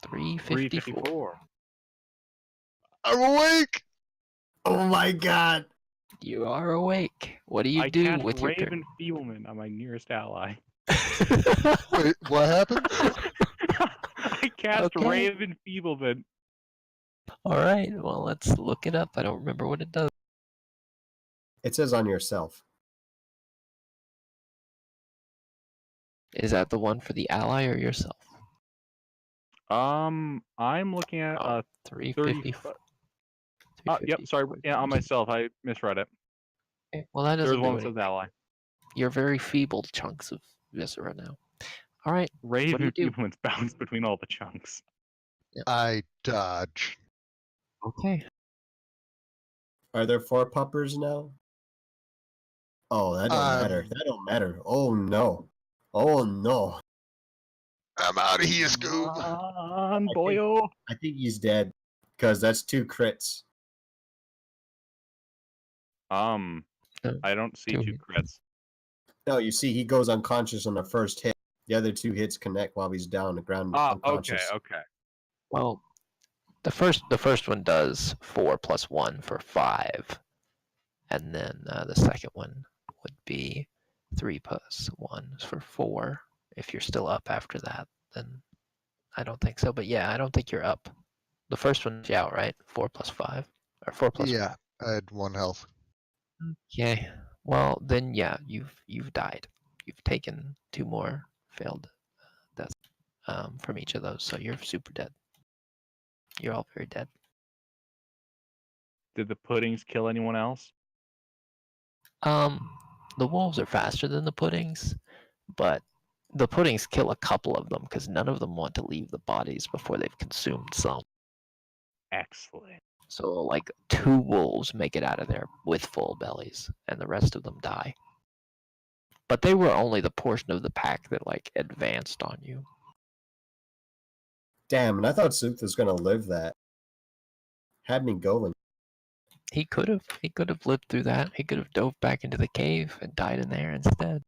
354. 354. I'm awake! Oh my God. You are awake. What do you I do cast with your Raven Feeblement on my nearest ally. turn? Wait, what happened? I cast Okay. Raven Feeblement. All right. Well, let's look it up. I don't remember what it does. It says on yourself. Is that the one for the ally or yourself? I'm looking at Oh, 30. 354. Yep, sorry. Yeah, on myself. I misread it. Okay, well, that There's doesn't one do that says anything. ally. You're very feeble chunks of viscera now. All right. Raven do? Feeblement's bounced between all the chunks. I dodge. Okay. Are there 4 puppers now? Oh, that don't matter. That don't matter. Oh no. Oh no. I'm out of here, Come Scoob. on, I boyo. I think he's dead. Because that's 2 crits. I don't see 2 Two. crits. No, you see, he goes unconscious on the first hit. The other 2 hits connect while he's down on the ground Okay, unconscious. okay. Well, the first one does 4 plus 1 for 5, and then the second one would be 3 plus 1 for 4. If you're still up after that, then I don't think so. But yeah, I don't think you're up. The first one's out, right? 4 plus 5 or 4 plus. Yeah, I had 1 health. Okay. Well, then yeah, you've died. You've taken 2 more failed deaths from each of those, so you're super dead. You're all very dead. Did the puddings kill anyone else? The wolves are faster than the puddings, but the puddings kill a couple of them because none of them want to leave the bodies before they've consumed some. Excellent. So like 2 wolves make it out of there with full bellies, and the rest of them die. But they were only the portion of the pack that like advanced on you. Damn, and I thought Sooth was going to live that. Had me going. He could have. He could have lived through that. He could have dove back into the cave and died in there instead.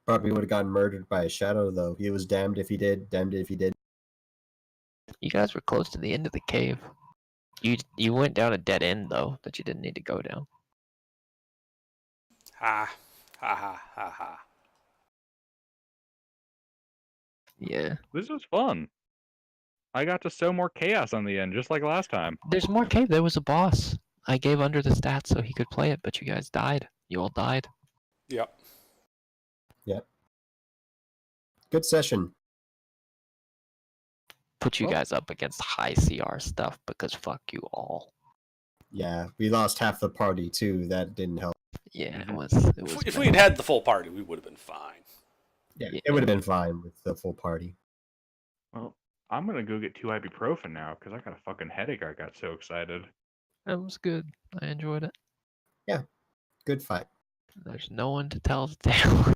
Probably would have gotten murdered by a shadow, though. He was damned if he did, damned if he did. You guys were close to the end of the cave. You went down a dead end though that you didn't need to go down. Ha. Ha ha ha ha. Yeah. This was fun. I got to sow more chaos on the end, just like last time. There's more cave. There was a boss. I gave under the stats so he could play it, but you guys died. You all died. Yep. Good session. Put you Well- guys up against high CR stuff because fuck you all. Yeah, we lost half the party, too. That didn't help. Yeah, it Mhm. was. If we had had the full party, we would have been fine. Yeah, Yeah. it would have been fine with the full party. Well, I'm gonna go get 2 ibuprofen now because I got a fucking headache. I got so excited. That was good. I enjoyed it. Good fight. There's no one to tell the tale.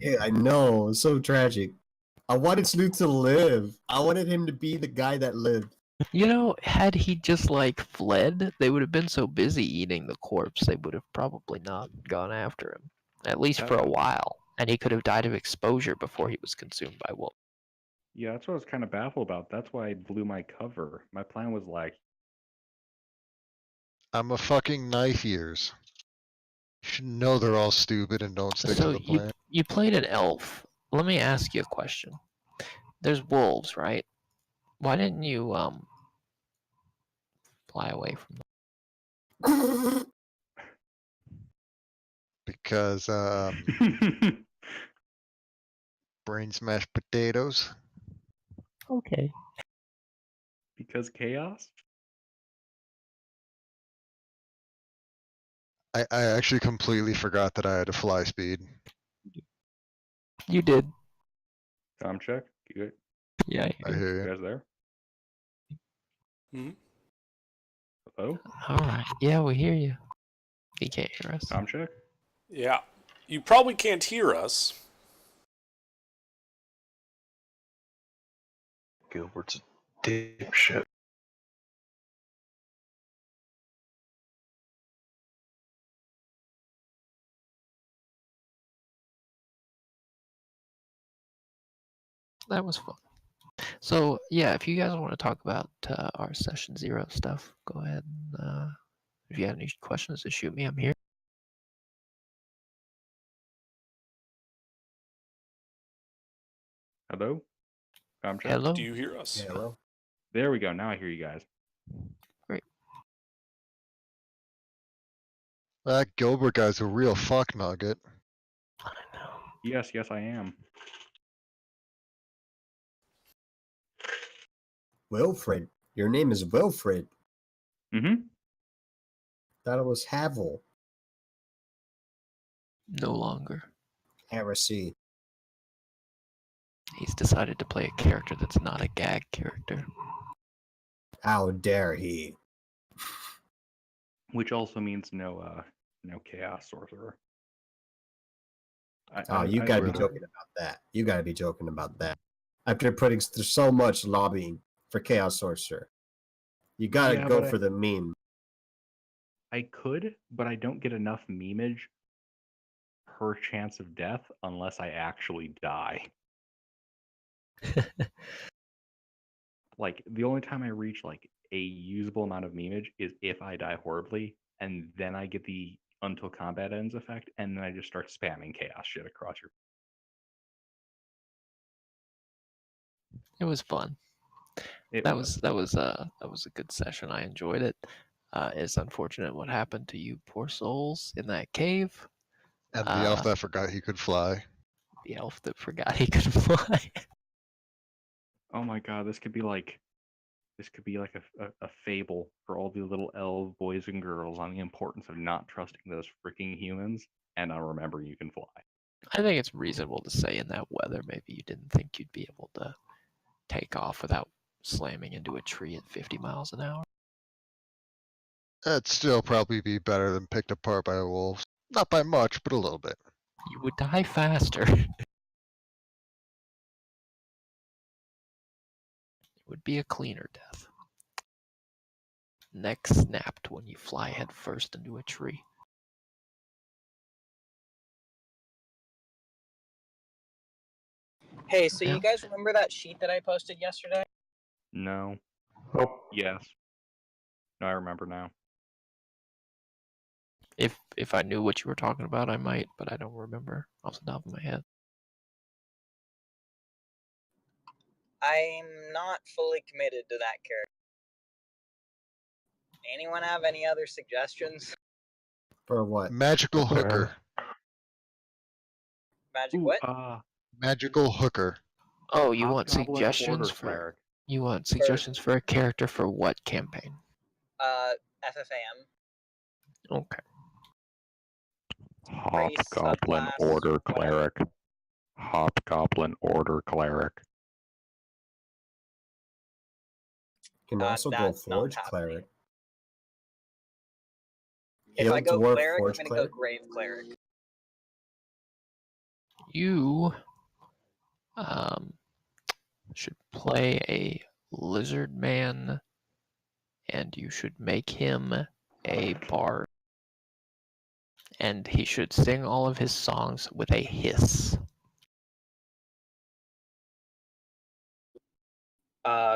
Yeah, I know. It's so tragic. I wanted Snoop to live. I wanted him to be the guy that lived. You know, had he just like fled, they would have been so busy eating the corpse, they would have probably not gone after him. At least for a while. And he could have died of exposure before he was consumed by wolves. Yeah, that's what I was kind of baffled about. That's why I blew my cover. My plan was like, I'm a fucking knife ears. You should know they're all stupid and don't stick to So the plan. you played an elf. Let me ask you a question. There's wolves, right? Why didn't you fly away from them? Because brain smashed potatoes. Okay. because chaos? I actually completely forgot that I had a fly speed. You did. Tom check. You Yeah, I hear you. guys there? Mhm. Hello? Alright. Yeah, we hear you. He can't hear us. Tom check. Yeah. You probably can't hear us. Gilbert's a dipshit. That was fun. So, yeah, if you guys want to talk about our session 0 stuff, go ahead and if you have any questions, just shoot me. I'm here. Hello? Tom check. Hello. Do you hear us? Yeah, hello. There we go. Now I hear you guys. Great. That Gilbert guy's a real fuck nugget. I know. Yes, I am. Wilfred. Your name is Wilfred. Mm-hmm. Thought it was Havel. No longer. Heresy. He's decided to play a character that's not a gag character. How dare he? Which also means no chaos sorcerer. Oh, you gotta be really- joking about that. You gotta be joking about that. After putting so much lobbying for Chaos Sorcerer, you gotta Yeah, go but for the meme. I could, but I don't get enough memeage per chance of death unless I actually die. Like the only time I reach like a usable amount of memeage is if I die horribly, and then I get the until combat ends effect, and then I just start spamming chaos shit across your. It was fun. That was a good session. I enjoyed it. It's unfortunate what happened to you poor souls in that cave. And the elf that forgot he could fly. The elf that forgot he could fly. Oh my god, this could be like a fable for all the little elf boys and girls on the importance of not trusting those freaking humans and remembering you can fly. I think it's reasonable to say in that weather, maybe you didn't think you'd be able to take off without slamming into a tree at 50 miles an hour. That'd still probably be better than picked apart by wolves. Not by much, but a little bit. You would die faster. It would be a cleaner death. Neck snapped when you fly head first into a tree. Hey, so Yeah. you guys remember that sheet that I posted yesterday? No. Oh, Yes. No, I remember now. If I knew what you were talking about, I might, but I don't remember off the top of my head. I'm not fully committed to that character. Anyone have any other suggestions? For what? Magical hooker. Magic Ooh, what? Magical hooker. Oh, you want Hobgoblin Order suggestions for Cleric. a character for what campaign? FFAM. Okay. Hobgoblin subclass, Order whatever. Cleric. Hobgoblin Order Cleric. You can also go That's not Forge happening. Cleric. If I Hill go Dwarf cleric, Forge I'm gonna Cleric. go grave cleric. You should play a lizard man, and you should make him a bard. And he should sing all of his songs with a hiss.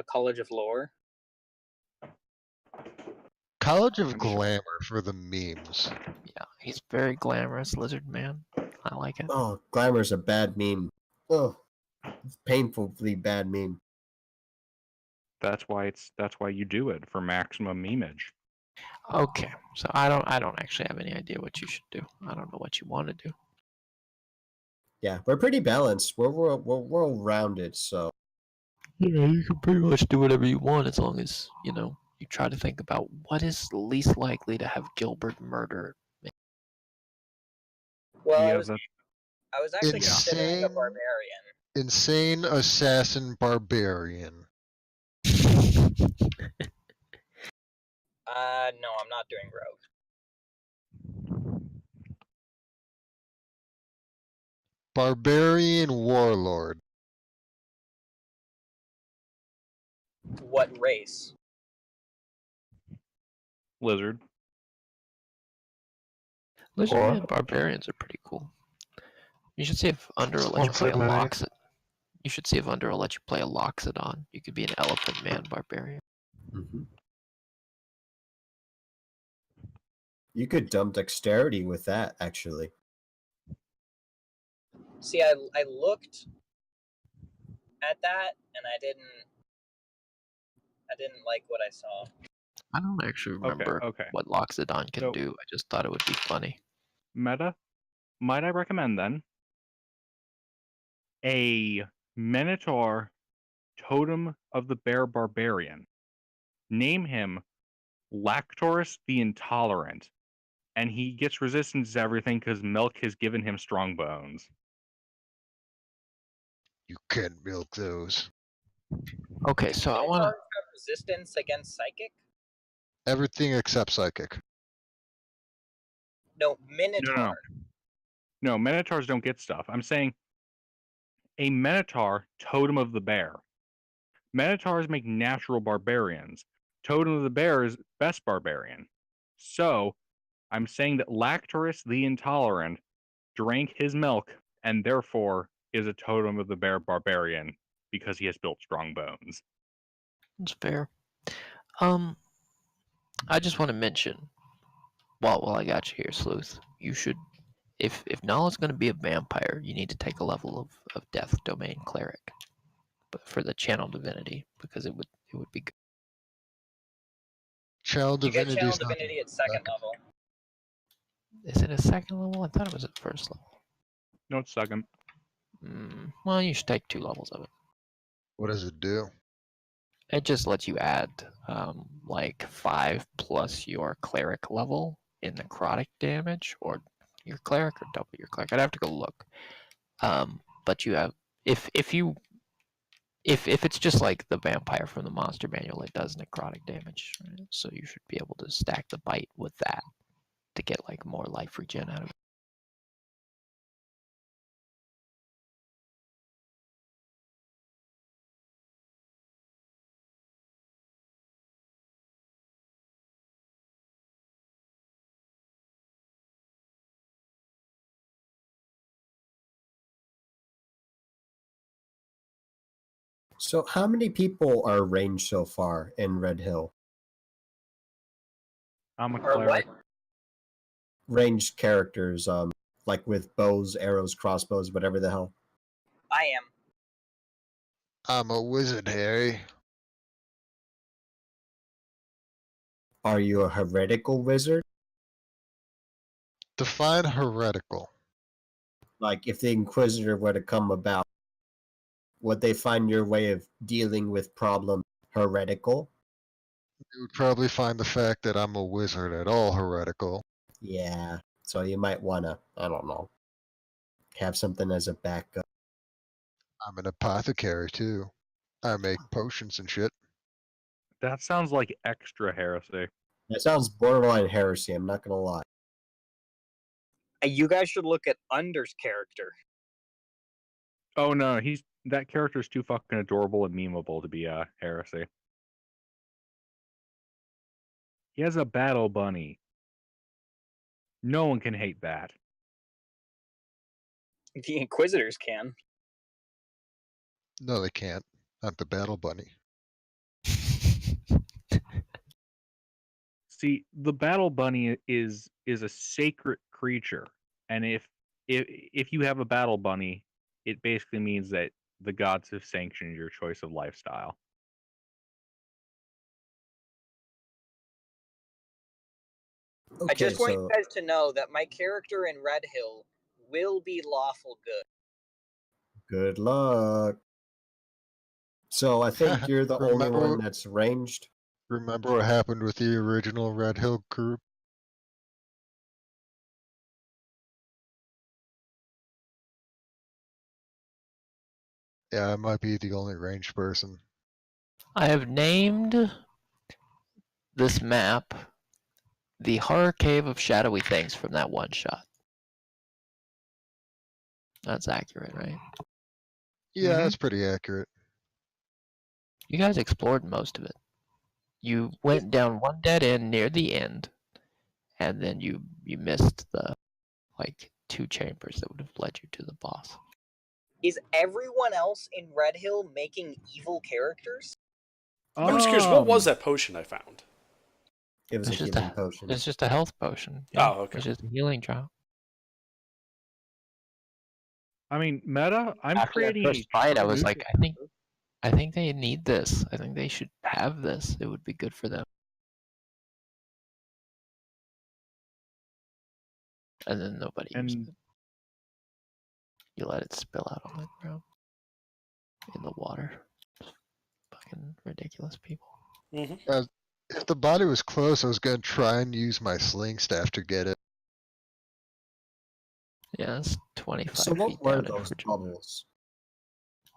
College of Lore. College of I'm sure. Glamour for the memes. Yeah, he's very glamorous lizard man. I like it. Oh, Glamour's a bad meme. Oh, painfully bad meme. That's why you do it for maximum memeage. Okay, so I don't actually have any idea what you should do. I don't know what you want to do. Yeah, we're pretty balanced. We're well rounded. So Yeah, you can pretty much do whatever you want as long as, you try to think about what is least likely to have Gilbert murdered. Well, Yeah, I was actually considering a Insane, barbarian. insane assassin barbarian. No, I'm not doing rogue. Barbarian warlord. What race? lizard. Lizard Or- man barbarians are pretty cool. You should see if Under will let you One play a second, mate. Loxodon. You should see if Under will let you play a Loxodon. You could be an elephant man barbarian. you could dump dexterity with that. Actually, See, I looked at that and I didn't like what I saw. I don't actually remember Okay. what Loxodon can So- do. I just thought it would be funny. Meta, might I recommend then a Minotaur Totem of the Bear Barbarian? Name him Lactorus the Intolerant, and he gets resistance to everything because milk has given him strong bones. You can't milk those. Okay, so I want Minotaurs have resistance against psychic? Everything except psychic. No, Minotaur. No, Minotaurs don't get stuff. I'm saying a Minotaur Totem of the Bear. Minotaurs make natural barbarians. Totem of the Bear is best barbarian. So I'm saying that Lactorus the Intolerant drank his milk and therefore is a Totem of the Bear barbarian because he has built strong bones. It's fair. I just want to mention, while I got you here, Sleuth, you should, if Nala's going to be a vampire, you need to take a level of Death Domain Cleric, but for the Channel Divinity, because it would be good. Channel You get divinity channel is not divinity at second level. Is it a second level? I thought it was at first level. No, it's second. Well, you should take 2 levels of it. What does it do? It just lets you add like 5 plus your cleric level in necrotic damage, or your cleric, or double your cleric. I'd have to go look. But you have if it's just like the vampire from the monster manual, it does necrotic damage. Right? So you should be able to stack the bite with that to get like more life regen out of it. so how many people are ranged so far in Redhill? I'm a Or cleric. what? Ranged characters, like with bows, arrows, crossbows, whatever the hell. I am. I'm a wizard, Harry. Are you a heretical wizard? Define heretical. Like, if the Inquisitor were to come about, would they find your way of dealing with problem heretical? You would probably find the fact that I'm a wizard at all heretical. Yeah, so you might wanna, I don't know, have something as a backup. I'm an apothecary too. I make potions and shit. That sounds like extra heresy. That sounds borderline heresy, I'm not gonna lie. You guys should look at Under's character. Oh no, that character's too fucking adorable and memeable to be heresy. He has a battle bunny. No one can hate that. The Inquisitors can. No, they can't. Not the Battle Bunny. See, the battle bunny is a sacred creature, and if you have a battle bunny, it basically means that the gods have sanctioned your choice of lifestyle. I Okay, just want so you guys to know that my character in Redhill will be lawful good. good luck. So I think you're the only Remember- one that's ranged. Remember what happened with the original Red Hill group? Yeah, I might be the only ranged person. I have named this map the Horror Cave of Shadowy Things from that one shot. That's accurate, right? Yeah, Mhm. that's pretty accurate. You guys explored most of it. You went down one dead end near the end, and then you missed the like 2 chambers that would have led you to the boss. Is everyone else in Redhill making evil characters? I'm just curious, what was Um, that potion I found? It was It's a just healing a potion. it's just a health potion. Yeah, Oh, okay. It's just a healing drop. I mean, meta. I'm After that creating first a fight, I true was like, neutral. I think they need this. I think they should have this. It would be good for them. And then nobody used And it. You let it spill out on the ground. In the water. Fucking ridiculous people. Mm-hmm. If the body was close, I was gonna try and use my sling staff to get it. Yeah, it's 25 So what feet were down. those bubbles?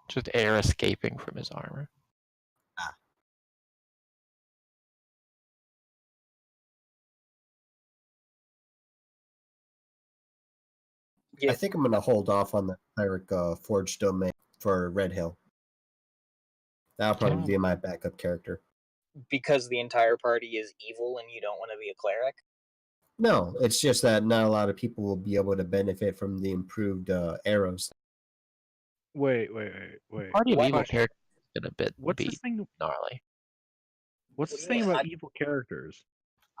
Just air escaping from his armor. Yeah. I think I'm gonna hold off on the cleric forge domain for Redhill. That'll probably Okay. be my backup character. Because the entire party is evil and you don't want to be a cleric? No, it's just that not a lot of people will be able to benefit from the improved arrows. wait. Party of What? evil Question. characters is gonna What's be this thing? gnarly. What's this thing about evil characters?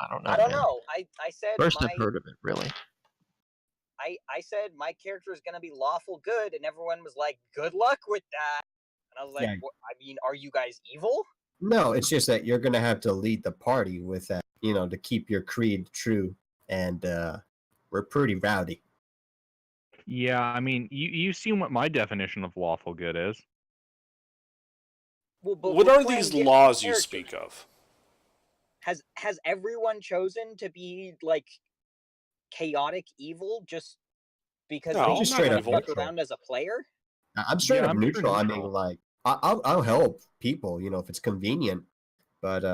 I don't know. I don't man. know. I said First I've my heard of it, really. I said my character is gonna be lawful good, and everyone was like, "Good luck with that." And I was like, Yeah. I mean, are you guys evil? No, it's just that you're gonna have to lead the party with that, to keep your creed true. And we're pretty rowdy. Yeah, I mean, you've seen what my definition of lawful good is. Well, but What we're are playing these different laws you characters. speak of? Has everyone chosen to be like chaotic evil just because No, they I'm Just not straight up evil. stuck neutral. around as a player? I'm straight Yeah, up I'm true neutral. I mean, neutral. like, I'll help people, if it's convenient. But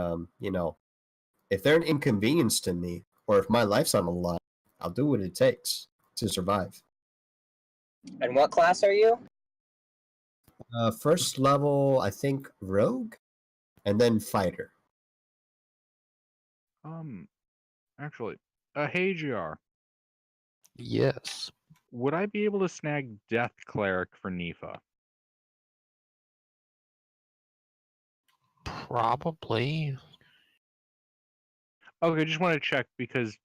if they're an inconvenience to me, or if my life's on the line, I'll do what it takes to survive. And what class are you? First level, I think rogue, and then fighter. Actually, hey GR, Yes. would I be able to snag Death Cleric for Nifa? Probably. Okay, just want to check because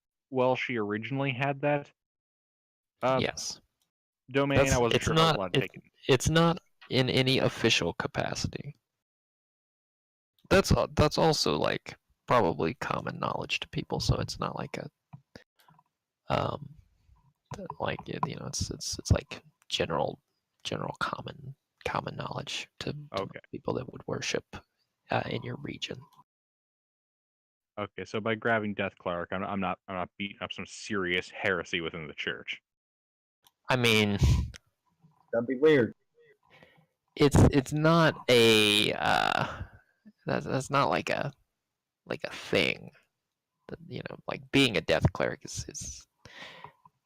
she originally had that Yes. domain. I wasn't It's sure if I was not allowed to take it. it's not in any official capacity. That's also like probably common knowledge to people, so it's not like a like it's like general common knowledge to Okay. people that would worship in your region. Okay, so by grabbing Death Cleric, I'm not beating up some serious heresy within the church. I mean, That'd be weird. it's not a that's not like a thing. That, like being a death cleric is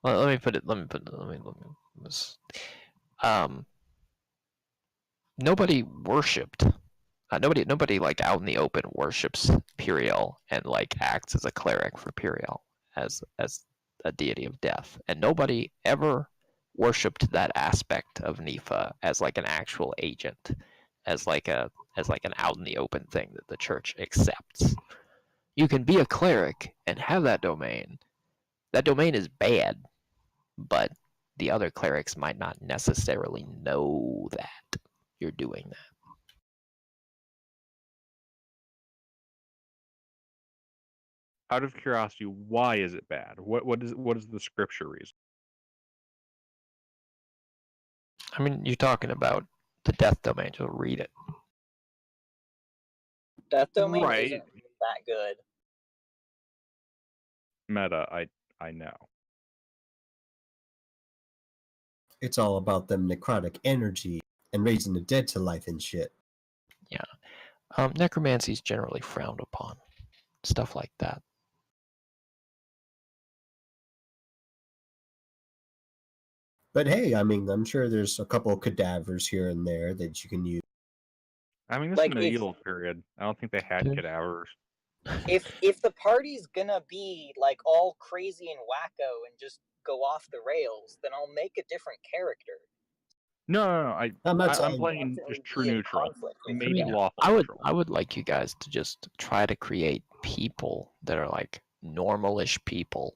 well, let me put it. Let me. nobody worshipped. Nobody like out in the open worships Piriel and like acts as a cleric for Piriel as a deity of death, and nobody ever worshipped that aspect of Nifa as like an actual agent, as like an out in the open thing that the church accepts. You can be a cleric and have that domain. That domain is bad, but the other clerics might not necessarily know that you're doing that. Out of curiosity, why is it bad? What is the scripture reason? I mean, you're talking about the death domain. Just read it. Death Domain Right. isn't that good. Meta, I know. It's all about them necrotic energy and raising the dead to life and shit. Necromancy is generally frowned upon. Stuff like that. But hey, I mean, I'm sure there's a couple of cadavers here and there that you can use. I mean, this Like, is if- medieval period. I don't think they had Yeah. cadavers. If the party's gonna be like all crazy and wacko and just go off the rails, then I'll make a different character. No. I'm not I'm saying playing Constantly just true be in neutral. conflict with Maybe you guys. lawful I neutral. would like you guys to just try to create people that are like normalish people.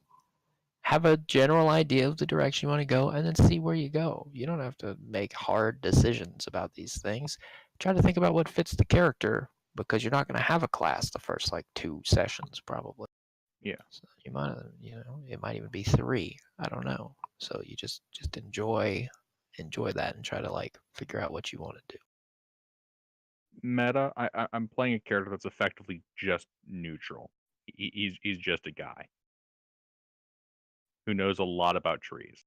Have a general idea of the direction you want to go, and then see where you go. You don't have to make hard decisions about these things. Try to think about what fits the character, because you're not going to have a class the first like 2 sessions probably. Yeah. So you might, it might even be 3. I don't know. So you just enjoy that and try to like figure out what you want to do. Meta, I'm playing a character that's effectively just neutral. He's just a guy who knows a lot about trees.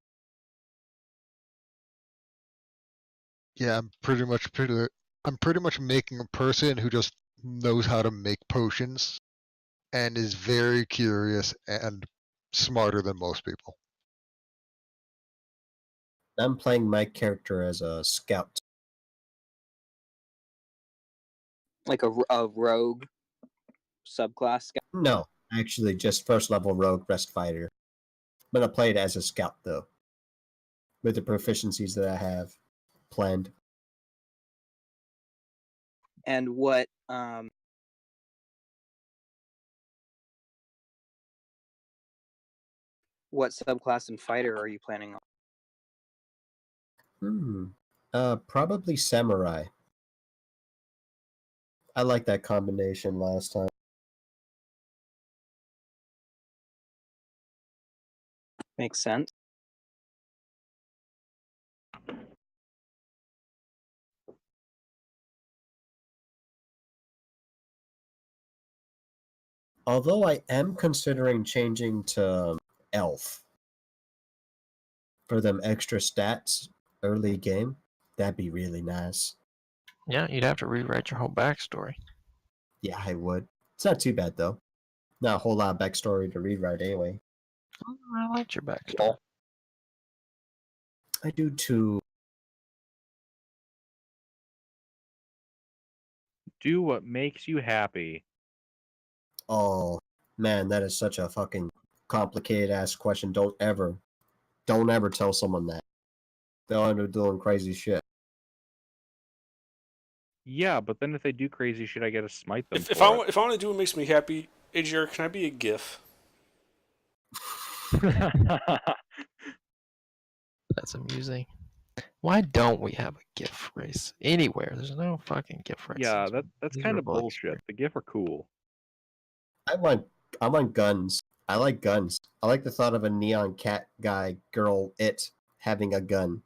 Yeah, I'm pretty much making a person who just knows how to make potions and is very curious and smarter than most people. I'm playing my character as a scout. Like a rogue subclass guy. No, actually, just first level rogue breast fighter. I'm gonna play it as a scout though, with the proficiencies that I have planned. And what subclass and fighter are you planning on? Probably samurai. I like that combination last time. Makes sense. Although I am considering changing to elf for them extra stats early game. That'd be really nice. Yeah, you'd have to rewrite your whole backstory. Yeah, I would. It's not too bad though. Not a whole lot of backstory to rewrite anyway. I liked your backstory. I do too. Do what makes you happy. Oh man, that is such a fucking complicated ass question. Don't ever tell someone that. They'll end up doing crazy shit. Yeah, but then if they do crazy shit, I gotta smite them. If I want to do what makes me happy, AGR, can I be a GIF? That's amusing. Why don't we have a GIF race anywhere? There's no fucking GIF race. Yeah, that's kind of miserable bullshit. The GIF are cool. I want guns. I like guns. I like the thought of a neon cat guy, girl, having a gun.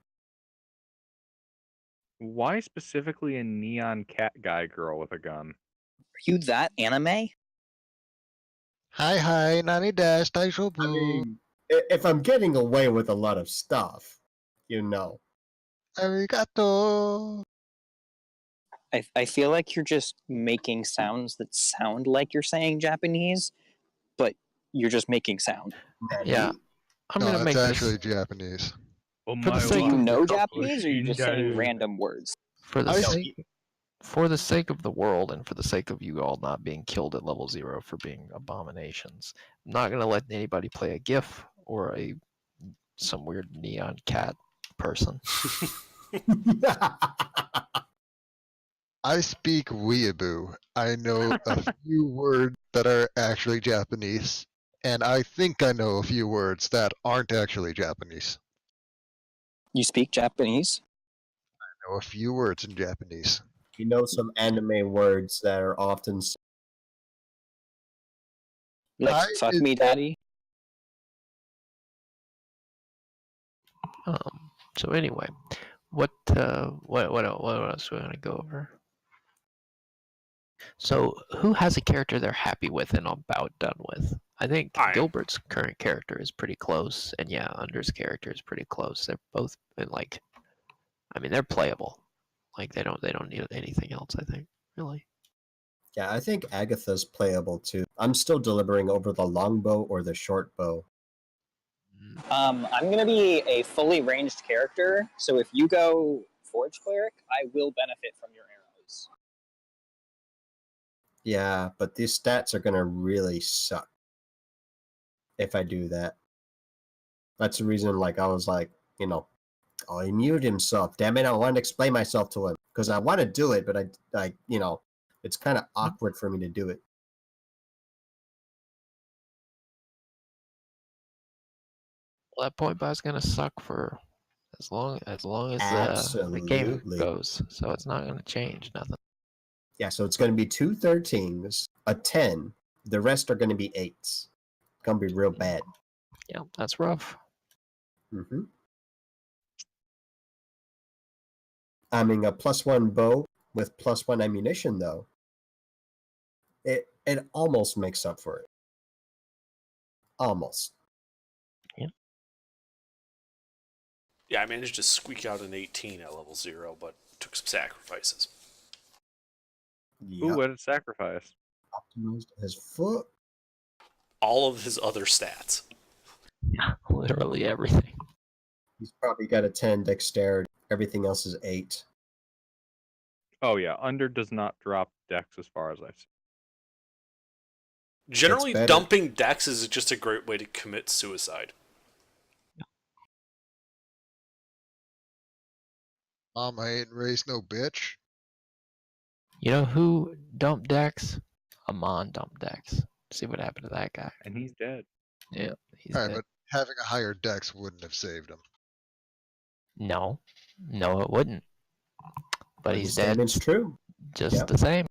Why specifically a neon cat guy girl with a gun? Are you that anime? Hi, Nani Dash, Taishobu. I mean, if I'm getting away with a lot of stuff, you know. Arigato. I feel like you're just making sounds that sound like you're saying Japanese, but you're just making sound. Yeah, I'm No, gonna that's make actually this. Japanese. For the So sake you of know Japanese, or are you just saying random words? For the I sake of the world and for the sake of you all not being killed at level 0 for being abominations, I'm not gonna let anybody play a GIF or some weird neon cat person. I speak weeaboo. I know a few words that are actually Japanese, and I think I know a few words that aren't actually Japanese. You speak Japanese? I know a few words in Japanese. You know some anime words that are often Like, I fuck is- me, daddy? So anyway, what else are we gonna go over? So who has a character they're happy with and about done with? I think I am. Gilbert's current character is pretty close, and yeah, Under's character is pretty close. They're both like, I mean, they're playable. Like they don't need anything else. I think really. Yeah, I think Agatha's playable too. I'm still deliberating over the longbow or the short bow. I'm gonna be a fully ranged character, so if you go Forge Cleric, I will benefit from your arrows. Yeah, but these stats are gonna really suck if I do that. That's the reason, like, I was like, oh, he muted himself. Damn it, I wanted to explain myself to him. Because I want to do it, but it's kind of awkward for me to do it. Well, that point buy's gonna suck for as long as the game Absolutely. goes. So it's not gonna change nothing. Yeah, so it's going to be 2 13s, a 10. The rest are going to be 8s. It's going to be real bad. Yeah, that's rough. Mm-hmm. I mean, a +1 bow with +1 ammunition, though, it almost makes up for it. Almost. Yeah, I managed to squeak out an 18 at level 0, but took some sacrifices. Ooh, Yeah. what a sacrifice. Optimized his foot. All of his other stats. Yeah, literally everything. He's probably got a 10 dexterity. Everything else is 8. Oh yeah, Under does not drop dex as far as I've seen. Generally, better. dumping dex is just a great way to commit suicide. I ain't raised no bitch. You know who dumped Dex? Amon dumped Dex. See what happened to that guy. And he's dead. Yeah, he's Alright, dead. but having a higher dex wouldn't have saved him. No, it wouldn't. But he's His dead damage true. just Yep. the same.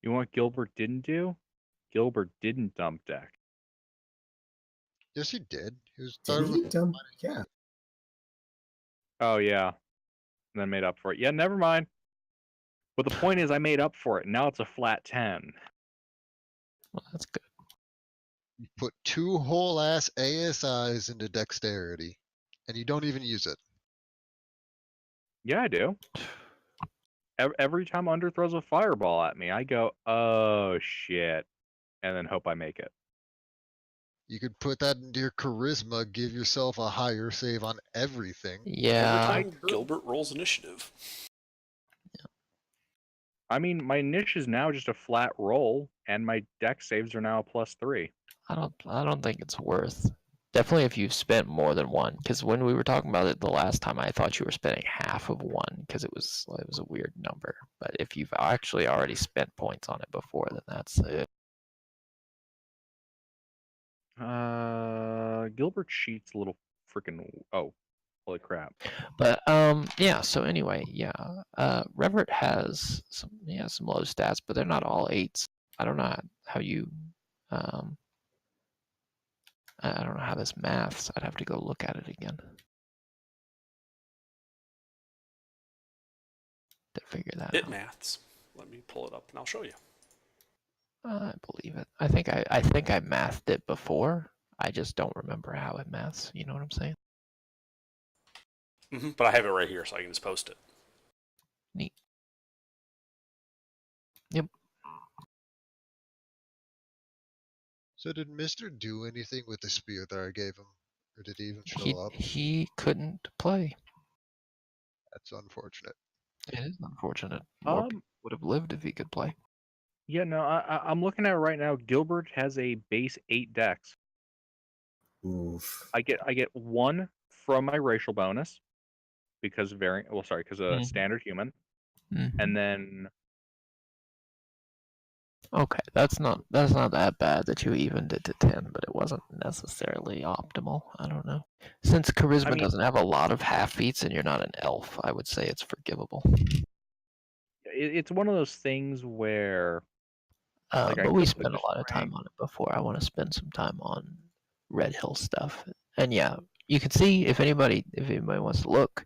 You know what Gilbert didn't do? Gilbert didn't dump dex. Yes, he did. He was Did started he with dump? Yeah. Oh yeah. And then made up for it. Yeah, never mind. But the point is I made up for it. Now it's a flat 10. Well, that's good. you put 2 whole ass ASIs into dexterity, and you don't even use it. Yeah, I do. Every time Under throws a fireball at me, I go, oh shit. And then hope I make it. You could put that into your charisma, give yourself a higher save on everything. Yeah, Every time Gilbert rolls initiative. I mean, my niche is now just a flat roll, and my dex saves are now a +3. I don't think it's worth. Definitely if you've spent more than one, because when we were talking about it the last time, I thought you were spending half of one because it was a weird number. But if you've actually already spent points on it before, then that's it. Gilbert sheet's a little freaking. Oh, holy crap! But yeah. So anyway, yeah. Revert has some low stats, but they're not all 8s. I don't know how you I don't know how this maths. I'd have to go look at it again to figure that It out. maths. Let me pull it up and I'll show you. I believe it. I think I mathed it before. I just don't remember how it maths. You know what I'm saying? But I have it right here, so I can just post it. Neat. Yep. So did Mister do anything with the spear that I gave him? Or did he even show up? He couldn't play. That's unfortunate. It is unfortunate. More people would have lived if he could play. Yeah, no, I'm looking at it right now. Gilbert has a base 8 dex. Oof. I get 1 from my racial bonus because Mhm. standard human, Mhm. and then Okay, that's not that bad that you evened it to 10, but it wasn't necessarily optimal. I don't know. Since charisma mean- doesn't have a lot of half feats and you're not an elf, I would say it's forgivable. it's one of those things where Like, I But we could spent a just lot of time on it before. I want to spend some time on Redhill stuff. And yeah, you can see if anybody wants to look,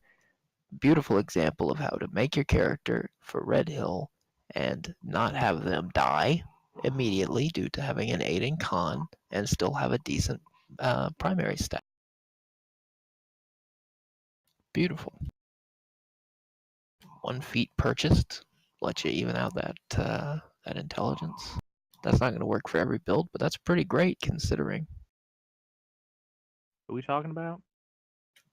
beautiful example of how to make your character for Redhill and not have them die immediately due to having an 8 in con and still have a decent primary stat. Beautiful. 1 feat purchased, let you even out that intelligence. That's not going to work for every build, but that's pretty great considering. What are we talking about?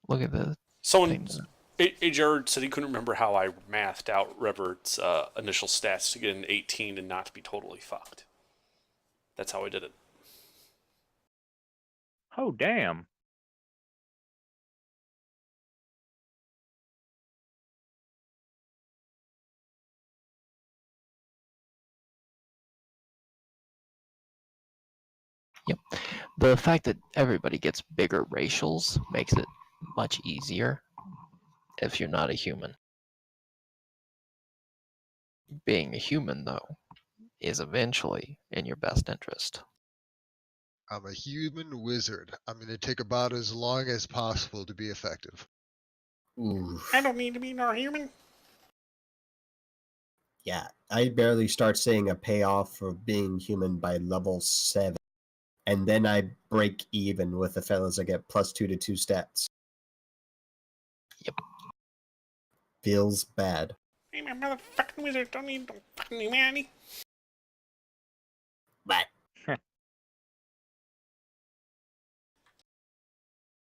Look at the Someone, thing. Jared said he couldn't remember how I mathed out Revert's initial stats to get an 18 and not to be totally fucked. That's how I did it. Oh, damn. Yep. The fact that everybody gets bigger racials makes it much easier if you're not a human. Being a human, though, is eventually in your best interest. I'm a human wizard. I'm going to take about as long as possible to be effective. Oof. I don't need to be nor human. Yeah, I barely start seeing a payoff for being human by level 7. And then I break even with the fellas that get +2 to 2 stats. Yep. Feels bad. I'm a motherfucking wizard. Don't need no fucking humanity.